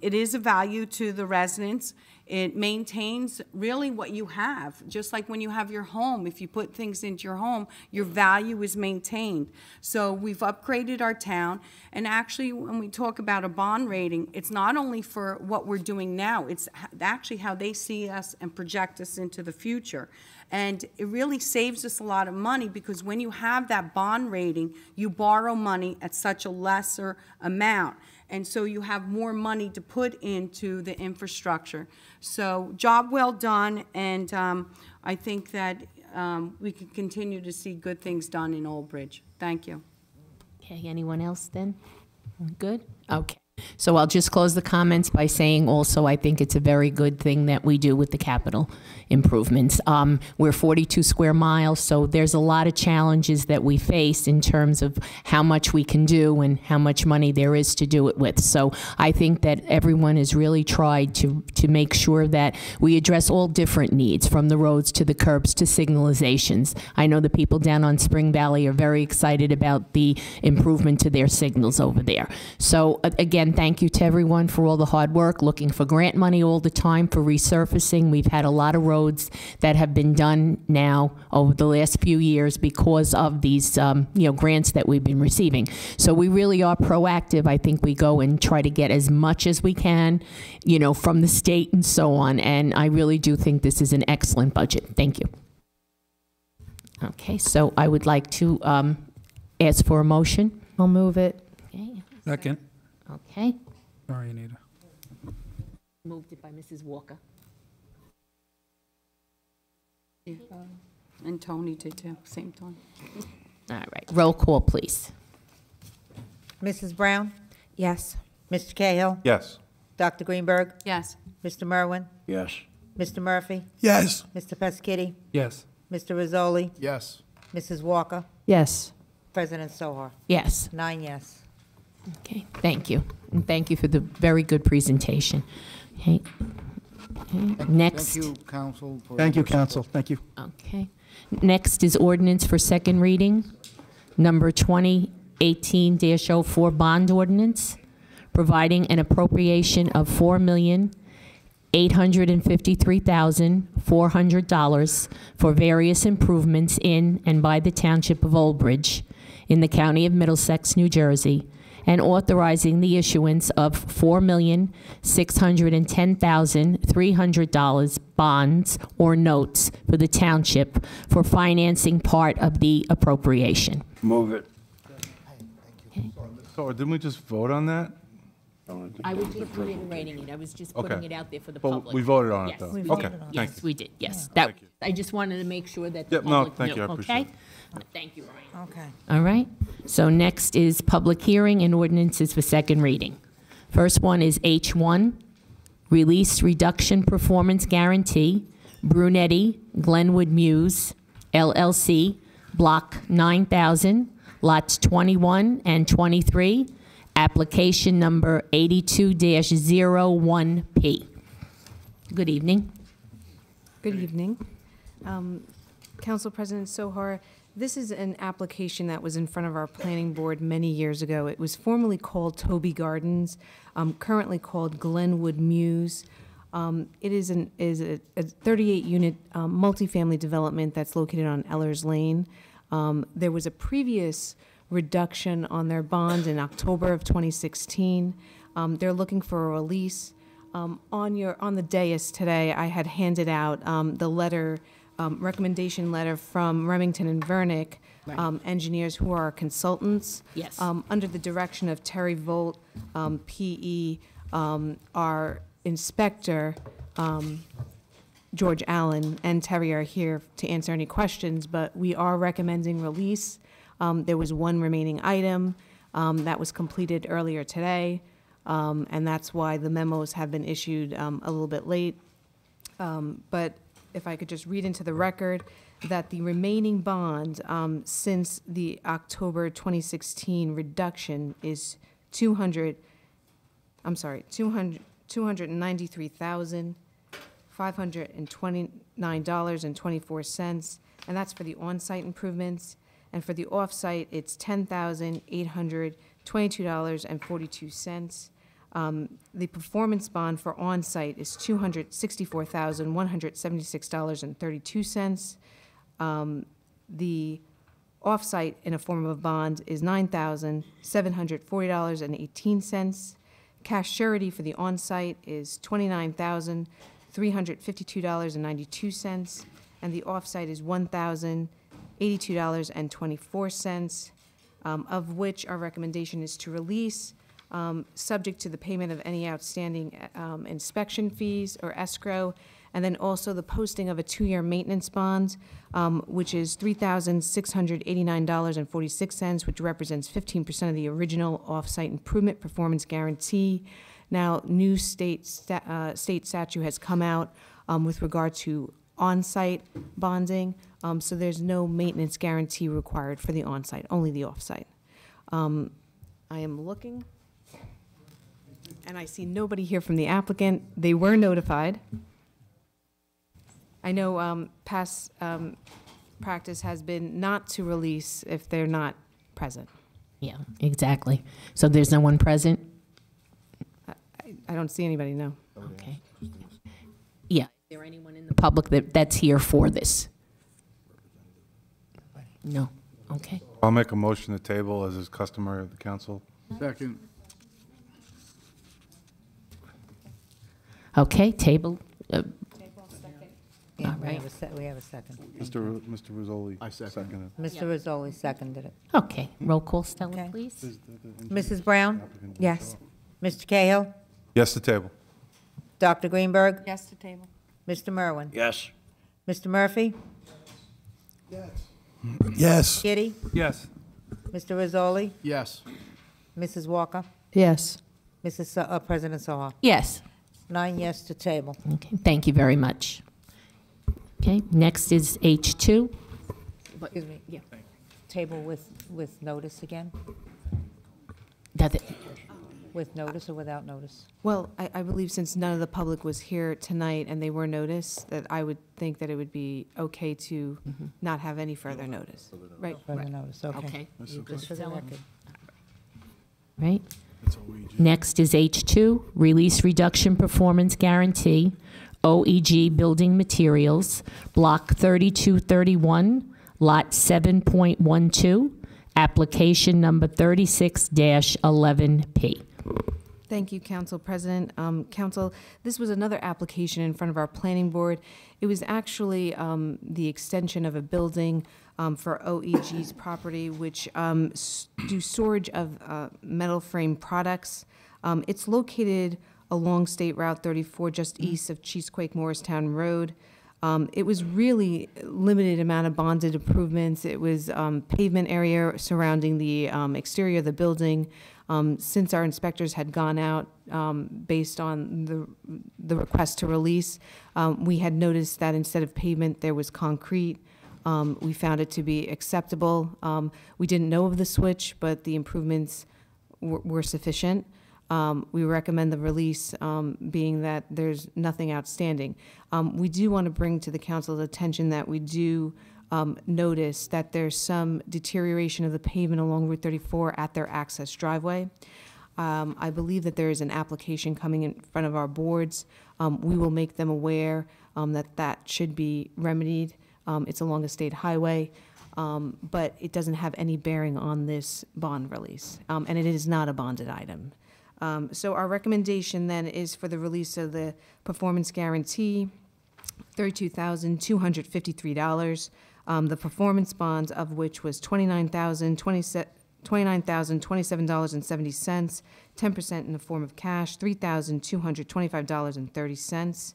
P: it is a value to the residents. It maintains really what you have. Just like when you have your home, if you put things into your home, your value is maintained. So we've upgraded our town, and actually when we talk about a bond rating, it's not only for what we're doing now, it's actually how they see us and project us into the future. And it really saves us a lot of money because when you have that bond rating, you borrow money at such a lesser amount. And so you have more money to put into the infrastructure. So job well done, and I think that we can continue to see good things done in Old Bridge. Thank you.
A: Okay, anyone else then? Good? Okay. So I'll just close the comments by saying also I think it's a very good thing that we do with the capital improvements. We're 42 square miles, so there's a lot of challenges that we face in terms of how much we can do and how much money there is to do it with. So I think that everyone has really tried to make sure that we address all different needs, from the roads to the curbs to signalizations. I know the people down on Spring Valley are very excited about the improvement to their signals over there. So again, again, thank you to everyone for all the hard work, looking for grant money all the time for resurfacing. We've had a lot of roads that have been done now over the last few years because of these, grants that we've been receiving. So we really are proactive. I think we go and try to get as much as we can, from the state and so on. And I really do think this is an excellent budget. Thank you. Okay, so I would like to ask for a motion.
J: I'll move it.
A: Okay.
C: Second.
A: Okay.
C: Sorry, Anita.
A: Moved it by Mrs. Walker.
P: And Tony did too, same time.
A: All right, roll call, please.
B: Mrs. Brown?
O: Yes.
B: Mr. Cahill?
Q: Yes.
B: Dr. Greenberg?
P: Yes.
B: Mr. Merwin?
L: Yes.
B: Mr. Murphy?
N: Yes.
B: Mr. Peschitti?
C: Yes.
B: Mr. Rizzoli?
D: Yes.
B: Mrs. Walker?
J: Yes.
B: President Sohar?
A: Yes.
B: 9 yes.
A: Okay, thank you. And thank you for the very good presentation. Okay. Next.
M: Thank you, council.
F: Thank you, council. Thank you.
A: Okay. Next is ordinance for second reading, number 2018-04 bond ordinance, providing an appropriation of $4,853,400 for various improvements in and by the Township of Old Bridge in the County of Middlesex, New Jersey, and authorizing the issuance of $4,610,300 bonds or notes for the township for financing part of the appropriation.
L: Move it.
Q: So didn't we just vote on that?
A: I was just reiterating it. I was just putting
Q: Okay.
A: it out there for the
Q: But
A: public.
Q: we voted on it,
A: Yes,
Q: though.
A: we
Q: Okay,
A: voted on it.
Q: thank
A: Yes,
Q: you.
A: we did, yes.
Q: Yeah.
A: That,
Q: Thank you.
A: I just wanted to make sure that the
Q: Yep, no,
A: public
Q: thank
A: knew,
Q: you, I appreciate
A: okay? Thank you, Ryan.
B: Okay.
A: All right. So next is public hearing and ordinances for second reading. First one is H1, Release Reduction Performance Guarantee, Brunetti, Glenwood Muse, LLC, Block 9000, Lots 21 and 23, application number 82-01P. Good evening.
O: Good evening. Council President Sohar, this is an application that was in front of our planning board many years ago. It was formerly called Toby Gardens, currently called Glenwood Muse. It is a 38-unit multifamily development that's located on Ellers Lane. There was a previous reduction on their bond in October of 2016. They're looking for a release. On the dais today, I had handed out the letter, recommendation letter from Remington and Vernick, engineers who are our consultants.
A: Yes.
O: Under the direction of Terry Volt, PE, our inspector, George Allen, and Terry are here to answer any questions, but we are recommending release. There was one remaining item that was completed earlier today, and that's why the memos have been issued a little bit late. But if I could just read into the record that the remaining bond since the October 2016 reduction is $293,529.24, and that's for the on-site improvements. And for the off-site, it's $10,822.42. The performance bond for on-site is $264,176.32. The off-site in a form of bond is $9,740.18. Cash surety for the on-site is $29,352.92, and the off-site is $1,082.24, of which our recommendation is to release, subject to the payment of any outstanding inspection fees or escrow, and then also the posting of a 2-year maintenance bond, which is $3,689.46, which represents 15% of the original off-site improvement performance guarantee. Now, new state statute has come out with regard to on-site bonding, so there's no maintenance guarantee required for the on-site, only the off-site. I am looking, and I see nobody here from the applicant. They were notified. I know past practice has been not to release if they're not present.
A: Yeah, exactly. So there's no one present?
O: don't see anybody, no.
A: Okay. Yeah. Is there anyone in the public that's here for this? No. Okay.
Q: I'll make a motion to table as is customary of the council.
D: Second.
A: Okay, table.
B: Yeah,
A: All right.
B: we have a second.
Q: Mr. Rizzoli. I second it.
B: Mr. Rizzoli seconded it.
A: Okay, roll call, Stella,
B: Okay.
A: please.
B: Mrs. Brown?
O: Yes.
B: Mr. Cahill?
Q: Yes to table.
B: Dr. Greenberg?
P: Yes to table.
B: Mr. Merwin?
L: Yes.
B: Mr. Murphy?
N: Yes.
B: Kitty?
C: Yes.
B: Mr. Rizzoli?
D: Yes.
B: Mrs. Walker?
J: Yes.
B: President Soha?
A: Yes.
B: 9 yes to table.
A: Okay, thank you very much. Okay, next is H2.
B: Excuse me.
A: Yeah.
B: Table with notice again?
A: Does it-
B: With notice or without notice?
O: Well, I believe since none of the public was here tonight and they were noticed, that I would think that it would be okay to not have any further notice. Right?
B: Further notice, okay.
A: Okay.
B: Just for the record.
A: Right? Next is H2, Release Reduction Performance Guarantee, OEG Building Materials, Block 3231, Lot 7.12, application number 36-11P.
O: Thank you, Council President. Council, this was another application in front of our planning board. It was actually the extension of a building for OEG's property, which do storage of metal frame products. It's located along State Route 34, just east of Cheesequake Morristown Road. It was really limited amount of bonded improvements. It was pavement area surrounding the exterior of the building. Since our inspectors had gone out based on the request to release, we had noticed that instead of pavement, there was concrete. We found it to be acceptable. We didn't know of the switch, but the improvements were sufficient. We recommend the release, being that there's nothing outstanding. We do want to bring to the council's attention that we do notice that there's some deterioration of the pavement along Route 34 at their access driveway. I believe that there is an application coming in front of our boards. We will make them aware that that should be remedied. It's along a state highway, but it doesn't have any bearing on this bond release, and it is not a bonded item. So our recommendation then is for the release of the performance guarantee, $32,253. The performance bonds of which was $29,027.70, 10% in the form of cash, $3,225.30.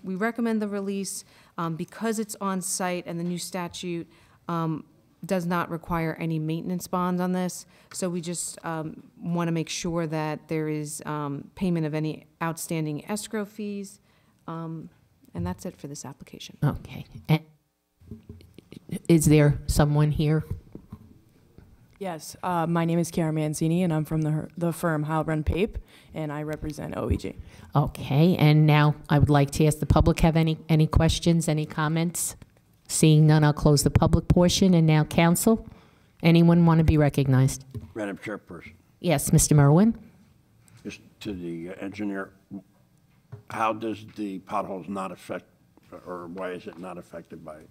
O: We recommend the release because it's on site and the new statute does not require any maintenance bond on this. So we just want to make sure that there is payment of any outstanding escrow fees. And that's it for this application.
A: Okay. And is there someone here?
S: Yes, my name is Chiara Manzini, and I'm from the firm Heilbrunn Pape, and I represent OEG.
A: Okay, and now I would like to ask the public, have any questions, any comments? Seeing none, I'll close the public portion, and now council. Anyone want to be recognized?
L: Madam Chairperson,
A: Yes, Mr. Merwin?
L: just to the engineer, how does the potholes not affect, or why is it not affected by it?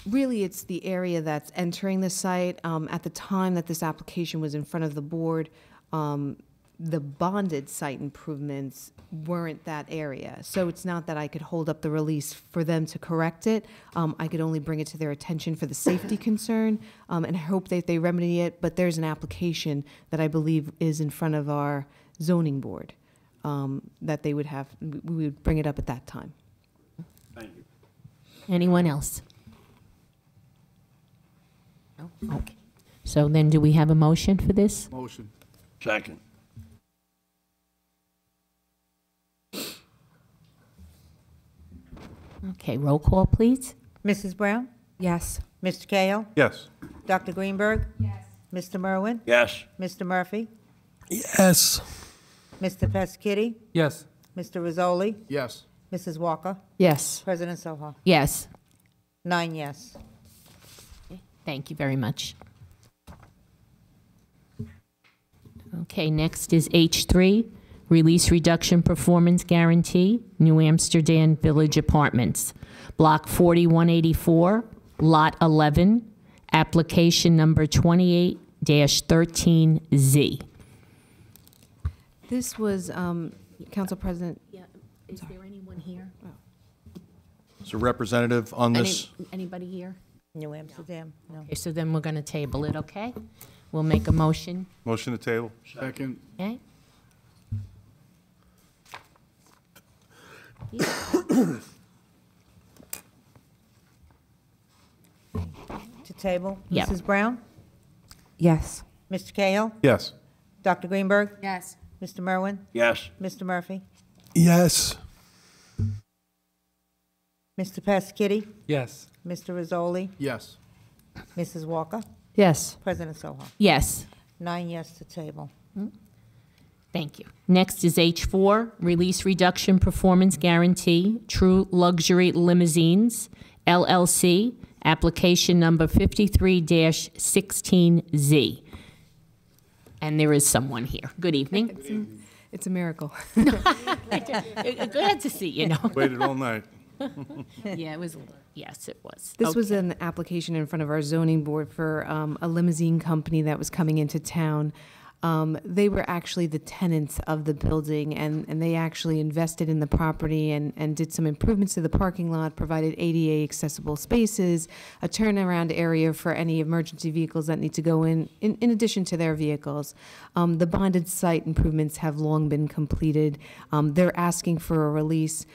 O: Really, it's the area that's entering the site. At the time that this application was in front of the board, the bonded site improvements weren't that area. So it's not that I could hold up the release for them to correct it. I could only bring it to their attention for the safety concern and hope that they remedy it. But there's an application that I believe is in front of our zoning board that they would have, we would bring it up at that time.
L: Thank you.
A: Anyone else? No? Okay. So then do we have a motion for this?
D: Motion.
L: Second.
A: Okay, roll call, please.
B: Mrs. Brown?
O: Yes.
B: Mr. Cahill?
Q: Yes.
B: Dr. Greenberg? Yes. Mr. Merwin?
L: Yes.
B: Mr. Murphy?
N: Yes.
B: Mr. Peschitti?
C: Yes.
B: Mr. Rizzoli?
D: Yes.
B: Mrs. Walker?
J: Yes.
B: President Soha?
A: Yes.
B: 9 yes.
A: Thank you very much. Okay, next is H3, Release Reduction Performance Guarantee, New Amsterdam Village Apartments, Block 4184, Lot 11, application number 28-13Z.
O: This was, Council President.
A: Yeah, is there anyone here?
K: Is a representative on this?
A: Anybody here?
B: New Amsterdam, no.
A: Okay, so then we're going to table it, okay? We'll make a motion,
Q: Motion to table.
D: Second.
A: okay?
B: To table?
A: Yeah.
B: Mrs. Brown?
O: Yes.
B: Mr. Cahill?
Q: Yes.
B: Dr. Greenberg?
P: Yes.
B: Mr. Merwin?
L: Yes.
B: Mr. Murphy?
N: Yes.
B: Mr. Pasquity?
C: Yes.
B: Mr. Rizzoli?
D: Yes.
B: Mrs. Walker?
J: Yes.
B: President Soha?
A: Yes.
B: 9 yes to table.
A: Thank you. Next is H4, Release Reduction Performance Guarantee, True Luxury Limousines, LLC, application number 53-16Z. And there is someone here. Good evening.
O: It's a miracle.
A: Glad to see you. Know.
Q: Waited all night.
A: Yeah, it was. Yes, it was.
O: This was
A: Okay.
O: an application in front of our zoning board for a limousine company that was coming into town. They were actually the tenants of the building, and they actually invested in the property and did some improvements to the parking lot, provided ADA accessible spaces, a turnaround area for any emergency vehicles that need to go in addition to their vehicles. The bonded site improvements have long been completed. They're asking for a release.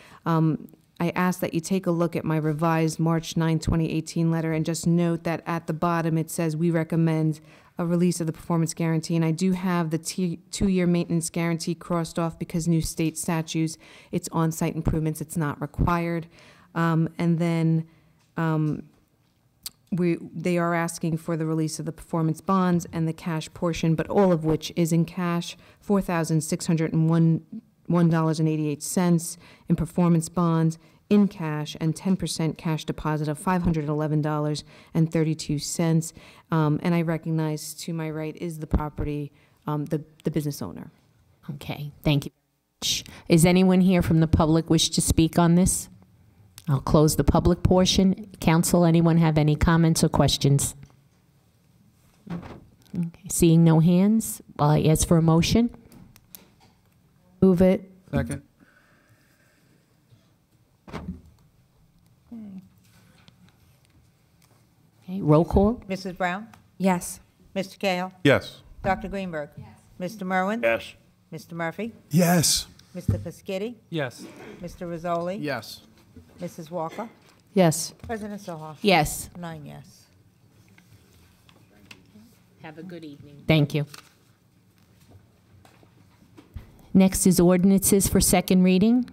O: I ask that you take a look at my revised March 9, 2018 letter and just note that at the bottom it says we recommend a release of the performance guarantee. And I do have the 2-year maintenance guarantee crossed off because new state statutes, it's on-site improvements, it's not required. And then they are asking for the release of the performance bonds and the cash portion, but all of which is in cash, $4,601.88 in performance bonds in cash, and 10% cash deposit of $511.32. And I recognize to my right is the property, the business owner.
A: Okay, thank you. Is anyone here from the public wish to speak on this? I'll close the public portion. Council, anyone have any comments or questions? Okay, seeing no hands, I ask for a motion.
J: Move it.
C: Second.
A: Okay, roll call.
B: Mrs. Brown?
O: Yes.
B: Mr. Cahill?
Q: Yes.
B: Dr. Greenberg? Mr. Merwin?
L: Yes.
B: Mr. Murphy?
N: Yes.
B: Mr. Pasquity?
C: Yes.
B: Mr. Rizzoli?
D: Yes.
B: Mrs. Walker?
J: Yes.
B: President Soha?
A: Yes.
B: 9 yes.
A: Have a good evening. Thank you. Next is ordinances for second reading.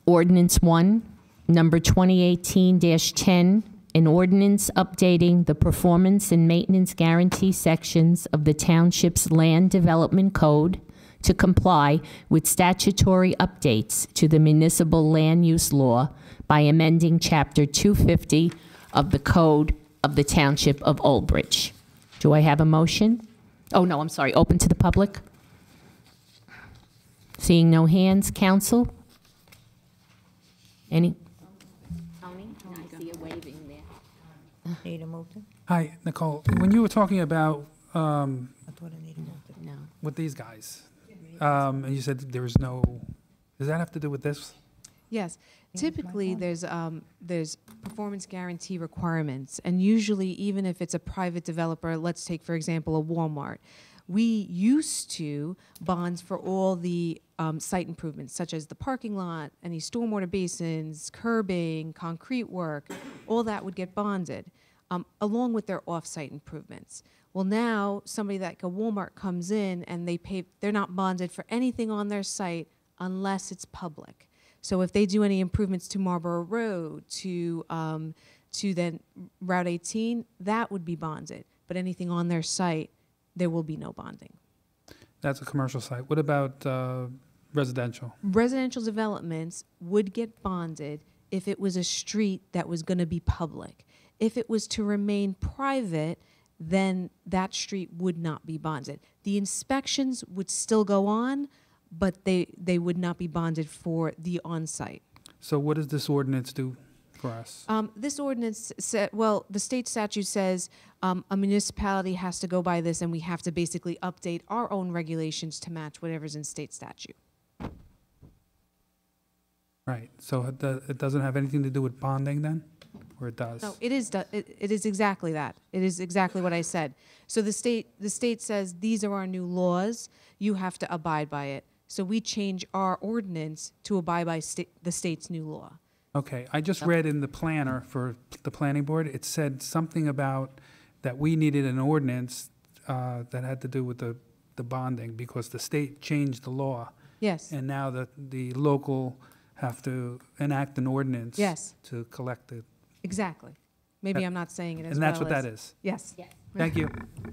A: Ordinance 1, number 2018-10, an ordinance updating the performance and maintenance guarantee sections of the Township's Land Development Code to comply with statutory updates to the Municipal Land Use Law by amending Chapter 250 of the Code of the Township of Old Bridge. Do I have a motion? Oh, no, I'm sorry. Open to the public? Seeing no hands, council? Any? Tony, I see you waving there.
B: Need a motion?
C: Hi, Nicole. When you were talking about
B: I thought I needed a motion.
A: No.
C: with these guys, and you said there was no, does that have to do with this?
O: Yes. Typically, there's performance guarantee requirements, and usually, even if it's a private developer, let's take, for example, a Walmart, we used to bonds for all the site improvements, such as the parking lot, any stormwater basins, curbing, concrete work, all that would get bonded, along with their off-site improvements. Well, now, somebody like a Walmart comes in and they're not bonded for anything on their site unless it's public. So if they do any improvements to Marlborough Road, to then Route 18, that would be bonded. But anything on their site, there will be no bonding.
C: That's a commercial site. What about residential?
O: Residential developments would get bonded if it was a street that was going to be public. If it was to remain private, then that street would not be bonded. The inspections would still go on,
T: but they would not be bonded for the on-site.
C: So what does this ordinance do for us?
T: This ordinance, well, the state statute says a municipality has to go by this, and we have to basically update our own regulations to match whatever's in state statute.
C: Right, so it doesn't have anything to do with bonding then? Or it does?
T: No, it is exactly that. It is exactly what I said. So the state says, these are our new laws, you have to abide by it. So we change our ordinance to abide by the state's new law.
C: Okay, I just read in the planner for the planning board, it said something about that we needed an ordinance that had to do with the bonding because the state changed the law.
T: Yes.
C: And now the local have to enact an ordinance.
T: Yes.
C: To collect the.
T: Exactly. Maybe I'm not saying it as
C: and
T: well
C: that's what
T: as-
C: that is.
T: Yes.
C: Thank you.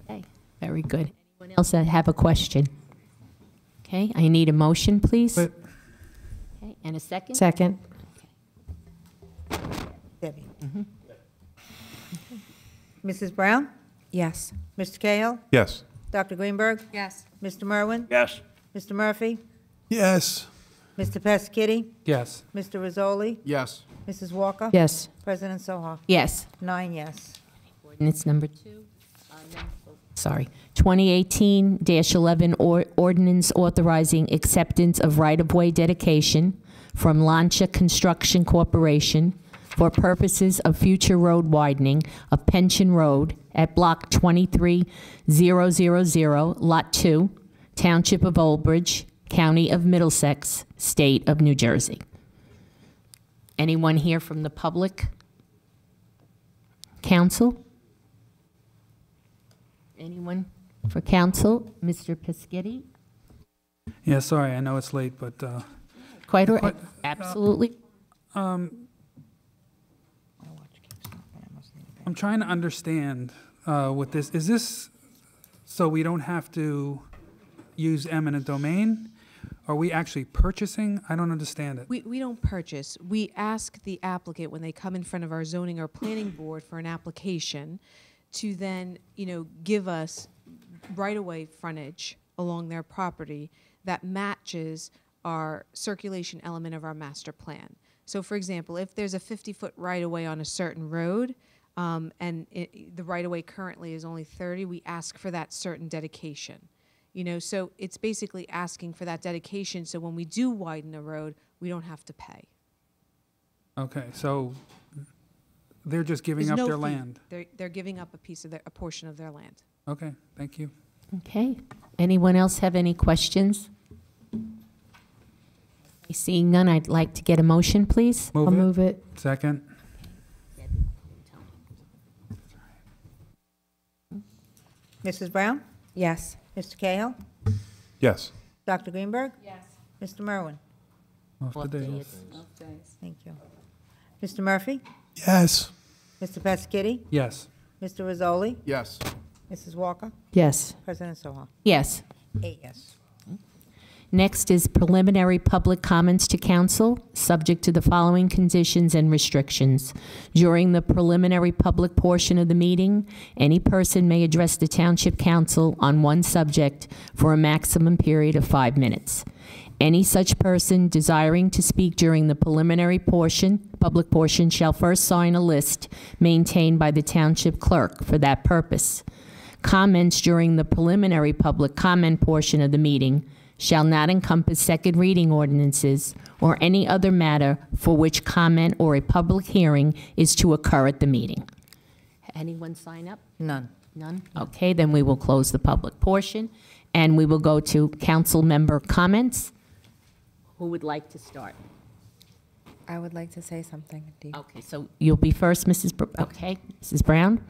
A: Okay, very good. Anyone else that have a question? Okay, I need a motion, please. Okay, and a second?
J: Second.
B: Debbie. Mrs. Brown?
O: Yes.
B: Mr. Cahill?
Q: Yes.
B: Dr. Greenberg?
T: Yes.
B: Mr. Merwin?
L: Yes.
B: Mr. Murphy?
N: Yes.
B: Mr. Peschitti?
C: Yes.
B: Mr. Rizzoli?
D: Yes.
B: Mrs. Walker?
J: Yes.
B: President Soha?
A: Yes.
B: 9 yes.
A: Ordinance number 2. Sorry. 2018-11 ordinance authorizing acceptance of right-of-way dedication from Lancia Construction Corporation for purposes of future road widening of Pension Road at Block 23000, Lot 2, Township of Old Bridge, County of Middlesex, State of New Jersey. Anyone here from the public? Council? Anyone for council? Mr. Peschitti?
C: Yeah, sorry, I know it's late, but.
A: Quite all right. Absolutely.
C: I'm trying to understand what this, is this so we don't have to use eminent domain? Are we actually purchasing? I don't understand it.
T: We don't purchase. We ask the applicant when they come in front of our zoning or planning board for an application to then, give us right-of-way frontage along their property that matches our circulation element of our master plan. So for example, if there's a 50-foot right-of-way on a certain road, and the right-of-way currently is only 30, we ask for that certain dedication. So it's basically asking for that dedication so when we do widen a road, we don't have to pay.
C: Okay, so they're just giving
T: There's
C: up
T: no
C: their
T: fee.
C: land?
T: They're giving up a portion of their land.
C: Okay, thank you.
A: Okay. Anyone else have any questions? Seeing none, I'd like to get a motion, please.
C: Move
J: I'll
C: it.
J: move it.
C: Second?
B: Mrs. Brown?
O: Yes.
B: Mr. Cahill?
Q: Yes.
B: Dr. Greenberg?
T: Yes.
B: Mr. Merwin?
C: Off the days.
B: Thank you. Mr. Murphy?
N: Yes.
B: Mr. Peschitti?
C: Yes.
B: Mr. Rizzoli?
D: Yes.
B: Mrs. Walker?
J: Yes.
B: President Soha?
A: Yes.
B: 8 yes.
A: Next is preliminary public comments to council, subject to the following conditions and restrictions. During the preliminary public portion of the meeting, any person may address the Township Council on one subject for a maximum period of 5 minutes. Any such person desiring to speak during the preliminary public portion, shall first sign a list maintained by the Township Clerk for that purpose. Comments during the preliminary public comment portion of the meeting shall not encompass second reading ordinances or any other matter for which comment or a public hearing is to occur at the meeting. Anyone sign up?
B: None.
A: None? Okay, then we will close the public portion, and we will go to council member comments. Who would like to start?
O: I would like to say something, Dee.
A: Okay, so you'll be first, okay, Mrs. Brown?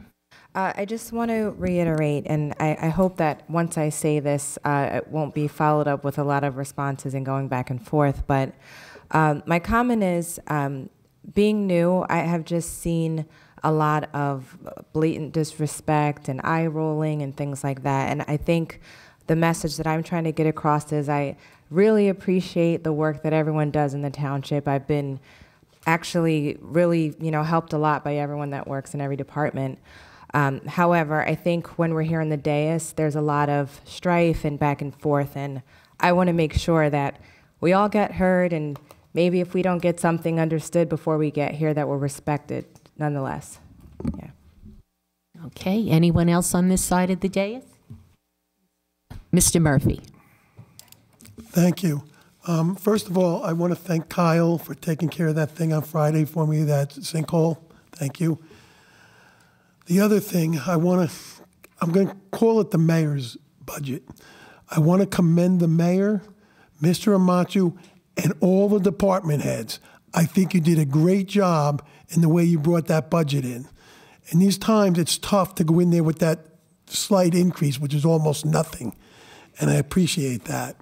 O: I just want to reiterate, and I hope that once I say this, it won't be followed up with a lot of responses and going back and forth, but my comment is, being new, I have just seen a lot of blatant disrespect and eye rolling and things like that, and I think the message that I'm trying to get across is I really appreciate the work that everyone does in the township. I've been actually really, helped a lot by everyone that works in every department. However, I think when we're here in the dais, there's a lot of strife and back and forth, and I want to make sure that we all get heard, and maybe if we don't get something understood before we get here, that we're respected nonetheless. Yeah.
A: Okay, anyone else on this side of the dais? Mr. Murphy.
N: Thank you. First of all, I want to thank Kyle for taking care of that thing on Friday for me, that sinkhole. Thank you. The other thing, I'm going to call it the mayor's budget. I want to commend the mayor, Mr. Amachu, and all the department heads. I think you did a great job in the way you brought that budget in. In these times, it's tough to go in there with that slight increase, which is almost nothing, and I appreciate that.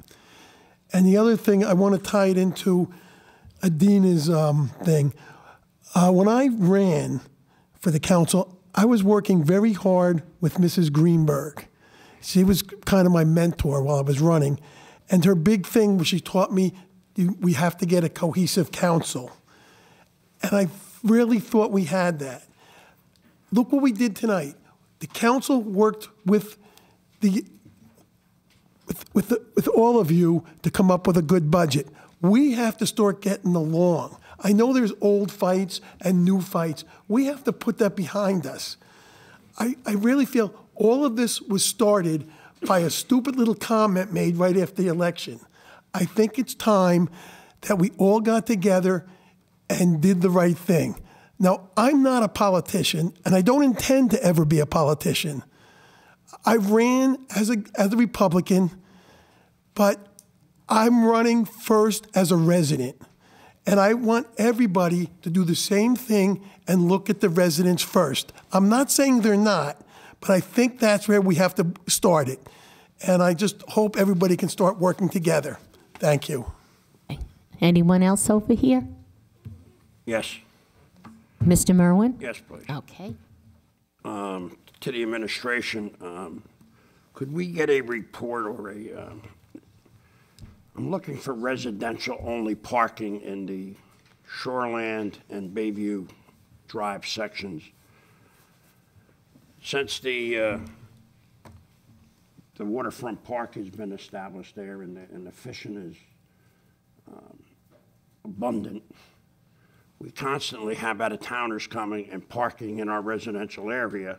N: And the other thing, I want to tie it into Adina's thing. When I ran for the council, I was working very hard with Mrs. Greenberg. She was kind of my mentor while I was running. And her big thing was she taught me we have to get a cohesive council. And I really thought we had that. Look what we did tonight. The council worked with all of you to come up with a good budget. We have to start getting along. I know there's old fights and new fights. We have to put that behind us. I really feel all of this was started by a stupid little comment made right after the election. I think it's time that we all got together and did the right thing. Now, I'm not a politician, and I don't intend to ever be a politician. I ran as a Republican, but I'm running first as a resident. And I want everybody to do the same thing and look at the residents first. I'm not saying they're not, but I think that's where we have to start it. And I just hope everybody can start working together. Thank you.
A: Anyone else over here?
L: Yes.
A: Mr. Merwin?
L: Yes, please.
A: Okay.
L: To the administration, could we get a report or I'm looking for residential-only parking in the Shoreland and Bayview Drive sections. Since the waterfront park has been established there and the fishing is abundant, we constantly have out-of-towners coming and parking in our residential area,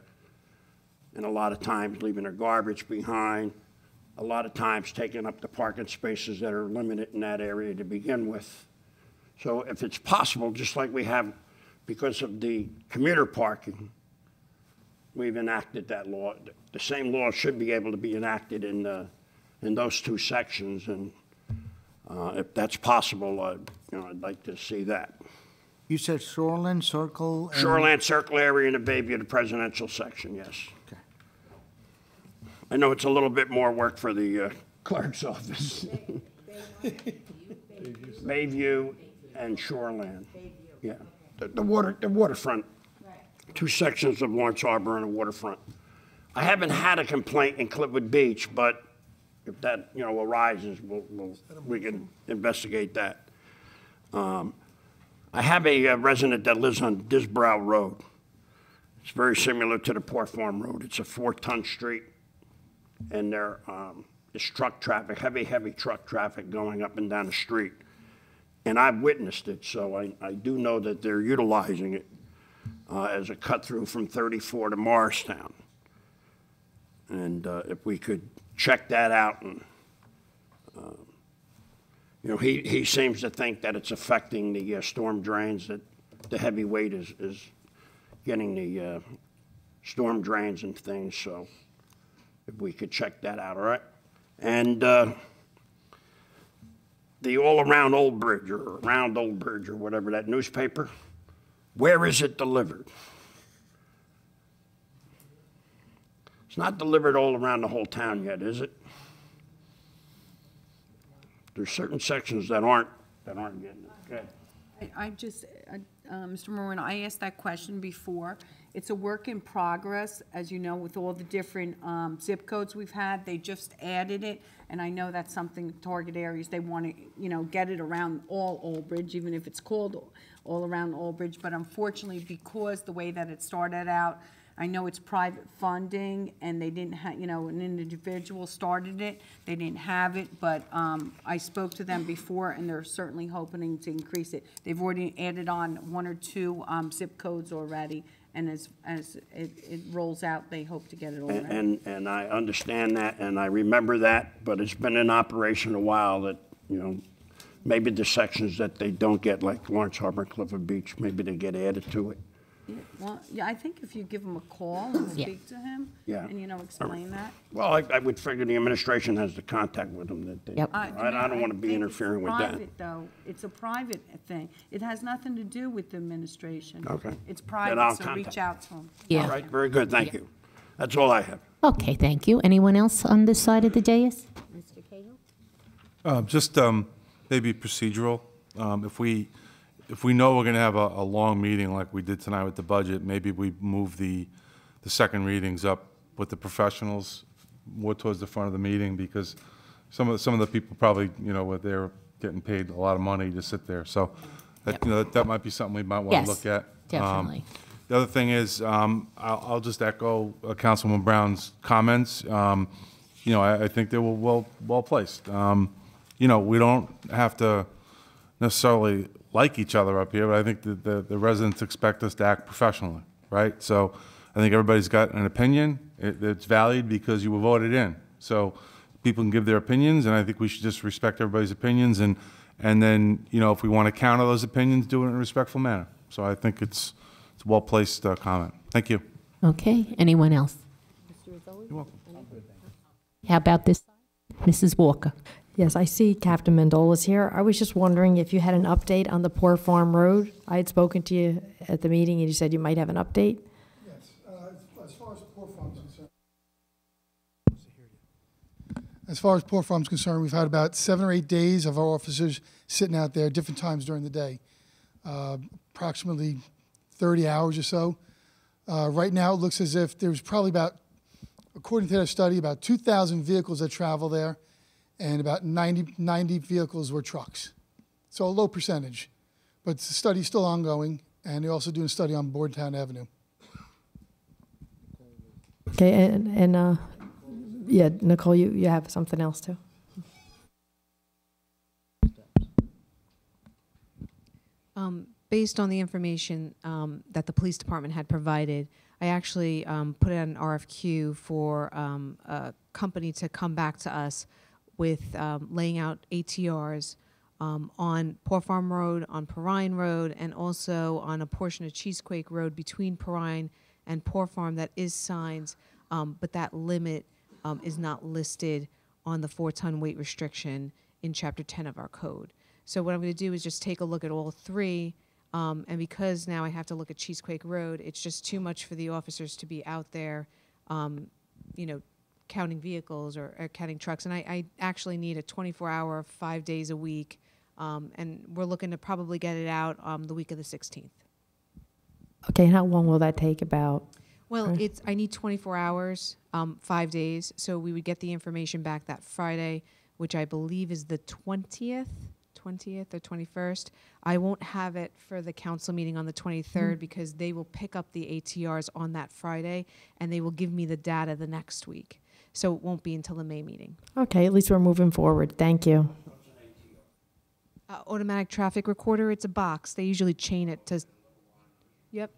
L: and a lot of times leaving their garbage behind, a lot of times taking up the parking spaces that are limited in that area to begin with. So if it's possible, just like we have because of the commuter parking, we've enacted that law. The same law should be able to be enacted in those two sections, and if that's possible, I'd like to see that.
M: You said Shoreland Circle?
L: Shoreland Circle area and the Bayview, the presidential section, yes.
M: Okay.
L: I know it's a little bit more work for the clerk's office. Bayview and Shoreland. Yeah, the waterfront. Two sections of Lawrence Harbor and the waterfront. I haven't had a complaint in Clipwood Beach, but if that arises, we can investigate that. I have a resident that lives on Disbrow Road. It's very similar to the Port Farm Road. It's a 4-ton street, and there is truck traffic, heavy truck traffic going up and down the street. And I've witnessed it, so I do know that they're utilizing it as a cut-through from 34 to Morristown. And if we could check that out, and he seems to think that it's affecting the storm drains, that the heavy weight is getting the storm drains and things. So if we could check that out, all right? And the All-Around Old Bridge, or Around Old Bridge, or whatever, that newspaper, where is it delivered? It's not delivered all around the whole town yet, is it? There's certain sections that aren't getting it. Okay.
P: I just, Mr. Merwin, I asked that question before. It's a work in progress, as you know, with all the different zip codes we've had. They just added it, and I know that's something, target areas, they want to, get it around all Old Bridge, even if it's called all around Old Bridge. But unfortunately, because the way that it started out, I know it's private funding, and they didn't have, you know, an individual started it. They didn't have it, but I spoke to them before, and they're certainly hoping to increase it. They've already added on 1 or 2 zip codes already, and as it rolls out, they hope to get it all ready.
L: And I understand that, and I remember that, but it's been in operation a while that, you know, maybe the sections that they don't get, like Lawrence Harbor, Clifford Beach, maybe they get added to it.
P: Yeah, well, yeah, I think if you give him a call and speak to him,
L: Yeah.
P: and, you know, explain that.
L: Well, I would figure the administration has the contact with them. That they, I don't want to be interfering with that.
P: Private, though. It's a private thing. It has nothing to do with the administration.
L: Okay.
P: It's
L: Then
P: private,
L: I'll
P: so reach
L: contact.
P: out to them.
A: Yeah.
L: All right, very good, thank you. That's all I have.
A: Okay, thank you. Anyone else on this side of the dais? Mr. Cahill?
Q: Just maybe procedural. If we know we're going to have a long meeting like we did tonight with the budget, maybe we move the second readings up with the professionals more towards the front of the meeting, because some of the people probably, you know, they're getting paid a lot of money to sit there. So that, you know, that might be something we might want to look at.
A: Definitely.
Q: The other thing is, I'll just echo Councilwoman Brown's comments. You know, I think they were well placed. You know, we don't have to necessarily like each other up here, but I think the residents expect us to act professionally, right? So I think everybody's got an opinion. It's valued because you were voted in. So people can give their opinions, and I think we should just respect everybody's opinions, and then, you know, if we want to counter those opinions, do it in a respectful manner. So I think it's a well-placed comment. Thank you.
A: Okay, anyone else?
Q: You're welcome.
A: How about this side? Mrs. Walker?
J: Yes, I see Captain Mendola's here. I was just wondering if you had an update on the Poor Farm Road. I had spoken to you at the meeting, and you said you might have an update.
F: Yes, as far as Poor Farm's concerned. As far as Poor Farm's concerned, we've had about 7 or 8 days of our officers sitting out there different times during the day, approximately 30 hours or so. Right now, it looks as if there's probably about, according to their study, about 2,000 vehicles that travel there, and about 90 vehicles were trucks. So a low percentage. But the study's still ongoing, and they're also doing a study on Boardtown Avenue.
J: Okay, and yeah, Nicole, you have something else too?
T: Based on the information that the police department had provided, I actually put out an RFQ for a company to come back to us with laying out ATRs on Poor Farm Road, on Perrine Road, and also on a portion of Cheesequake Road between Perrine and Poor Farm that is signed, but that limit is not listed on the 4-ton weight restriction in Chapter 10 of our code. So what I'm going to do is just take a look at all 3, and because now I have to look at Cheesequake Road, it's just too much for the officers to be out there, you know, counting vehicles or counting trucks. And I actually need a 24-hour, 5 days a week, and we're looking to probably get it out the week of the 16th.
J: Okay, and how long will that take about?
T: Well, I need 24 hours, 5 days, so we would get the information back that Friday, which I believe is the 20th or 21st. I won't have it for the council meeting on the 23rd because they will pick up the ATRs on that Friday, and they will give me the data the next week. So it won't be until the May meeting.
J: Okay, at least we're moving forward. Thank you.
T: Automatic traffic recorder, it's a box. They usually chain it to... Yep.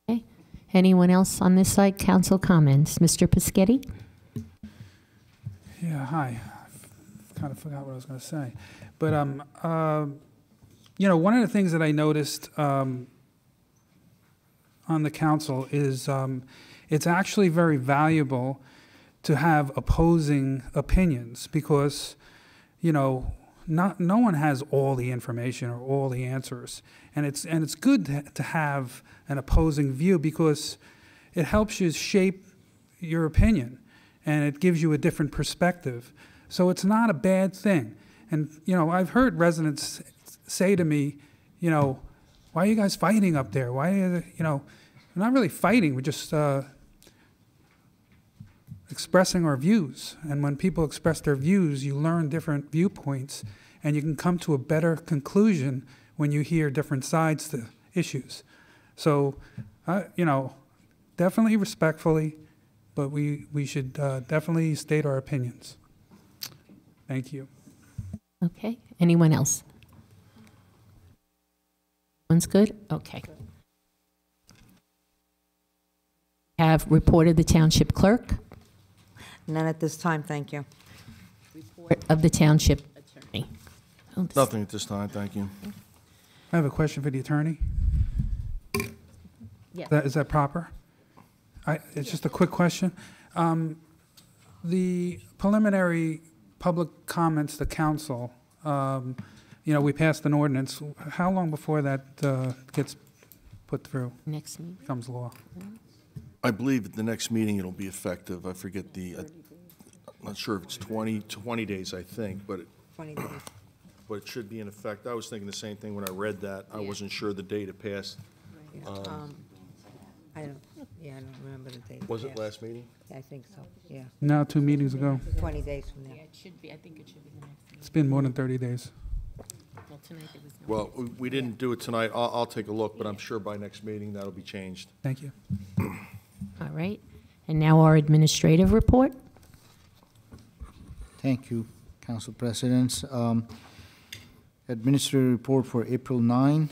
A: Okay. Anyone else on this side? Council comments. Mr. Pischetti?
C: Yeah, hi. I kind of forgot what I was going to say. But, you know, one of the things that I noticed on the council is it's actually very valuable to have opposing opinions because, you know, no one has all the information or all the answers. And it's good to have an opposing view because it helps you shape your opinion and it gives you a different perspective. So it's not a bad thing. And, you know, I've heard residents say to me, you know, why are you guys fighting up there? Why, you know, we're not really fighting. We're just expressing our views. And when people express their views, you learn different viewpoints, and you can come to a better conclusion when you hear different sides to issues. So, you know, definitely respectfully, but we should definitely state our opinions. Thank you.
A: Okay, anyone else? One's good? Okay. Have reported the township clerk.
B: None at this time, thank you.
A: Report of the township attorney. Oh, this-
K: Nothing at this time, thank you.
C: I have a question for the attorney.
A: Yes.
C: Is that proper? It's just a quick question. The preliminary public comments to council, you know, we passed an ordinance. How long before that gets put through?
A: Next meeting.
C: Becomes law?
K: I believe at the next meeting it'll be effective. I forget I'm not sure if it's 20 days, I think, but
B: 20 days.
K: but it should be in effect. I was thinking the same thing when I read that. I wasn't sure the date it passed.
B: I don't remember the date.
K: Was it last meeting?
B: I think so, yeah.
C: No, 2 meetings ago.
B: 20 days from now.
A: Yeah, it should be, I think it should be the next meeting.
C: It's been more than 30 days.
A: Well, tonight there was no.
K: Well, we didn't do it tonight. I'll take a look, but I'm sure by next meeting that'll be changed.
C: Thank you.
A: All right, and now our administrative report.
M: Thank you, Council Presidents. Administrative report for April 9.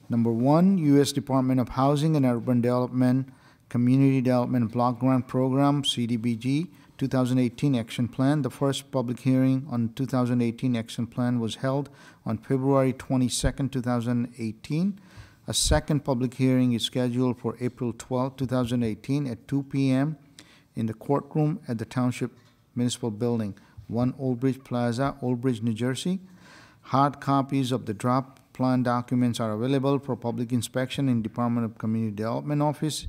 M: Number 1, U.S. Department of Housing and Urban Development Community Development Block Grant Program, CDBG, 2018 Action Plan. The first public hearing on 2018 Action Plan was held on February 22nd, 2018. A second public hearing is scheduled for April 12, 2018 at 2 p.m. in the courtroom at the Township Municipal Building, 1 Old Bridge Plaza, Old Bridge, New Jersey. Hard copies of the draft plan documents are available for public inspection in Department of Community Development Office,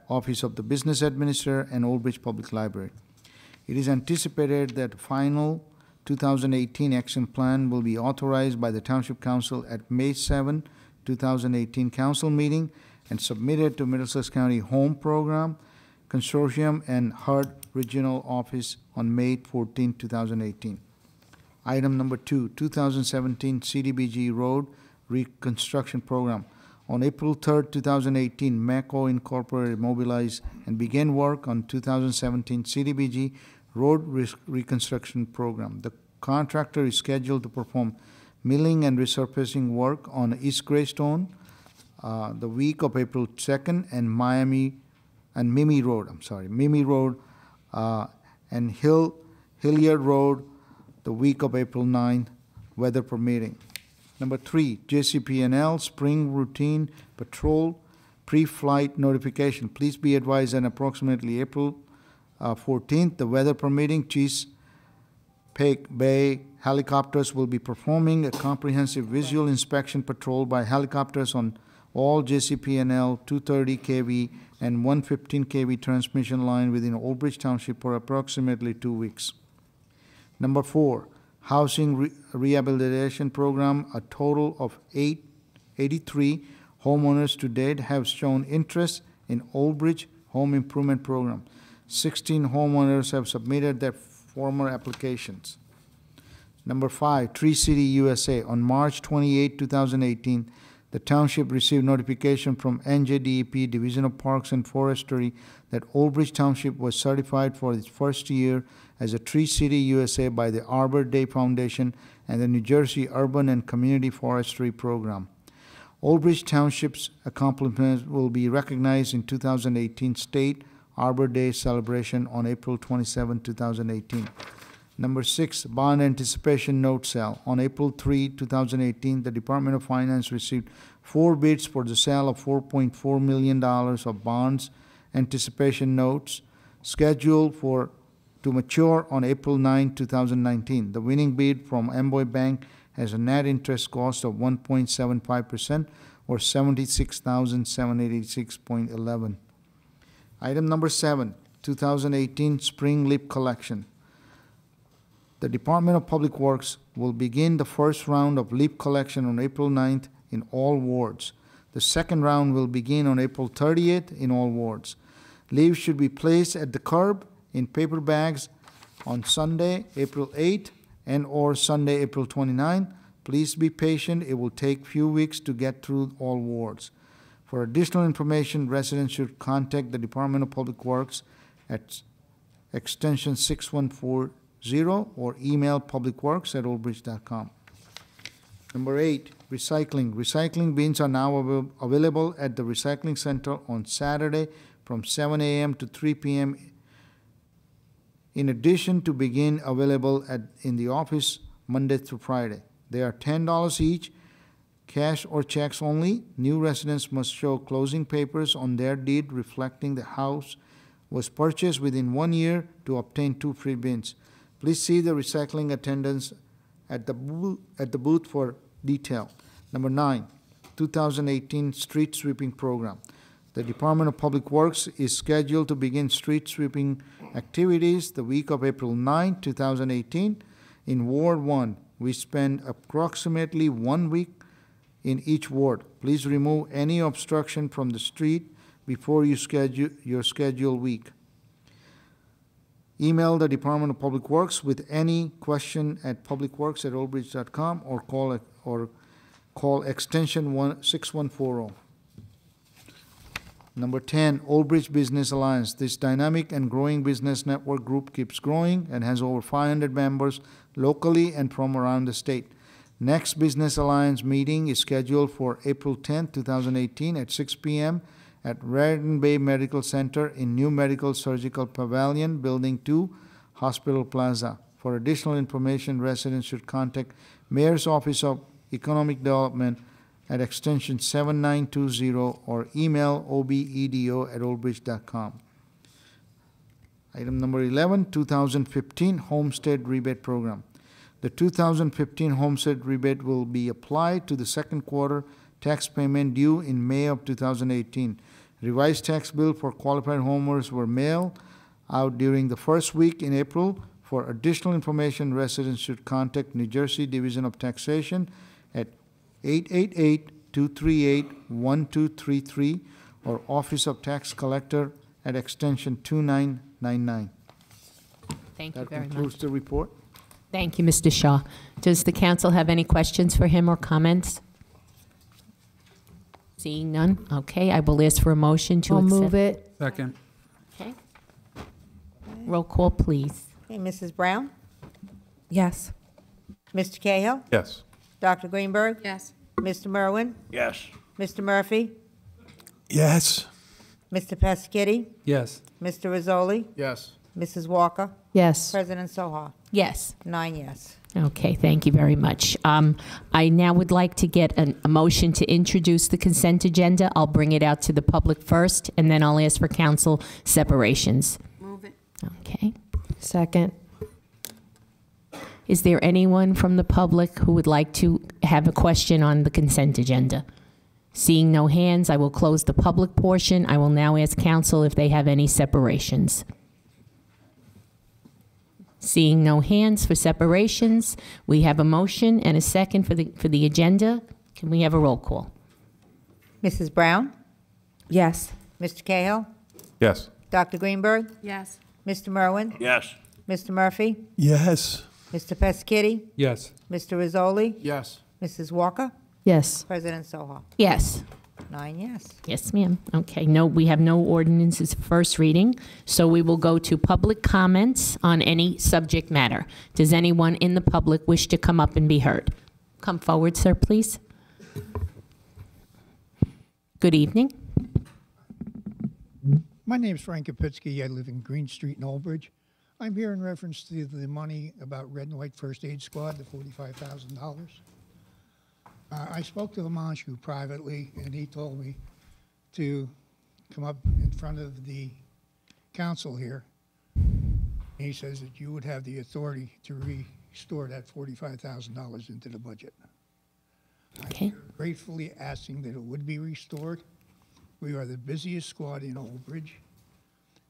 M: Office of the Business Administrator, and Old Bridge Public Library. It is anticipated that final 2018 action plan will be authorized by the Township Council at May 7, 2018 council meeting and submitted to Middlesex County Home Program Consortium and HUD Regional Office on May 14, 2018. Item number 2, 2017 CDBG Road Reconstruction Program. On April 3, 2018, MECO Incorporated mobilized and began work on 2017 CDBG Road Reconstruction Program. The contractor is scheduled to perform milling and resurfacing work on East Greystone the week of April 2nd and Mimi Road and Hilliard Road the week of April 9th, weather permitting. Number 3, JCP&L Spring Routine Patrol Pre-Flight Notification. Please be advised that approximately April 14th, the weather permitting, Chesapeake Bay helicopters will be performing a comprehensive visual inspection patrol by helicopters on all JCP&L 230 kV and 115 kV transmission line within Old Bridge Township for approximately 2 weeks. Number 4, Housing Rehabilitation Program. A total of 83 homeowners to date have shown interest in Old Bridge Home Improvement Program. 16 homeowners have submitted their former applications. Number 5, Tree City USA. On March 28, 2018, the township received notification from NJDEP Division of Parks and Forestry that Old Bridge Township was certified for its first year as a Tree City USA by the Arbor Day Foundation and the New Jersey Urban and Community Forestry Program. Old Bridge Township's accomplishments will be recognized in 2018 State Arbor Day celebration on April 27, 2018. Number 6, Bond Anticipation Note Sale. On April 3, 2018, the Department of Finance received 4 bids for the sale of $4.4 million of bonds anticipation notes scheduled to mature on April 9, 2019. The winning bid from Amboy Bank has a net interest cost of 1.75% or $76,786.11. Item number 7, 2018 Spring Leaf Collection. The Department of Public Works will begin the first round of leaf collection on April 9th in all wards. The second round will begin on April 30th in all wards. Leaves should be placed at the curb in paper bags on Sunday, April 8th and or Sunday, April 29th. Please be patient. It will take few weeks to get through all wards. For additional information, residents should contact the Department of Public Works at extension 6140 or email publicworks@oldbridge.com. Number 8, recycling. Recycling bins are now available at the recycling center on Saturday from 7 a.m. to 3 p.m. In addition to begin available in the office Monday through Friday. They are $10 each, cash or checks only. New residents must show closing papers on their deed reflecting the house was purchased within 1 year to obtain 2 free bins. Please see the recycling attendants at the booth for detail. Number 9, 2018 street sweeping program. The Department of Public Works is scheduled to begin street sweeping activities the week of April 9, 2018. In Ward 1, we spend approximately 1 week in each ward. Please remove any obstruction from the street before you schedule your scheduled week. Email the Department of Public Works with any question at publicworks@oldbridge.com or call extension 6140. Number 10, Old Bridge Business Alliance. This dynamic and growing business network group keeps growing and has over 500 members locally and from around the state. Next Business Alliance meeting is scheduled for April 10, 2018 at 6 p.m. at Raritan Bay Medical Center in New Medical Surgical Pavilion, Building 2, Hospital Plaza. For additional information, residents should contact Mayor's Office of Economic Development at extension 7920 or email obedo@oldbridge.com. Item number 11, 2015 Homestead Rebate Program. The 2015 Homestead Rebate will be applied to the second quarter tax payment due in May of 2018. Revised tax bill for qualified homeowners were mailed out during the first week in April. For additional information, residents should contact New Jersey Division of Taxation at 888-238-1233 or Office of Tax Collector at extension 2999.
A: Thank you very much.
M: That concludes the report.
A: Thank you, Mr. Shaw. Does the council have any questions for him or comments? Seeing none, okay, I will ask for a motion to
J: I'll
A: accept.
J: move it.
C: Second.
A: Okay. Roll call, please.
B: Okay, Mrs. Brown?
O: Yes.
B: Mr. Cahill?
Q: Yes.
B: Dr. Greenberg?
P: Yes.
B: Mr. Merwin?
L: Yes.
B: Mr. Murphy?
N: Yes.
B: Mr. Peschitti?
C: Yes.
B: Mr. Rizzoli?
D: Yes.
B: Mrs. Walker?
J: Yes.
B: President Soha?
A: Yes.
B: 9 yes.
A: Okay, thank you very much. I now would like to get a motion to introduce the consent agenda. I'll bring it out to the public first, and then I'll ask for council separations.
P: Move it.
A: Okay.
J: Second.
A: Is there anyone from the public who would like to have a question on the consent agenda? Seeing no hands, I will close the public portion. I will now ask council if they have any separations. Seeing no hands for separations, we have a motion and a second for the agenda. Can we have a roll call?
B: Mrs. Brown?
O: Yes.
B: Mr. Cahill?
Q: Yes.
B: Dr. Greenberg?
P: Yes.
B: Mr. Merwin?
L: Yes.
B: Mr. Murphy?
N: Yes.
B: Mr. Peschitti?
C: Yes.
B: Mr. Rizzoli?
D: Yes.
B: Mrs. Walker?
J: Yes.
B: President Soha?
A: Yes.
B: 9 yes.
A: Yes, ma'am. Okay, no, we have no ordinances for first reading, so we will go to public comments on any subject matter. Does anyone in the public wish to come up and be heard? Come forward, sir, please. Good evening.
U: My name is Frank Kapitsky. I live in Green Street in Old Bridge. I'm here in reference to the money about Red and White First Aid Squad, the $45,000. I spoke to Lamanchu privately, and he told me to come up in front of the council here. He says that you would have the authority to restore that $45,000 into the budget.
A: Okay.
U: I'm gratefully asking that it would be restored. We are the busiest squad in Old Bridge.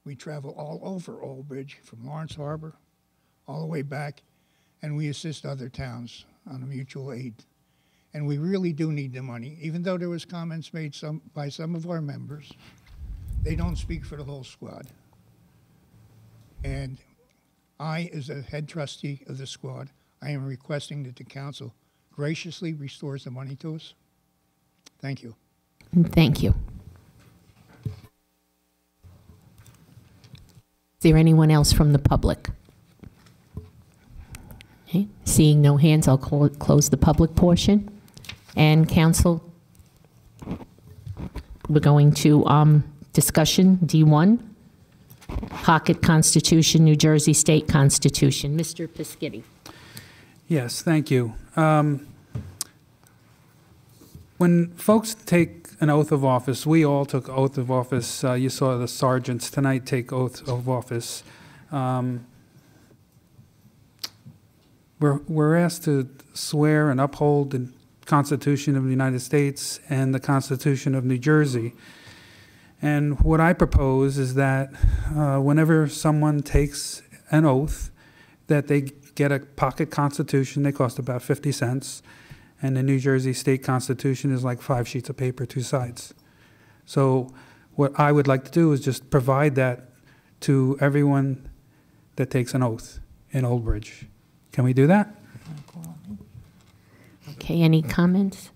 U: We travel all over Old Bridge, from Lawrence Harbor all the way back, and we assist other towns on a mutual aid. And we really do need the money. Even though there was comments made by some of our members, they don't speak for the whole squad. And I, as a head trustee of the squad, I am requesting that the council graciously restores the money to us. Thank you.
A: Thank you. Is there anyone else from the public? Okay. Seeing no hands, I'll close the public portion. And council, we're going to discussion D1, Pocket Constitution, New Jersey State Constitution. Mr. Piscitti.
C: Yes, thank you. When folks take an oath of office, we all took oath of office. You saw the sergeants tonight take oath of office. We're asked to swear and uphold the Constitution of the United States and the Constitution of New Jersey. And what I propose is that whenever someone takes an oath, that they get a pocket constitution. They cost about 50 cents. And the New Jersey State Constitution is like 5 sheets of paper, 2 sides. So what I would like to do is just provide that to everyone that takes an oath in Old Bridge. Can we do that?
A: Okay, any comments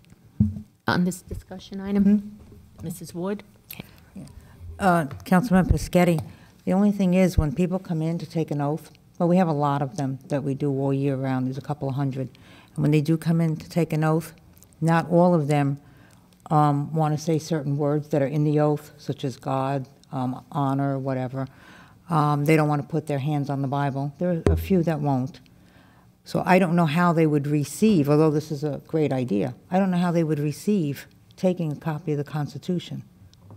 A: on this discussion item? Mrs. Wood?
B: Councilman Piscitti, the only thing is when people come in to take an oath, well, we have a lot of them that we do all year round. There's a couple of hundred. And when they do come in to take an oath, not all of them want to say certain words that are in the oath, such as God, honor, whatever. They don't want to put their hands on the Bible. There are a few that won't. So I don't know how they would receive, although this is a great idea, I don't know how they would receive taking a copy of the Constitution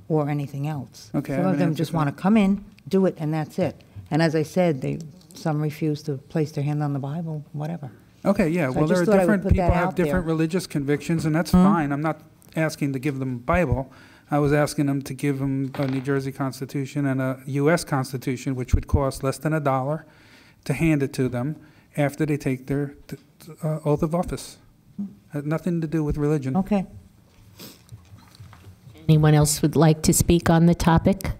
B: or anything else.
C: Okay,
B: Some of them just want to come in, do it, and that's it. And as I said, some refuse to place their hand on the Bible, whatever.
C: Okay, yeah,
B: So I
C: well, there
B: just
C: are
B: thought I would
C: different,
B: put that
C: people have
B: out there.
C: different religious convictions, and that's fine. I'm not asking to give them a Bible. I was asking them to give them a New Jersey Constitution and a U.S. Constitution, which would cost less than $1, to hand it to them after they take their oath of office. Had nothing to do with religion.
B: Okay.
A: Anyone else would like to speak on the topic?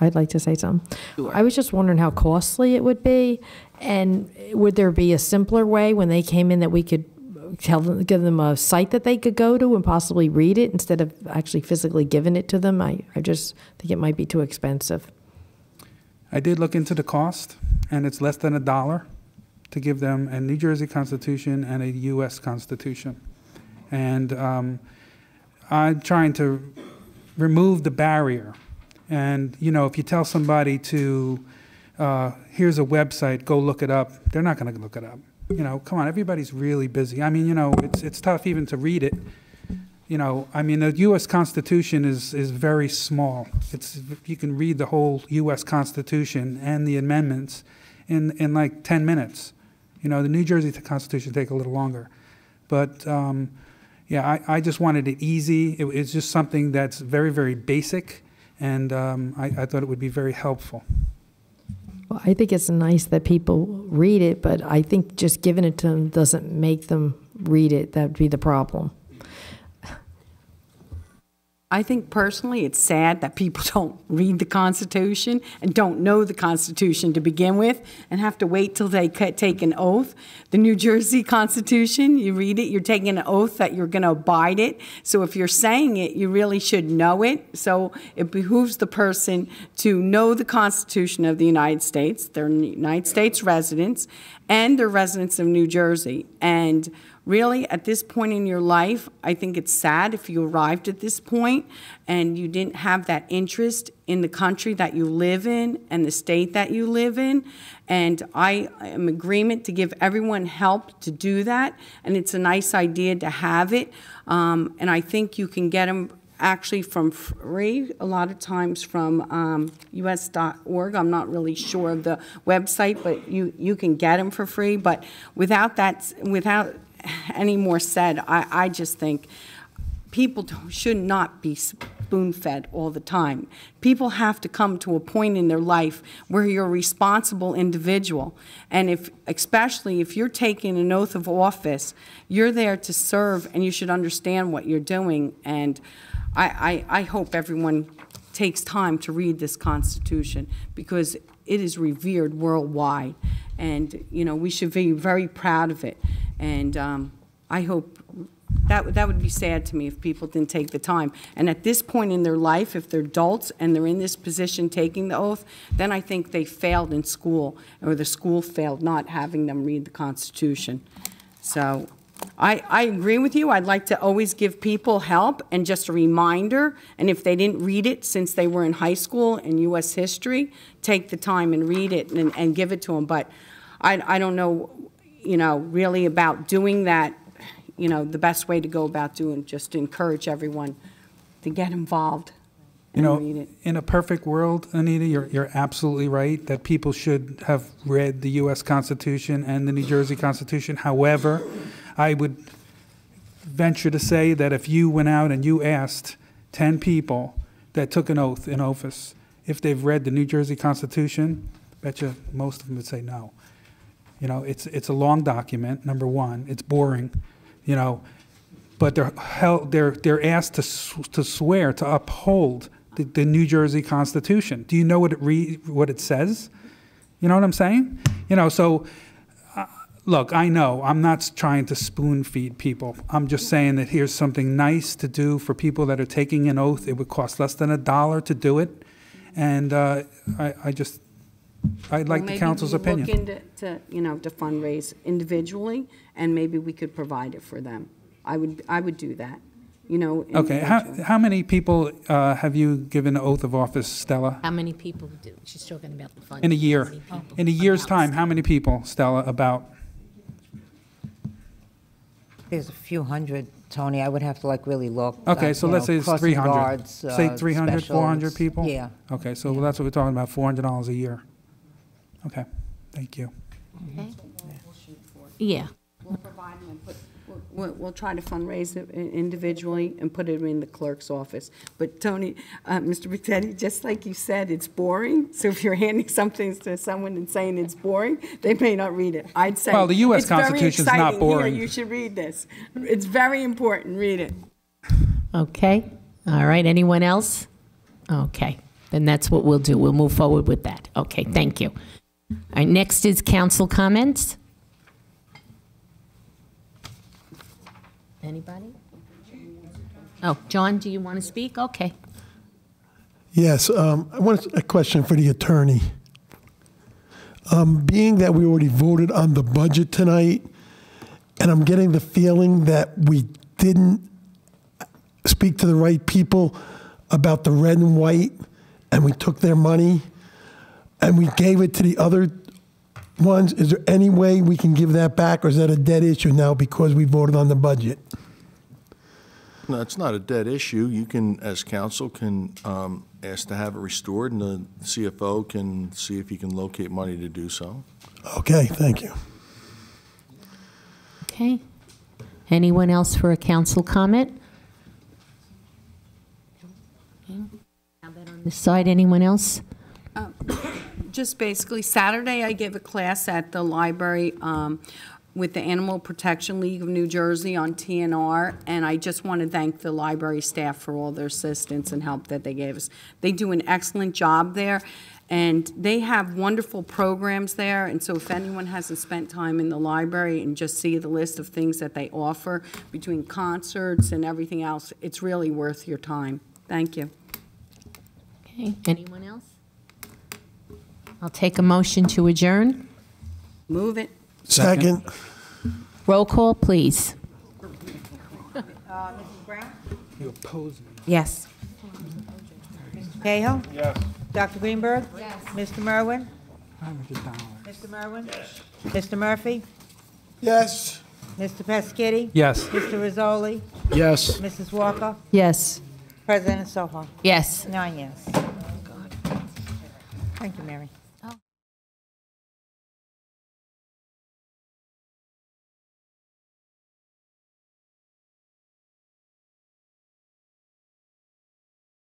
J: I'd like to say something. I was just wondering how costly it would be, and would there be a simpler way when they came in that we could give them a site that they could go to and possibly read it instead of actually physically giving it to them? I just think it might be too expensive.
C: I did look into the cost, and it's less than $1 to give them a New Jersey Constitution and a U.S. Constitution. And I'm trying to remove the barrier. And, you know, if you tell somebody to, here's a website, go look it up, they're not going to look it up. You know, come on, everybody's really busy. I mean, you know, it's tough even to read it. You know, I mean, the U.S. Constitution is very small. You can read the whole U.S. Constitution and the amendments in like 10 minutes. You know, the New Jersey Constitution take a little longer. But, yeah, I just wanted it easy. It's just something that's very, very basic. And I thought it would be very helpful.
J: Well, I think it's nice that people read it, but I think just giving it to them doesn't make them read it. That would be the problem.
P: I think personally it's sad that people don't read the Constitution and don't know the Constitution to begin with and have to wait till they take an oath. The New Jersey Constitution, you read it, you're taking an oath that you're going to abide it. So if you're saying it, you really should know it. So it behooves the person to know the Constitution of the United States. They're United States residents and they're residents of New Jersey. And really, at this point in your life, I think it's sad if you arrived at this point and you didn't have that interest in the country that you live in and the state that you live in. And I am in agreement to give everyone help to do that. And it's a nice idea to have it. And I think you can get them actually from free, a lot of times from us.org. I'm not really sure of the website, but you can get them for free. But without any more said, I just think people should not be spoon-fed all the time. People have to come to a point in their life where you're a responsible individual. And especially if you're taking an oath of office, you're there to serve and you should understand what you're doing. And I hope everyone takes time to read this Constitution because it is revered worldwide. And, you know, we should be very proud of it. And I hope that would be sad to me if people didn't take the time. And at this point in their life, if they're adults and they're in this position taking the oath, then I think they failed in school, or the school failed not having them read the Constitution. So I agree with you. I'd like to always give people help and just a reminder, and if they didn't read it since they were in high school in U.S. history, take the time and read it and give it to them. But I don't know, really about doing that, the best way to go about doing, just to encourage everyone to get involved and read it.
C: In a perfect world, Anita, you're absolutely right that people should have read the U.S. Constitution and the New Jersey Constitution. However, I would venture to say that if you went out and you asked 10 people that took an oath in office if they've read the New Jersey Constitution, bet you most of them would say no. It's a long document, number one. It's boring, but they're asked to swear to uphold the New Jersey Constitution. Do you know what it says? You know what I'm saying? So look, I know I'm not trying to spoon feed people. I'm just saying that here's something nice to do for people that are taking an oath. It would cost less than $1 to do it, and I'd like the council's opinion.
P: Maybe we look into to fundraise individually, and maybe we could provide it for them. I would do that.
C: Okay. How many people have you given the oath of office, Stella?
A: How many people do? She's talking about the fund.
C: In a year. In a year's time, how many people, Stella, about?
B: There's a few hundred, Tony. I would have to really look.
C: Okay, so let's say it's 300.
B: Guards,
C: say 300, 400 people?
B: Yeah.
C: Okay, so that's what we're talking about, $400 a year. Okay, thank you.
A: Okay. Yeah.
P: We'll provide them and we'll try to fundraise it individually and put it in the clerk's office. But Tony, Mr. Bitetti, just like you said, it's boring. So if you're handing something to someone and saying it's boring, they may not read it. I'd say,
C: well, the U.S. Constitution is not boring.
P: Here, you should read this. It's very important. Read it.
A: Okay. All right. Anyone else? Okay. Then that's what we'll do. We'll move forward with that. Okay. Thank you. All right. Next is council comments. Anybody? Oh, John, do you want to speak? Okay.
N: Yes, I want a question for the attorney. Being that we already voted on the budget tonight, and I'm getting the feeling that we didn't speak to the right people about the red and white, and we took their money, and we gave it to the other ones. Is there any way we can give that back, or is that a dead issue now because we voted on the budget?
K: No, it's not a dead issue. You can, as council, can ask to have it restored, and the CFO can see if he can locate money to do so.
N: Okay, thank you.
A: Okay. Anyone else for a council comment? How about on this side, anyone else?
P: Just basically, Saturday I gave a class at the library with the Animal Protection League of New Jersey on TNR, and I just want to thank the library staff for all their assistance and help that they gave us. They do an excellent job there, and they have wonderful programs there, and so if anyone hasn't spent time in the library and just see the list of things that they offer between concerts and everything else, it's really worth your time. Thank you.
A: Okay. Anyone else? I'll take a motion to adjourn.
P: Move it.
N: Second.
A: Roll call, please.
B: Mrs. Brown?
C: You oppose me.
B: Yes. Mr. Cahill?
C: Yes.
B: Dr. Greenberg?
O: Yes.
B: Mr. Merwin?
C: $500.
B: Mr. Merwin? Yes. Mr. Murphy?
N: Yes.
B: Mr. Peschitti?
C: Yes.
B: Mr. Rizzoli?
D: Yes.
B: Mrs. Walker?
J: Yes.
B: President Soho?
A: Yes.
B: 9 yes. Thank you, Mary.